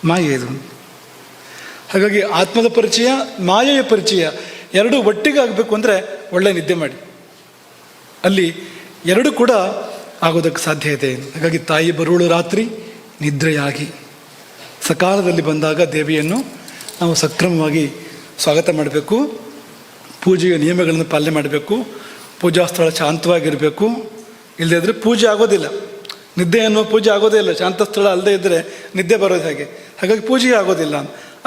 ಮಾಯೆ ಇದು. ಹಾಗಾಗಿ ಆತ್ಮದ ಪರಿಚಯ, ಮಾಯೆಯ ಪರಿಚಯ ಎರಡೂ ಒಟ್ಟಿಗೆ ಆಗಬೇಕು ಅಂದರೆ ಒಳ್ಳೆ ನಿದ್ದೆ ಮಾಡಿ. ಅಲ್ಲಿ ಎರಡೂ ಕೂಡ ಆಗೋದಕ್ಕೆ ಸಾಧ್ಯ ಇದೆ. ಹಾಗಾಗಿ ತಾಯಿ ಬರುವಳು ರಾತ್ರಿ ನಿದ್ರೆಯಾಗಿ, ಸಕಾಲದಲ್ಲಿ ಬಂದಾಗ ದೇವಿಯನ್ನು ನಾವು ಸಕ್ರಮವಾಗಿ ಸ್ವಾಗತ ಮಾಡಬೇಕು. ಪೂಜೆಯ ನಿಯಮಗಳನ್ನು ಪಾಲನೆ ಮಾಡಬೇಕು. ಪೂಜಾ ಸ್ಥಳ ಶಾಂತವಾಗಿರಬೇಕು. ಇಲ್ಲದೇ ಇದ್ದರೆ ಪೂಜೆ ಆಗೋದಿಲ್ಲ. ನಿದ್ದೆ ಅನ್ನೋ ಪೂಜೆ ಆಗೋದೇ ಇಲ್ಲ. ಶಾಂತ ಸ್ಥಳ ಅಲ್ಲದೆ ಇದ್ದರೆ ನಿದ್ದೆ ಬರೋದು ಹಾಗೆ. ಹಾಗಾಗಿ ಪೂಜೆ ಆಗೋದಿಲ್ಲ.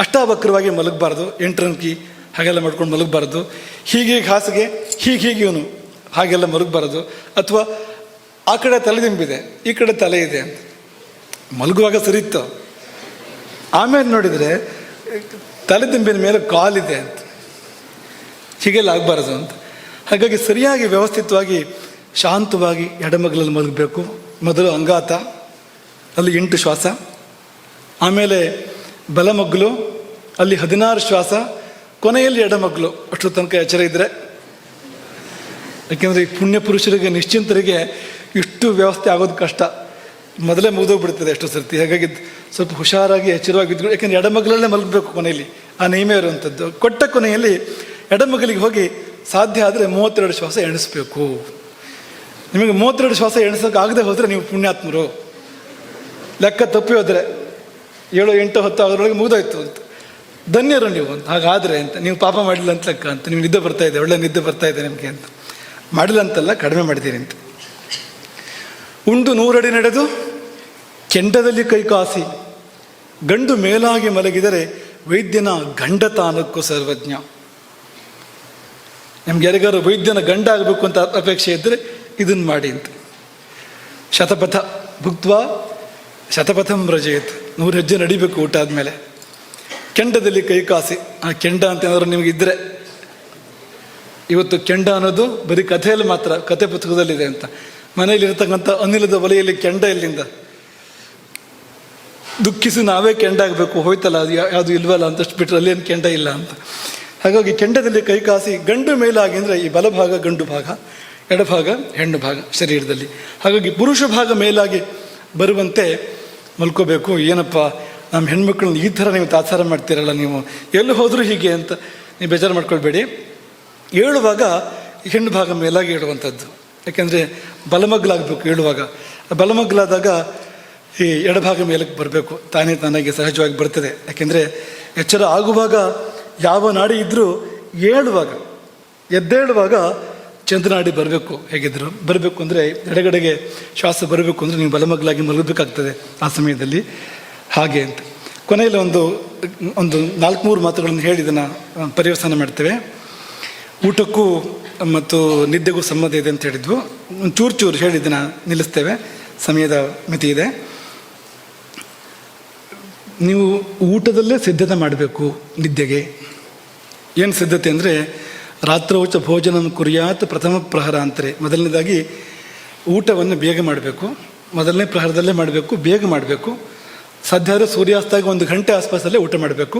ಅಷ್ಟಾವಕ್ರವಾಗಿ ಮಲಗಬಾರ್ದು, ಎಂಟ್ರಂಕಿ ಹಾಗೆಲ್ಲ ಮಾಡ್ಕೊಂಡು ಮಲಗಬಾರ್ದು. ಹೀಗೆ ಹಾಸಿಗೆ ಹೀಗೆ ಇವನು ಹಾಗೆಲ್ಲ ಮಲಗಬಾರ್ದು. ಅಥವಾ ಆ ಕಡೆ ತಲೆ ದಿಂಬಿದೆ, ಈ ಕಡೆ ತಲೆ ಇದೆ ಅಂತ ಮಲಗುವಾಗ ಸರಿತ್ತು. ಆಮೇಲೆ ನೋಡಿದರೆ ತಲೆ ದಿಂಬಿನ ಮೇಲೆ ಕಾಲಿದೆ ಅಂತ, ಹೀಗೆಲ್ಲ ಆಗಬಾರ್ದು ಅಂತ. ಹಾಗಾಗಿ ಸರಿಯಾಗಿ ವ್ಯವಸ್ಥಿತವಾಗಿ ಶಾಂತವಾಗಿ ಎಡಮಗ್ಲಲ್ಲಿ ಮಲಗಬೇಕು. ಮೊದಲು ಅಂಗಾತ, ಅಲ್ಲಿ 8 ಶ್ವಾಸ, ಆಮೇಲೆ ಬಲಮಗ್ಲು, ಅಲ್ಲಿ 16 ಶ್ವಾಸ, ಕೊನೆಯಲ್ಲಿ ಎಡಮಗ್ಲು. ಅಷ್ಟರ ತನಕ ಎಚ್ಚರ ಇದ್ದರೆ, ಯಾಕೆಂದರೆ ಈ ಪುಣ್ಯ ಪುರುಷರಿಗೆ ನಿಶ್ಚಿಂತರಿಗೆ ಇಷ್ಟು ವ್ಯವಸ್ಥೆ ಆಗೋದು ಕಷ್ಟ, ಮೊದಲೇ ಮುಗಿದೋಗ್ಬಿಡ್ತದೆ ಎಷ್ಟೋ ಸರ್ತಿ. ಹಾಗಾಗಿ ಸ್ವಲ್ಪ ಹುಷಾರಾಗಿ ಎಚ್ಚರವಾಗಿದ್ರು. ಯಾಕೆಂದರೆ ಎಡಮಗ್ಲಲ್ಲೇ ಮಲಗಬೇಕು ಕೊನೆಯಲ್ಲಿ, ಆ ನಿಯಮ ಇರುವಂಥದ್ದು. ಕೊಟ್ಟ ಕೊನೆಯಲ್ಲಿ ಎಡಮಗಲಿಗೆ ಹೋಗಿ ಸಾಧ್ಯ ಆದರೆ 32 ಶ್ವಾಸ ಎಣಿಸ್ಬೇಕು. ನಿಮಗೆ 32 ಶ್ವಾಸ ಎಣಿಸೋಕೆ ಆಗದೆ ಹೋದರೆ ನೀವು ಪುಣ್ಯಾತ್ಮರು. ಲೆಕ್ಕ ತಪ್ಪಿ ಹೋದರೆ 7, 8, 10 ಅದರೊಳಗೆ ಮುಗಿದೋಯ್ತು ಅಂತ, ಧನ್ಯರು ನೀವು ಅಂತ. ಹಾಗಾದರೆ ಅಂತ ನೀವು ಪಾಪ ಮಾಡಿಲ್ಲ ಅಂತ ಲೆಕ್ಕ ಅಂತ. ನಿಮ್ಗೆ ನಿದ್ದೆ ಬರ್ತಾ ಇದೆ, ಒಳ್ಳೆ ನಿದ್ದೆ ಬರ್ತಾ ಇದೆ ನಿಮಗೆ ಅಂತ. ಮಾಡಿಲ್ಲ ಅಂತಲ್ಲ, ಕಡಿಮೆ ಮಾಡಿದ್ದೀರಿ ಅಂತ. ಉಂಡು 100 ಅಡಿ ನಡೆದು ಕೆಂಡದಲ್ಲಿ ಕೈ ಕಾಸಿ, ಗಂಡು ಮೇಲಾಗಿ ಮಲಗಿದರೆ ವೈದ್ಯನ ಗಂಡ ತಾನಕ್ಕೂ ಸರ್ವಜ್ಞ. ನಮ್ಗೆ ಯಾರಿಗಾರು ವೈದ್ಯನ ಗಂಡ ಆಗಬೇಕು ಅಂತ ಅಪೇಕ್ಷೆ ಇದ್ದರೆ ಇದನ್ನು ಮಾಡಿ ಅಂತ. ಶತಪಥ ಭುಕ್ತ್ವ ಶತಪಥಂ ವ್ರಜೇತ್, 100 ಹೆಜ್ಜೆ ನಡಿಬೇಕು ಊಟ ಆದಮೇಲೆ. ಕೆಂಡದಲ್ಲಿ ಕೈ ಕಾಸಿ, ಆ ಕೆಂಡ ಅಂತ ಏನಾದ್ರು ನಿಮಗೆ ಇದ್ದರೆ, ಇವತ್ತು ಕೆಂಡ ಅನ್ನೋದು ಬರೀ ಕಥೆಯಲ್ಲಿ ಮಾತ್ರ, ಕಥೆ ಪುಸ್ತಕದಲ್ಲಿದೆ ಅಂತ. ಮನೆಯಲ್ಲಿರ್ತಕ್ಕಂಥ ಅನಿಲದ ಒಲೆಯಲ್ಲಿ ಕೆಂಡ ಎಲ್ಲಿಂದ? ದುಃಖಿಸಿ ನಾವೇ ಕೆಂಡ ಆಗಬೇಕು, ಹೋಯ್ತಲ್ಲ ಅದು ಯಾವುದು ಇಲ್ವಲ್ಲ ಅಂತಷ್ಟು ಬಿಟ್ಟರೆ ಅಲ್ಲೇನು ಕೆಂಡ ಇಲ್ಲ ಅಂತ. ಹಾಗಾಗಿ ಕೆಂಡದಲ್ಲಿ ಕೈ ಕಾಸಿ, ಗಂಡು ಮೇಲಾಗಿ ಅಂದರೆ ಈ ಬಲಭಾಗ ಗಂಡು ಭಾಗ, ಎಡಭಾಗ ಹೆಣ್ಣು ಭಾಗ ಶರೀರದಲ್ಲಿ. ಹಾಗಾಗಿ ಪುರುಷ ಭಾಗ ಮೇಲಾಗಿ ಬರುವಂತೆ ಮಲ್ಕೋಬೇಕು. ಏನಪ್ಪ ನಮ್ಮ ಹೆಣ್ಮಕ್ಳನ್ನ ಈ ಥರ ನೀವು ತಾತ್ಸಾರ ಮಾಡ್ತೀರಲ್ಲ, ನೀವು ಎಲ್ಲಿ ಹೋದರೂ ಹೀಗೆ ಅಂತ ನೀವು ಬೇಜಾರು ಮಾಡ್ಕೊಳ್ಬೇಡಿ. ಏಳುವಾಗ ಹೆಣ್ಣು ಭಾಗ ಮೇಲಾಗಿ ಹೇಳುವಂಥದ್ದು. ಯಾಕೆಂದರೆ ಬಲಮಗ್ಲಾಗಬೇಕು ಏಳುವಾಗ. ಬಲಮಗ್ಲಾದಾಗ ಈ ಎಡಭಾಗ ಮೇಲಕ್ಕೆ ಬರಬೇಕು, ತಾನೇ ತಾನಾಗಿ ಸಹಜವಾಗಿ ಬರ್ತದೆ. ಯಾಕೆಂದರೆ ಎಚ್ಚರ ಆಗುವಾಗ ಯಾವ ನಾಡಿ ಇದ್ದರೂ ಏಳುವಾಗ, ಎದ್ದೇಳುವಾಗ ಚಂದ್ರನಾಡಿ ಬರಬೇಕು. ಹೇಗಿದ್ರು ಬರಬೇಕು ಅಂದರೆ ಎಡಗಡೆಗೆ ಶ್ವಾಸ ಬರಬೇಕು ಅಂದರೆ ನೀವು ಬಲಮಗ್ಲಾಗಿ ಮಲಗಬೇಕಾಗ್ತದೆ ಆ ಸಮಯದಲ್ಲಿ. ಹಾಗೆ ಅಂತ ಕೊನೆಯಲ್ಲಿ ಒಂದು 4-3 ಮಾತುಗಳನ್ನು ಹೇಳಿ ಇದನ್ನು ಪರ್ಯವಸಾನ ಮಾಡ್ತೇವೆ. ಊಟಕ್ಕೂ ಮತ್ತು ನಿದ್ದೆಗೂ ಸಂಬಂಧ ಇದೆ ಅಂತ ಹೇಳಿದ್ವು. ಚೂರು ಹೇಳಿ ಇದನ್ನು ನಿಲ್ಲಿಸ್ತೇವೆ, ಸಮಯದ ಮಿತಿ ಇದೆ. ನೀವು ಊಟದಲ್ಲೇ ಸಿದ್ಧತೆ ಮಾಡಬೇಕು ನಿದ್ದೆಗೆ. ಏನು ಸಿದ್ಧತೆ ಅಂದರೆ, ರಾತ್ರೋಚ ಭೋಜನ ಕುರಿಯಾತ್ ಪ್ರಥಮ ಪ್ರಹರ ಅಂತಾರೆ. ಮೊದಲನೇದಾಗಿ ಊಟವನ್ನು ಬೇಗ ಮಾಡಬೇಕು, ಮೊದಲನೇ ಪ್ರಹರದಲ್ಲೇ ಮಾಡಬೇಕು, ಬೇಗ ಮಾಡಬೇಕು. ಸಾಧ್ಯ ಆದರೆ ಸೂರ್ಯಾಸ್ತಾಗ 1 ಗಂಟೆ ಆಸ್ಪಾಸಲ್ಲೇ ಊಟ ಮಾಡಬೇಕು.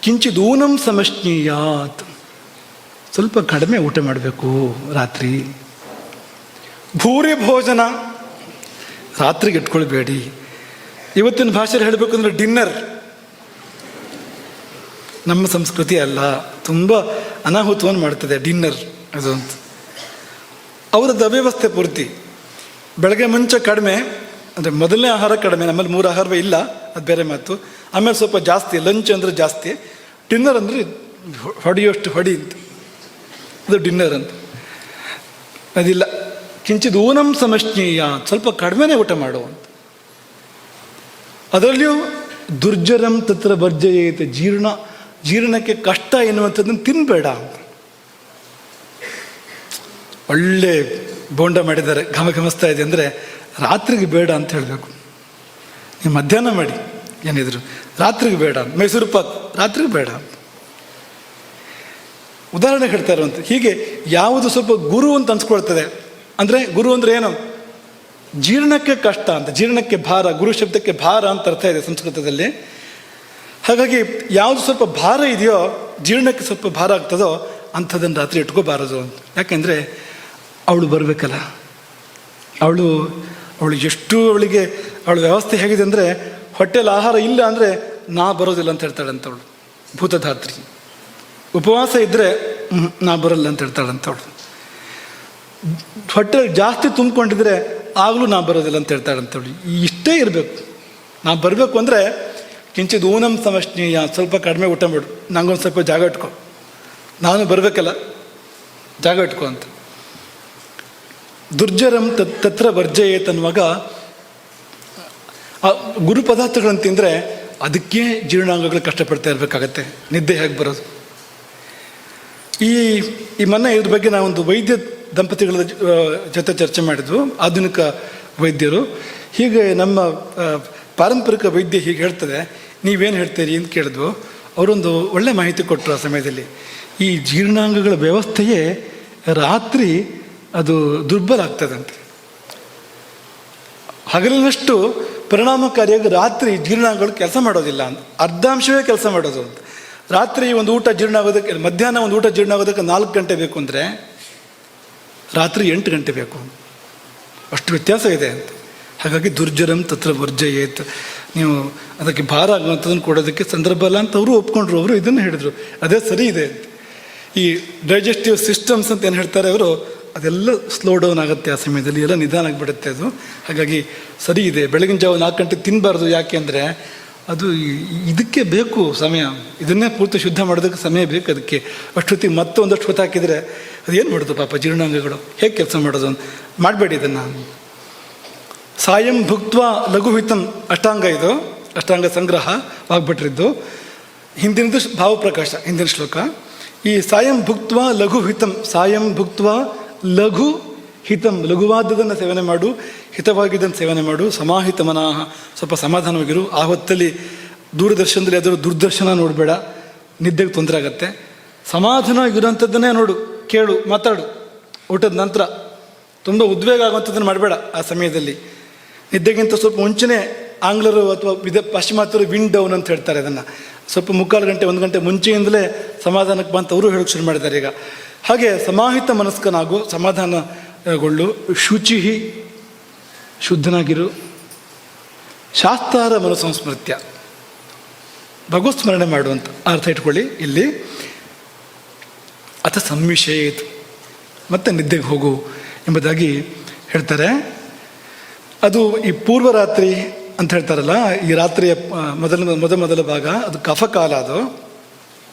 ಕಿಂಚಿದೂನಂ ಸಮಶ್ನೀಯಾತ್, ಸ್ವಲ್ಪ ಕಡಿಮೆ ಊಟ ಮಾಡಬೇಕು ರಾತ್ರಿ. ಭೂರಿ ಭೋಜನ, ರಾತ್ರಿಗೆ ಇಟ್ಕೊಳ್ಬೇಡಿ. ಇವತ್ತಿನ ಭಾಷೆಯಲ್ಲಿ ಹೇಳಬೇಕು ಅಂದರೆ ಡಿನ್ನರ್. ನಮ್ಮ ಸಂಸ್ಕೃತಿ ಅಲ್ಲ, ತುಂಬ ಅನಾಹುತವನ್ನು ಮಾಡ್ತದೆ ಡಿನ್ನರ್ ಅದು ಅಂತ. ಅವರದ್ದು ಅವ್ಯವಸ್ಥೆ ಪೂರ್ತಿ. ಬೆಳಗ್ಗೆ ಮುಂಚೆ ಕಡಿಮೆ ಅಂದರೆ ಮೊದಲನೇ ಆಹಾರ ಕಡಿಮೆ, ನಮ್ಮಲ್ಲಿ 3 ಆಹಾರವೇ ಇಲ್ಲ, ಅದು ಬೇರೆ ಮಾತು. ಆಮೇಲೆ ಸ್ವಲ್ಪ ಜಾಸ್ತಿ, ಲಂಚ್ ಅಂದರೆ ಜಾಸ್ತಿ, ಡಿನ್ನರ್ ಅಂದರೆ ಹೊಡೆಯೋಷ್ಟು ಹೊಡಿ ಅಂತ, ಅದು ಡಿನ್ನರ್ ಅಂತ. ಅದಿಲ್ಲ. ಕಿಂಚಿತ್ ಊನಂ ಸಮಶ್ನೀಯ, ಸ್ವಲ್ಪ ಕಡಿಮೆನೇ ಊಟ ಮಾಡುವಂತ. ಅದರಲ್ಲಿಯೂ ದುರ್ಜರಂ ತತ್ರ ವರ್ಜಯೇತ್, ಜೀರ್ಣಕ್ಕೆ ಕಷ್ಟ ಎನ್ನುವಂಥದ್ದನ್ನು ತಿನ್ನಬೇಡ. ಒಳ್ಳೆ ಬೋಂಡ ಮಾಡಿದ್ದಾರೆ, ಘಮಘಮಿಸ್ತಾ ಇದೆ ಅಂದರೆ ರಾತ್ರಿಗೆ ಬೇಡ ಅಂತ ಹೇಳಬೇಕು. ನೀವು ಮಧ್ಯಾಹ್ನ ಮಾಡಿ ಏನಿದ್ರು, ರಾತ್ರಿಗೆ ಬೇಡ. ಮೈಸೂರು ಪಾಕ್ ರಾತ್ರಿಗೆ ಬೇಡ. ಉದಾಹರಣೆ ಹೇಳ್ತಾ ಇರುವಂಥ ಹೀಗೆ ಯಾವುದು ಸ್ವಲ್ಪ ಗುರು ಅಂತ ಅನ್ಸ್ಕೊಳ್ತದೆ. ಅಂದರೆ ಗುರು ಅಂದರೆ ಏನು? ಜೀರ್ಣಕ್ಕೆ ಕಷ್ಟ ಅಂತ, ಜೀರ್ಣಕ್ಕೆ ಭಾರ, ಗುರು ಶಬ್ದಕ್ಕೆ ಭಾರ ಅಂತ ಅರ್ಥ ಇದೆ ಸಂಸ್ಕೃತದಲ್ಲಿ. ಹಾಗಾಗಿ ಯಾವುದು ಸ್ವಲ್ಪ ಭಾರ ಇದೆಯೋ, ಜೀರ್ಣಕ್ಕೆ ಸ್ವಲ್ಪ ಭಾರ ಆಗ್ತದೋ ಅಂಥದ್ದನ್ನು ರಾತ್ರಿ ಇಟ್ಕೋಬಾರದು ಅಂತ. ಯಾಕೆಂದರೆ ಅವಳು ಬರಬೇಕಲ್ಲ, ಅವಳು ಎಷ್ಟು ಅವಳ ವ್ಯವಸ್ಥೆ ಹೇಗಿದೆ ಅಂದರೆ, ಹೊಟ್ಟೆಲಿ ಆಹಾರ ಇಲ್ಲ ಅಂದರೆ ನಾ ಬರೋದಿಲ್ಲ ಅಂತ ಹೇಳ್ತಾಳಂತವಳು, ಭೂತಧಾತ್ರಿ. ಉಪವಾಸ ಇದ್ದರೆ ನಾ ಬರೋಲ್ಲ ಅಂತ ಹೇಳ್ತಾಳಂತವಳು. ಹೊಟ್ಟೆ ಜಾಸ್ತಿ ತುಂಬಿಕೊಂಡಿದ್ರೆ ಆಗಲೂ ನಾ ಬರೋದಿಲ್ಲ ಅಂತ ಹೇಳ್ತಾಳಂತವಳು. ಇಷ್ಟೇ ಇರಬೇಕು. ನಾ ಬರಬೇಕು ಅಂದರೆ ಕಿಂಚಿತ್ ಊನಂ ಸಮಶ್ನೀಯ, ಸ್ವಲ್ಪ ಕಡಿಮೆ ಊಟ ಮಾಡು, ನಂಗೊಂದು ಸ್ವಲ್ಪ ಜಾಗ ಇಟ್ಕೊ, ನಾನು ಬರಬೇಕಲ್ಲ ಜಾಗ ಇಟ್ಕೊ ಅಂತ. ದುರ್ಜರಂ ತತ್ರ ವರ್ಜಯೇತ್ ಅನ್ನುವಾಗ ಗುರು ಪದಾರ್ಥಗಳನ್ನು ತಿಂದರೆ ಅದಕ್ಕೆ ಜೀರ್ಣಾಂಗಗಳು ಕಷ್ಟಪಡ್ತಾ ಇರಬೇಕಾಗತ್ತೆ. ನಿದ್ದೆ ಹೇಗೆ ಬರೋದು? ಈ ಮೊನ್ನೆ ಇದ್ರ ಬಗ್ಗೆ ನಾವೊಂದು ವೈದ್ಯ ದಂಪತಿಗಳ ಜೊತೆ ಚರ್ಚೆ ಮಾಡಿದ್ವು, ಆಧುನಿಕ ವೈದ್ಯರು. ಹೀಗೆ ನಮ್ಮ ಪಾರಂಪರಿಕ ವೈದ್ಯ ಹೀಗೆ ಹೇಳ್ತದೆ, ನೀವೇನು ಹೇಳ್ತೀರಿ ಅಂತ ಕೇಳಿದ್ವು. ಅವರೊಂದು ಒಳ್ಳೆ ಮಾಹಿತಿ ಕೊಟ್ಟರು. ಆ ಸಮಯದಲ್ಲಿ ಈ ಜೀರ್ಣಾಂಗಗಳ ವ್ಯವಸ್ಥೆಯೇ ರಾತ್ರಿ ಅದು ದುರ್ಬಲ ಆಗ್ತದಂತೆ. ಹಗಲಿನಷ್ಟು ಪರಿಣಾಮಕಾರಿಯಾಗಿ ರಾತ್ರಿ ಜೀರ್ಣಾಂಗಗಳು ಕೆಲಸ ಮಾಡೋದಿಲ್ಲ ಅಂತ, ಅರ್ಧಾಂಶವೇ ಕೆಲಸ ಮಾಡೋದು ಅಂತ. ರಾತ್ರಿ ಒಂದು ಊಟ ಜೀರ್ಣ ಆಗೋದಕ್ಕೆ, ಮಧ್ಯಾಹ್ನ ಒಂದು ಊಟ ಜೀರ್ಣ ಆಗೋದಕ್ಕೆ 4 ಗಂಟೆ ಬೇಕು ಅಂದರೆ ರಾತ್ರಿ 8 ಗಂಟೆ ಬೇಕು, ಅಷ್ಟು ವ್ಯತ್ಯಾಸ ಇದೆ ಅಂತ. ಹಾಗಾಗಿ ದುರ್ಜರಂ ತತ್ರ ವರ್ಜಯೇತ್, ನೀವು ಅದಕ್ಕೆ ಭಾರ ಆಗುವಂಥದ್ದನ್ನು ಕೊಡೋದಕ್ಕೆ ಸಂದರ್ಭ ಅಲ್ಲ ಅಂತ ಅವರು ಒಪ್ಕೊಂಡ್ರು. ಅವರು ಇದನ್ನು ಹೇಳಿದರು, ಅದೇ ಸರಿ ಇದೆ ಅಂತ. ಈ ಡೈಜೆಸ್ಟಿವ್ ಸಿಸ್ಟಮ್ಸ್ ಅಂತ ಏನು ಹೇಳ್ತಾರೆ ಅವರು, ಅದೆಲ್ಲ ಸ್ಲೋ ಡೌನ್ ಆಗುತ್ತೆ ಆ ಸಮಯದಲ್ಲಿ, ಎಲ್ಲ ನಿಧಾನ ಆಗಿಬಿಡುತ್ತೆ ಅದು. ಹಾಗಾಗಿ ಸರಿ ಇದೆ. ಬೆಳಗಿನ ಜಾವ 4 ಗಂಟೆಗೆ ತಿನ್ನಬಾರ್ದು. ಯಾಕೆ ಅಂದರೆ ಅದು ಇದಕ್ಕೆ ಬೇಕು ಸಮಯ, ಇದನ್ನೇ ಪೂರ್ತಿ ಶುದ್ಧ ಮಾಡೋದಕ್ಕೆ ಸಮಯ ಬೇಕು ಅದಕ್ಕೆ. ಅಷ್ಟೊತ್ತಿಗೆ ಮತ್ತೆ ಒಂದಷ್ಟು ಹೊತ್ತು ಹಾಕಿದರೆ ಅದೇನು ಮಾಡೋದು ಪಾಪ ಜೀರ್ಣಾಂಗಗಳು, ಹೇಗೆ ಕೆಲಸ ಮಾಡೋದು ಅಂತ ಮಾಡಬೇಡಿ ಇದನ್ನು. ಸಾಯಂ ಭುಕ್ತ್ವ ಲಘುಹಿತಂ ಅಷ್ಟಾಂಗ, ಇದು ಅಷ್ಟಾಂಗ ಸಂಗ್ರಹ ವಾಗ್ಭಟ್ರಿದ್ದು. ಹಿಂದಿನದು ಭಾವಪ್ರಕಾಶ, ಹಿಂದಿನ ಶ್ಲೋಕ. ಈ ಸಾಯಂ ಭುಕ್ತ್ವ ಲಘುಹಿತಂ, ಸಾಯಂ ಭುಕ್ತ್ವ ಲಘು ಹಿತಂ, ಲಘುವಾದದನ್ನು ಸೇವನೆ ಮಾಡು, ಹಿತವಾಗಿದ್ದನ್ನು ಸೇವನೆ ಮಾಡು. ಸಮಾಹಿತ ಮನಃ, ಸ್ವಲ್ಪ ಸಮಾಧಾನವಾಗಿರು. ಆ ಹೊತ್ತಲ್ಲಿ ದೂರದರ್ಶನದಲ್ಲಿ ಅದರ ದುರ್ದರ್ಶನ ನೋಡಬೇಡ, ನಿದ್ದೆಗೆ ತೊಂದರೆ ಆಗತ್ತೆ. ಸಮಾಧಾನವಾಗಿರುವಂಥದ್ದನ್ನೇ ನೋಡು, ಕೇಳು, ಮಾತಾಡು. ಊಟದ ನಂತರ ತುಂಬ ಉದ್ವೇಗ ಆಗುವಂಥದ್ದನ್ನು ಮಾಡಬೇಡ ಆ ಸಮಯದಲ್ಲಿ. ನಿದ್ದೆಗಿಂತ ಸ್ವಲ್ಪ ಮುಂಚೆನೇ ಆಂಗ್ಲರು ಅಥವಾ ಪಾಶ್ಚಿಮಾತ್ಯರು ವಿಂಡ್ ಡೌನ್ ಅಂತ ಹೇಳ್ತಾರೆ ಅದನ್ನು. ಸ್ವಲ್ಪ 3/4 ಗಂಟೆ 1 ಗಂಟೆ ಮುಂಚೆಯಿಂದಲೇ ಸಮಾಧಾನಕ್ಕೆ ಬಂತು ಅವರು ಹೇಳೋಕ್ಕೆ ಶುರು ಮಾಡಿದ್ದಾರೆ ಈಗ. ಹಾಗೆ ಸಮಾಹಿತ ಮನಸ್ಕನಾಗು, ಸಮಾಧಾನಗೊಳ್ಳು. ಶುಚಿಹಿ, ಶುದ್ಧನಾಗಿರು. ಶಾಸ್ತಾರ ಮನಸ್ಸಂಸ್ಮೃತ್ಯ, ಭಗವತ್ ಸ್ಮರಣೆ ಮಾಡುವಂಥ ಅರ್ಥ ಇಟ್ಕೊಳ್ಳಿ ಇಲ್ಲಿ. ಅಥ ಸಂವಿಷಯೇತ್, ಮತ್ತೆ ನಿದ್ದೆಗೆ ಹೋಗು ಎಂಬುದಾಗಿ ಹೇಳ್ತಾರೆ. ಅದು ಈ ಪೂರ್ವರಾತ್ರಿ ಅಂತ ಹೇಳ್ತಾರಲ್ಲ, ಈ ರಾತ್ರಿಯ ಮೊದಲ ಭಾಗ ಅದು ಕಫಕಾಲ. ಅದು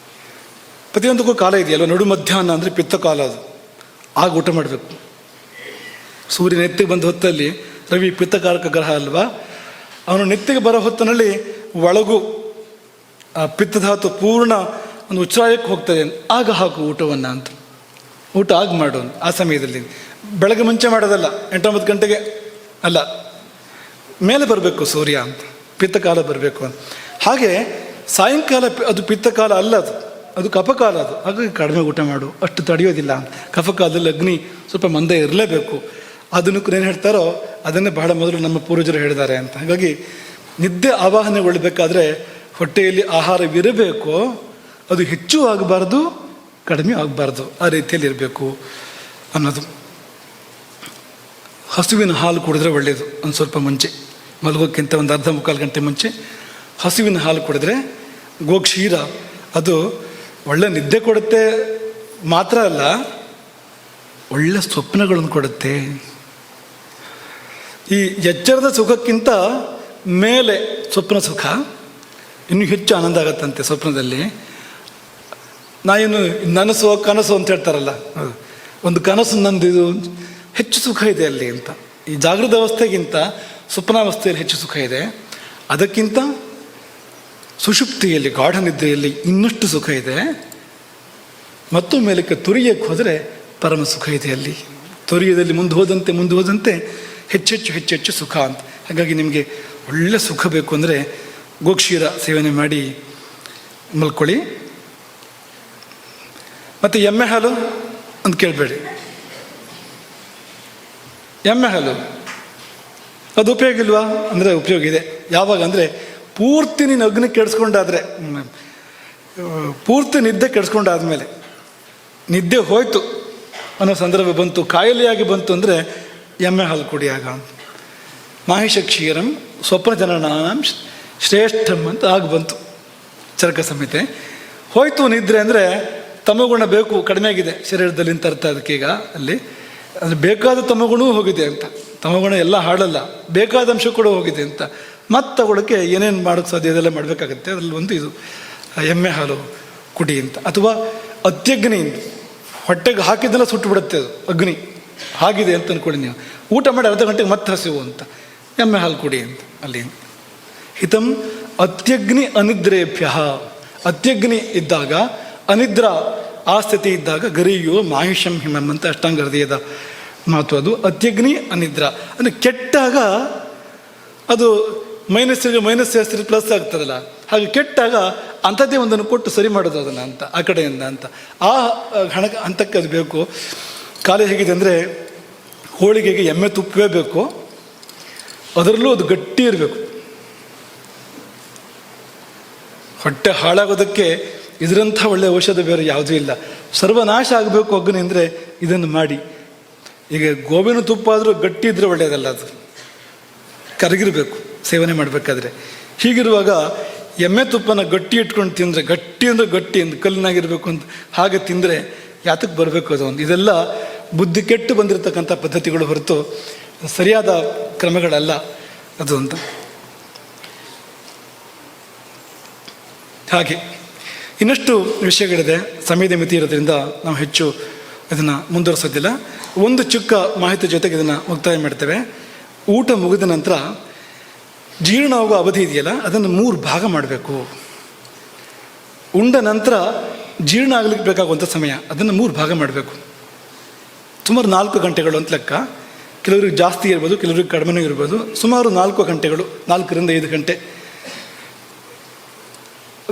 ಪ್ರತಿಯೊಂದಕ್ಕೂ ಕಾಲ ಇದೆಯಲ್ವ. ನಡು ಮಧ್ಯಾಹ್ನ ಅಂದರೆ ಪಿತ್ತಕಾಲ, ಅದು ಆಗ ಊಟ ಮಾಡಬೇಕು. ಸೂರ್ಯ ನೆತ್ತಿಗೆ ಬಂದ ಹೊತ್ತಲ್ಲಿ, ರವಿ ಪಿತ್ತಕಾರಕ ಗ್ರಹ ಅಲ್ವಾ, ಅವನು ನೆತ್ತಿಗೆ ಬರೋ ಹೊತ್ತಿನಲ್ಲಿ ಒಳಗು ಆ ಪಿತ್ತಧಾತು ಪೂರ್ಣ ಒಂದು ಉಚ್ಛ್ರಾಯಕ್ಕೆ ಹೋಗ್ತದೆ. ಆಗ ಹಾಕು ಊಟವನ್ನು ಅಂತ, ಊಟ ಆಗ ಮಾಡು ಆ ಸಮಯದಲ್ಲಿ. ಬೆಳಗ್ಗೆ ಮುಂಚೆ ಮಾಡೋದಲ್ಲ, 8-9 ಗಂಟೆಗೆ ಅಲ್ಲ, ಮೇಲೆ ಬರಬೇಕು ಸೂರ್ಯ ಅಂತ, ಪಿತ್ತಕಾಲ ಬರಬೇಕು ಅಂತ. ಹಾಗೆ ಸಾಯಂಕಾಲ ಅದು ಪಿತ್ತಕಾಲ ಅಲ್ಲ, ಅದು ಕಫಕಾಲ. ಅದು ಹಾಗಾಗಿ ಕಡಿಮೆ ಊಟ ಮಾಡು, ಅಷ್ಟು ತಡೆಯೋದಿಲ್ಲ ಅಂತ. ಕಫಕಾಲದಲ್ಲಿ ಅಗ್ನಿ ಸ್ವಲ್ಪ ಮಂದ ಇರಲೇಬೇಕು. ಅದನ್ನು ಏನು ಹೇಳ್ತಾರೋ ಅದನ್ನೇ ಬಹಳ ಮೊದಲು ನಮ್ಮ ಪೂರ್ವಜರು ಹೇಳಿದ್ದಾರೆ ಅಂತ. ಹಾಗಾಗಿ ನಿದ್ದೆ ಆವಾಹನೆಗೊಳ್ಳಬೇಕಾದ್ರೆ ಹೊಟ್ಟೆಯಲ್ಲಿ ಆಹಾರವಿರಬೇಕು, ಅದು ಹೆಚ್ಚು ಆಗಬಾರ್ದು, ಕಡಿಮೆ ಆಗಬಾರ್ದು, ಆ ರೀತಿಯಲ್ಲಿ ಇರಬೇಕು ಅನ್ನೋದು. ಹಸುವಿನ ಹಾಲು ಕುಡಿದ್ರೆ ಒಳ್ಳೆಯದು. ಒಂದು ಸ್ವಲ್ಪ ಮುಂಚೆ ಮಲಗೋಕ್ಕಿಂತ ಒಂದು 1/2-3/4 ಗಂಟೆ ಮುಂಚೆ ಹಸುವಿನ ಹಾಲು ಕುಡಿದ್ರೆ, ಗೋಕ್ಷೀರ, ಅದು ಒಳ್ಳೆ ನಿದ್ದೆ ಕೊಡುತ್ತೆ ಮಾತ್ರ ಅಲ್ಲ, ಒಳ್ಳೆ ಸ್ವಪ್ನಗಳನ್ನು ಕೊಡುತ್ತೆ. ಈ ಎಚ್ಚರದ ಸುಖಕ್ಕಿಂತ ಮೇಲೆ ಸ್ವಪ್ನ ಸುಖ ಇನ್ನೂ ಹೆಚ್ಚು ಆನಂದ ಆಗತ್ತಂತೆ ಸ್ವಪ್ನದಲ್ಲಿ. ನನಸು ಕನಸು ಅಂತ ಹೇಳ್ತಾರಲ್ಲ, ಒಂದು ಕನಸು ನಂದಿದು ಹೆಚ್ಚು ಸುಖ ಇದೆ ಅಲ್ಲಿ ಅಂತ. ಈ ಜಾಗೃತ ಅವಸ್ಥೆಗಿಂತ ಸ್ವಪ್ನಾವಸ್ಥೆಯಲ್ಲಿ ಹೆಚ್ಚು ಸುಖ ಇದೆ. ಅದಕ್ಕಿಂತ ಸುಷುಪ್ತಿಯಲ್ಲಿ, ಗಾಢ ನಿದ್ದೆಯಲ್ಲಿ ಇನ್ನಷ್ಟು ಸುಖ ಇದೆ. ಮತ್ತು ಮೇಲಕ್ಕೆ ತುರಿಯಕ್ಕೆ ಹೋದರೆ ಪರಮ ಸುಖ ಇದೆ ಅಲ್ಲಿ. ತುರಿಯದಲ್ಲಿ ಮುಂದೆ ಹೋದಂತೆ ಹೆಚ್ಚೆಚ್ಚು ಸುಖ ಅಂತ. ಹಾಗಾಗಿ ನಿಮಗೆ ಒಳ್ಳೆ ಸುಖ ಬೇಕು ಅಂದರೆ ಗೋಕ್ಷೀರ ಸೇವನೆ ಮಾಡಿ ಮಲ್ಕೊಳ್ಳಿ. ಮತ್ತು ಎಮ್ಮೆ ಹಾಲು ಅಂತ ಕೇಳಬೇಡಿ. ಎಮ್ಮೆ ಹಾಲು ಅದು ಉಪಯೋಗ ಇಲ್ವಾ ಅಂದರೆ ಉಪಯೋಗ ಇದೆ. ಯಾವಾಗ ಅಂದರೆ ಪೂರ್ತಿ ನೀನು ಅಗ್ನಿ ಕೆಡಿಸ್ಕೊಂಡಾದರೆ, ಪೂರ್ತಿ ನಿದ್ದೆ ಕೆಡಿಸ್ಕೊಂಡಾದ್ಮೇಲೆ, ನಿದ್ದೆ ಹೋಯ್ತು ಅನ್ನೋ ಸಂದರ್ಭ ಬಂತು, ಕಾಯಿಲೆಯಾಗಿ ಬಂತು ಅಂದರೆ ಎಮ್ಮೆ ಹಾಲು ಕುಡಿಯಾಗ. ಮಾಹಿಷ ಕ್ಷೀರಂ ಸ್ವಪ್ನ ಜನನಾಂ ಶ್ರೇಷ್ಠಂ ಅಂತ ಆಗ ಬಂತು ಚರಕ ಸಂಹಿತೆ. ಹೋಯ್ತು ನಿದ್ರೆ ಅಂದರೆ ತಮಗುಣ ಬೇಕು, ಕಡಿಮೆ ಆಗಿದೆ ಶರೀರದಲ್ಲಿ ಅಂತ ಅರ್ಥ. ಅದಕ್ಕೀಗ ಅಲ್ಲಿ ಅದು ಬೇಕಾದ ತಮಗುಣವೂ ಹೋಗಿದೆ ಅಂತ. ತಮಗುಣ ಎಲ್ಲ ಹಾಳಲ್ಲ, ಬೇಕಾದ ಅಂಶ ಕೂಡ ಹೋಗಿದೆ ಅಂತ. ಮತ್ತೆ ತಗೊಳ್ಳೋಕ್ಕೆ ಏನೇನು ಮಾಡೋಕ್ಕೆ ಸಾಧ್ಯ ಇದೆಲ್ಲ ಮಾಡಬೇಕಾಗತ್ತೆ. ಅದರಲ್ಲಿ ಒಂದು ಇದು ಎಮ್ಮೆ ಹಾಲು ಕುಡಿ ಅಂತ. ಅಥವಾ ಅತ್ಯಗ್ನಿ, ಹೊಟ್ಟೆಗೆ ಹಾಕಿದ್ದೆಲ್ಲ ಸುಟ್ಟು ಬಿಡುತ್ತೆ ಅದು ಅಗ್ನಿ. ಹಾಗಿದೆ ಅಂತ ಅಂದ್ಕೊಳ್ಳಿ ನೀವು. ಊಟ ಮಾಡಿ ಅರ್ಧ ಗಂಟೆಗೆ ಮತ್ತೆ ಹಸಿವು ಅಂತ, ಎಮ್ಮೆ ಹಾಲು ಕುಡಿ ಅಂತ. ಅಲ್ಲಿ ಹಿತಂ ಅತ್ಯಗ್ನಿ ಅನಿದ್ರೇಭ್ಯ, ಅತ್ಯಗ್ನಿ ಇದ್ದಾಗ ಅನಿದ್ರಾ ಆ ಸ್ಥಿತಿ ಇದ್ದಾಗ ಗರಿಯು ಮಾಹಿಷಂ ಹಿಮಂ ಅಂತ ಅಷ್ಟಾಂಗ ಹೃದಯದ ಮಾತು. ಅದು ಅತ್ಯಗ್ನಿ ಅನಿದ್ರಾ ಅಂದರೆ ಕೆಟ್ಟಾಗ ಅದು ಮೈನಸ್ ಜಾಸ್ತಿ ಪ್ಲಸ್ ಆಗ್ತದಲ್ಲ, ಹಾಗೆ ಕೆಟ್ಟಾಗ ಅಂಥದ್ದೇ ಒಂದನ್ನು ಕೊಟ್ಟು ಸರಿ ಮಾಡೋದು ಅದನ್ನು ಅಂತ ಆ ಕಡೆಯಿಂದ ಅಂತ. ಆ ಹಂತಕ್ಕೆ ಅದು ಬೇಕು. ಕಾಲ ಹೇಗಿದೆ ಅಂದರೆ ಹೋಳಿಗೆಗೆ ಎಮ್ಮೆ ತುಪ್ಪವೇ ಬೇಕು, ಅದರಲ್ಲೂ ಅದು ಗಟ್ಟಿ ಇರಬೇಕು. ಹೊಟ್ಟೆ ಹಾಳಾಗೋದಕ್ಕೆ ಇದರಂಥ ಒಳ್ಳೆಯ ಔಷಧ ಬೇರೆ ಯಾವುದೂ ಇಲ್ಲ. ಸರ್ವನಾಶ ಆಗಬೇಕು ಅಗ್ನಿ ಅಂದರೆ ಇದನ್ನು ಮಾಡಿ. ಈಗ ಗೋವಿನ ತುಪ್ಪ ಆದರೂ ಗಟ್ಟಿ ಇದ್ರೆ ಒಳ್ಳೆಯದಲ್ಲ, ಅದು ಕರಗಿರಬೇಕು ಸೇವನೆ ಮಾಡಬೇಕಾದ್ರೆ. ಹೀಗಿರುವಾಗ ಎಮ್ಮೆ ತುಪ್ಪನ ಗಟ್ಟಿ ಇಟ್ಕೊಂಡು ತಿಂದರೆ, ಗಟ್ಟಿ ಅಂದರೆ ಗಟ್ಟಿ ಅಂತ ಕಲ್ಲಿನಾಗಿರ್ಬೇಕು ಅಂತ ಹಾಗೆ ತಿಂದರೆ ಯಾತಕ್ಕೆ ಬರಬೇಕು ಅದು ಒಂದು. ಇದೆಲ್ಲ ಬುದ್ಧಿ ಕೆಟ್ಟು ಬಂದಿರತಕ್ಕಂಥ ಪದ್ಧತಿಗಳು ಹೊರತು ಸರಿಯಾದ ಕ್ರಮಗಳಲ್ಲ ಅದು ಅಂತ. ಹಾಗೆ ಇನ್ನಷ್ಟು ವಿಷಯಗಳಿದೆ, ಸಮಯದ ಮಿತಿ ಇರೋದ್ರಿಂದ ನಾವು ಹೆಚ್ಚು ಇದನ್ನು ಮುಂದುವರಿಸೋದಿಲ್ಲ. ಒಂದು ಚಿಕ್ಕ ಮಾಹಿತಿ ಜೊತೆಗೆ ಇದನ್ನು ಮುಕ್ತಾಯ ಮಾಡ್ತೇವೆ. ಊಟ ಮುಗಿದ ನಂತರ ಜೀರ್ಣ ಆಗುವ ಅವಧಿ ಇದೆಯಲ್ಲ, ಅದನ್ನು 3 ಭಾಗ ಮಾಡಬೇಕು. ಉಂಡ ನಂತರ ಜೀರ್ಣ ಆಗಲಿಕ್ಕೆ ಬೇಕಾಗುವಂಥ ಸಮಯ ಅದನ್ನು 3 ಭಾಗ ಮಾಡಬೇಕು. ಸುಮಾರು 4 ಗಂಟೆಗಳು ಅಂತ ಲೆಕ್ಕ. ಕೆಲವರಿಗೆ ಜಾಸ್ತಿ ಇರ್ಬೋದು, ಕೆಲವರಿಗೆ ಕಡಿಮೆನೂ ಇರ್ಬೋದು. ಸುಮಾರು 4 ಗಂಟೆಗಳು, 4 ರಿಂದ 5 ಗಂಟೆ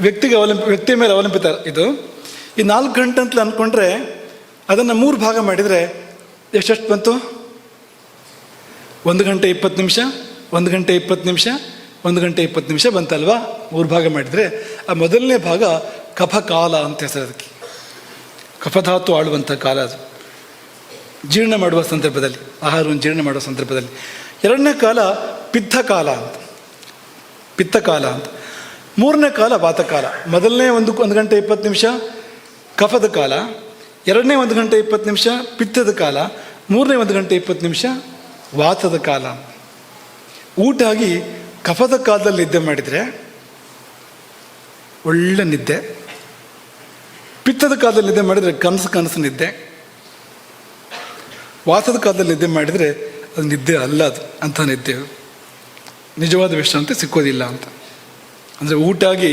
ವ್ಯಕ್ತಿಯ ಮೇಲೆ ಅವಲಂಬಿತ ಇದು. ಈ 4 ಗಂಟೆ ಅಂತ ಅಂದ್ಕೊಂಡ್ರೆ ಅದನ್ನು 3 ಭಾಗ ಮಾಡಿದರೆ ಎಷ್ಟೆಷ್ಟು ಬಂತು? 1 ಗಂಟೆ 20 ನಿಮಿಷ, 1 ಗಂಟೆ 20 ನಿಮಿಷ, 1 ಗಂಟೆ 20 ನಿಮಿಷ ಬಂತಲ್ವಾ? 3 ಭಾಗ ಮಾಡಿದರೆ ಆ ಮೊದಲನೇ ಭಾಗ ಕಫಕಾಲ ಅಂತ ಹೆಸರು ಅದಕ್ಕೆ. ಕಫಧಾತು ಆಳುವಂಥ ಕಾಲ ಅದು, ಜೀರ್ಣ ಮಾಡುವ ಸಂದರ್ಭದಲ್ಲಿ, ಆಹಾರವನ್ನು ಜೀರ್ಣ ಮಾಡುವ ಸಂದರ್ಭದಲ್ಲಿ. ಎರಡನೇ ಕಾಲ ಪಿತ್ತಕಾಲ ಅಂತ, ಪಿತ್ತಕಾಲ ಅಂತ. ಮೂರನೇ ಕಾಲ ವಾತಕಾಲ. ಮೊದಲನೇ 1 ಗಂಟೆ 20 ನಿಮಿಷ ಕಫದ ಕಾಲ, ಎರಡನೇ 1 ಗಂಟೆ 20 ನಿಮಿಷ ಪಿತ್ತದ ಕಾಲ, ಮೂರನೇ 1 ಗಂಟೆ 20 ನಿಮಿಷ ವಾತದ ಕಾಲ. ಊಟ ಆಗಿ ಕಫದ ಕಾಲದಲ್ಲಿ ನಿದ್ದೆ ಮಾಡಿದರೆ ಒಳ್ಳೆ ನಿದ್ದೆ, ಪಿತ್ತದ ಕಾಲದಲ್ಲಿ ನಿದ್ದೆ ಮಾಡಿದರೆ ಕನಸು ನಿದ್ದೆ, ವಾತದ ಕಾಲದಲ್ಲಿ ನಿದ್ದೆ ಮಾಡಿದರೆ ಅದು ನಿದ್ದೆ ಅಲ್ಲ, ಅದು ಅಂಥ ನಿದ್ದೆ, ನಿಜವಾದ ವಿಶ್ರಾಂತಿ ಸಿಕ್ಕೋದಿಲ್ಲ ಅಂತ. ಅಂದರೆ ಊಟ ಆಗಿ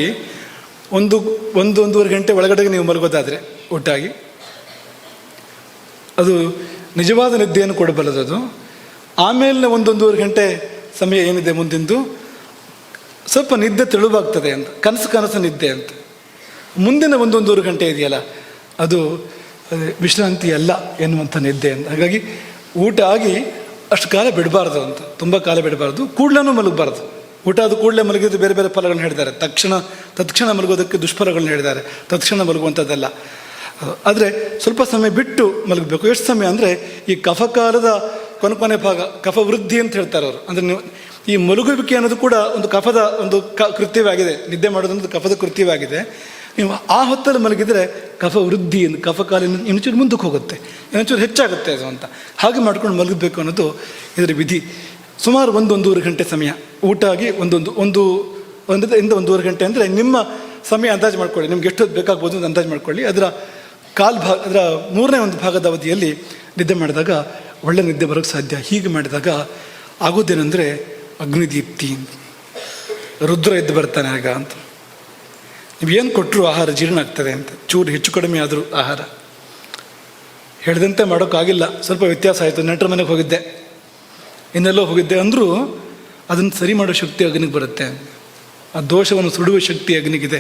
1-1.5 ಗಂಟೆ ಒಳಗಡೆಗೆ ನೀವು ಮಲಗೋದಾದರೆ ಊಟ ಆಗಿ ಅದು ನಿಜವಾದ ನಿದ್ದೆಯನ್ನು ಕೊಡಬಲ್ಲದು ಅದು. ಆಮೇಲೆ 1-1.5 ಗಂಟೆ ಸಮಯ ಏನಿದೆ ಮುಂದಿಂದು ಸ್ವಲ್ಪ ನಿದ್ದೆ ತೆಳುವಾಗ್ತದೆ ಅಂತ, ಕನಸು ನಿದ್ದೆ ಅಂತ. ಮುಂದಿನ 1-1.5 ಗಂಟೆ ಇದೆಯಲ್ಲ ಅದು ವಿಶ್ರಾಂತಿ ಅಲ್ಲ ಎನ್ನುವಂಥ ನಿದ್ದೆ ಅಂತ. ಹಾಗಾಗಿ ಊಟ ಆಗಿ ಅಷ್ಟು ಕಾಲ ಬಿಡಬಾರ್ದು ಅಂತ, ತುಂಬ ಕಾಲ ಬಿಡಬಾರ್ದು. ಕೂಡಲೂ ಮಲಗಬಾರ್ದು. ಊಟ ಆದ ಕೂಡಲೇ ಮಲಗಿದ್ದು ಬೇರೆ ಬೇರೆ ಫಲಗಳನ್ನ ಹೇಳಿದ್ದಾರೆ. ತತ್ಕ್ಷಣ ಮಲಗೋದಕ್ಕೆ ದುಷ್ಫಲಗಳನ್ನ ಹೇಳಿದ್ದಾರೆ, ತತ್ಕ್ಷಣ ಮಲಗುವಂಥದ್ದಲ್ಲ. ಆದರೆ ಸ್ವಲ್ಪ ಸಮಯ ಬಿಟ್ಟು ಮಲಗಬೇಕು. ಎಷ್ಟು ಸಮಯ ಅಂದರೆ ಈ ಕಫಕಾಲದ ಕೊನೆ ಭಾಗ ಕಫ ವೃದ್ಧಿ ಅಂತ ಹೇಳ್ತಾರೆ ಅವರು. ಅಂದರೆ ನೀವು ಈ ಮಲಗುವಿಕೆ ಅನ್ನೋದು ಕೂಡ ಒಂದು ಕಫದ ಒಂದು ಕೃತ್ಯವಾಗಿದೆ. ನಿದ್ದೆ ಮಾಡೋದೊಂದು ಕಫದ ಕೃತ್ಯವಾಗಿದೆ. ನೀವು ಆ ಹೊತ್ತಲ್ಲಿ ಮಲಗಿದರೆ ಕಫ ವೃದ್ಧಿ, ಕಫಕಾಲಿನ ಇನ್ನೊಂಚೂರು ಮುಂದಕ್ಕೆ ಹೋಗುತ್ತೆ, ಇನ್ನೊಂಚೂರು ಹೆಚ್ಚಾಗುತ್ತೆ ಅದು ಅಂತ. ಹಾಗೆ ಮಾಡ್ಕೊಂಡು ಮಲಗಬೇಕು ಅನ್ನೋದು ಇದರ ವಿಧಿ. ಸುಮಾರು 1-1.5 ಗಂಟೆ ಸಮಯ ಊಟ ಆಗಿ 1-1.5 ಗಂಟೆ ಅಂದರೆ ನಿಮ್ಮ ಸಮಯ ಅಂದಾಜು ಮಾಡ್ಕೊಳ್ಳಿ. ನಿಮ್ಗೆ ಎಷ್ಟೊತ್ತು ಬೇಕಾಗ್ಬೋದು ಅಂತ ಅಂದಾಜು ಮಾಡ್ಕೊಳ್ಳಿ. ಅದರ ಅದರ 3ನೇ ಒಂದು ಭಾಗದ ಅವಧಿಯಲ್ಲಿ ನಿದ್ದೆ ಮಾಡಿದಾಗ ಒಳ್ಳೆ ನಿದ್ದೆ ಬರೋಕ್ಕೆ ಸಾಧ್ಯ. ಹೀಗೆ ಮಾಡಿದಾಗ ಆಗೋದೇನೆಂದರೆ ಅಗ್ನಿದೀಪ್ತಿ, ರುದ್ರ ಎದ್ದು ಬರ್ತಾನೆ ಆಗ ಅಂತ. ನೀವೇನು ಕೊಟ್ಟರು ಆಹಾರ ಜೀರ್ಣ ಆಗ್ತದೆ ಅಂತ. ಚೂರು ಹೆಚ್ಚು ಕಡಿಮೆ ಆದರೂ ಆಹಾರ ಹೇಳಿದಂತೆ ಮಾಡೋಕ್ಕಾಗಿಲ್ಲ, ಸ್ವಲ್ಪ ವ್ಯತ್ಯಾಸ ಆಯಿತು. ನೆಂಟರ ಮನೆಗೆ ಹೋಗಿದ್ದೆ, ಇನ್ನೆಲ್ಲೋ ಹೋಗಿದ್ದೆ ಅಂದರೂ ಅದನ್ನು ಸರಿ ಮಾಡೋ ಶಕ್ತಿ ಅಗ್ನಿಗೆ ಬರುತ್ತೆ. ಆ ದೋಷವನ್ನು ಸುಡುವ ಶಕ್ತಿ ಅಗ್ನಿಗಿದೆ.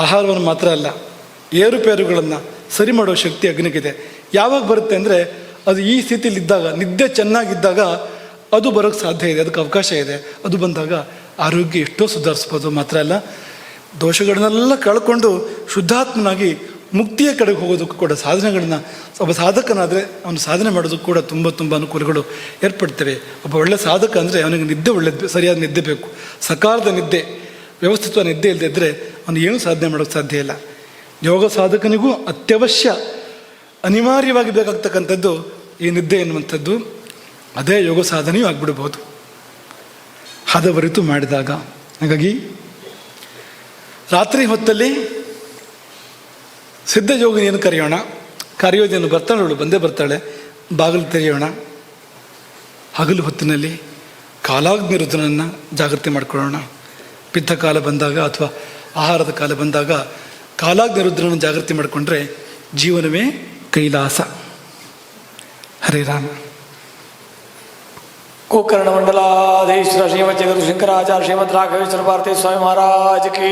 ಆಹಾರವನ್ನು ಮಾತ್ರ ಅಲ್ಲ, ಏರುಪೇರುಗಳನ್ನು ಸರಿ ಮಾಡೋ ಶಕ್ತಿ ಅಗ್ನಿಗಿದೆ. ಯಾವಾಗ ಬರುತ್ತೆ ಅಂದರೆ ಅದು ಈ ಸ್ಥಿತಿಯಲ್ಲಿದ್ದಾಗ, ನಿದ್ದೆ ಚೆನ್ನಾಗಿದ್ದಾಗ ಅದು ಬರೋಕ್ಕೆ ಸಾಧ್ಯ ಇದೆ, ಅದಕ್ಕೆ ಅವಕಾಶ ಇದೆ. ಅದು ಬಂದಾಗ ಆರೋಗ್ಯ ಎಷ್ಟೋ ಸುಧಾರಿಸ್ಬೋದು. ಮಾತ್ರ ಅಲ್ಲ, ದೋಷಗಳನ್ನೆಲ್ಲ ಕಳ್ಕೊಂಡು ಶುದ್ಧಾತ್ಮನಾಗಿ ಮುಕ್ತಿಯ ಕಡೆಗೆ ಹೋಗೋದಕ್ಕೂ ಕೂಡ ಸಾಧನೆಗಳನ್ನ ಒಬ್ಬ ಸಾಧಕನಾದರೆ ಅವನು ಸಾಧನೆ ಮಾಡೋದಕ್ಕೂ ಕೂಡ ತುಂಬ ಅನುಕೂಲಗಳು ಏರ್ಪಡ್ತವೆ. ಒಬ್ಬ ಒಳ್ಳೆ ಸಾಧಕ ಅಂದರೆ ಅವನಿಗೆ ನಿದ್ದೆ ಒಳ್ಳೆದು, ಸರಿಯಾದ ನಿದ್ದೆ ಬೇಕು. ಸಕಾಲದ ನಿದ್ದೆ, ವ್ಯವಸ್ಥಿತ ನಿದ್ದೆ ಇಲ್ಲದೆ ಇದ್ದರೆ ಅವನು ಏನೂ ಸಾಧನೆ ಮಾಡೋಕ್ಕೆ ಸಾಧ್ಯ ಇಲ್ಲ. ಯೋಗ ಸಾಧಕನಿಗೂ ಅತ್ಯವಶ್ಯ ಅನಿವಾರ್ಯವಾಗಿ ಬೇಕಾಗ್ತಕ್ಕಂಥದ್ದು ಈ ನಿದ್ದೆ ಎನ್ನುವಂಥದ್ದು. ಅದೇ ಯೋಗ ಸಾಧನೆಯೂ ಆಗಿಬಿಡ್ಬೋದು ಹದವರಿತು ಮಾಡಿದಾಗ. ಹಾಗಾಗಿ ರಾತ್ರಿ ಹೊತ್ತಲ್ಲಿ ಸಿದ್ಧ ಯೋಗಿನಿಯನ್ನು ಕರೆಯೋಣ. ಕರೆಯೋದೇನು ಬರ್ತಾಳೆ, ಅವಳು ಬಂದೇ ಬರ್ತಾಳೆ. ಬಾಗಿಲು ತೆರೆಯೋಣ. ಹಗಲು ಹೊತ್ತಿನಲ್ಲಿ ಕಾಲಾಗ್ನಿ ರುದ್ರನನ್ನು ಜಾಗೃತಿ ಮಾಡಿಕೊಳ್ಳೋಣ. ಪಿತ್ತ ಕಾಲ ಬಂದಾಗ ಅಥವಾ ಆಹಾರದ ಕಾಲ ಬಂದಾಗ ಕಾಲಾಗ್ನಿ ರುದ್ರನ ಜಾಗೃತಿ ಮಾಡಿಕೊಂಡ್ರೆ ಜೀವನವೇ ಕೈಲಾಸ. ಹರೇ ರಾಮ. गोकर्ण मंडलाधीश्वर श्रीमद जगत शंकराचार्य श्रीमद राघवेश्वर भारती स्वामी महाराज की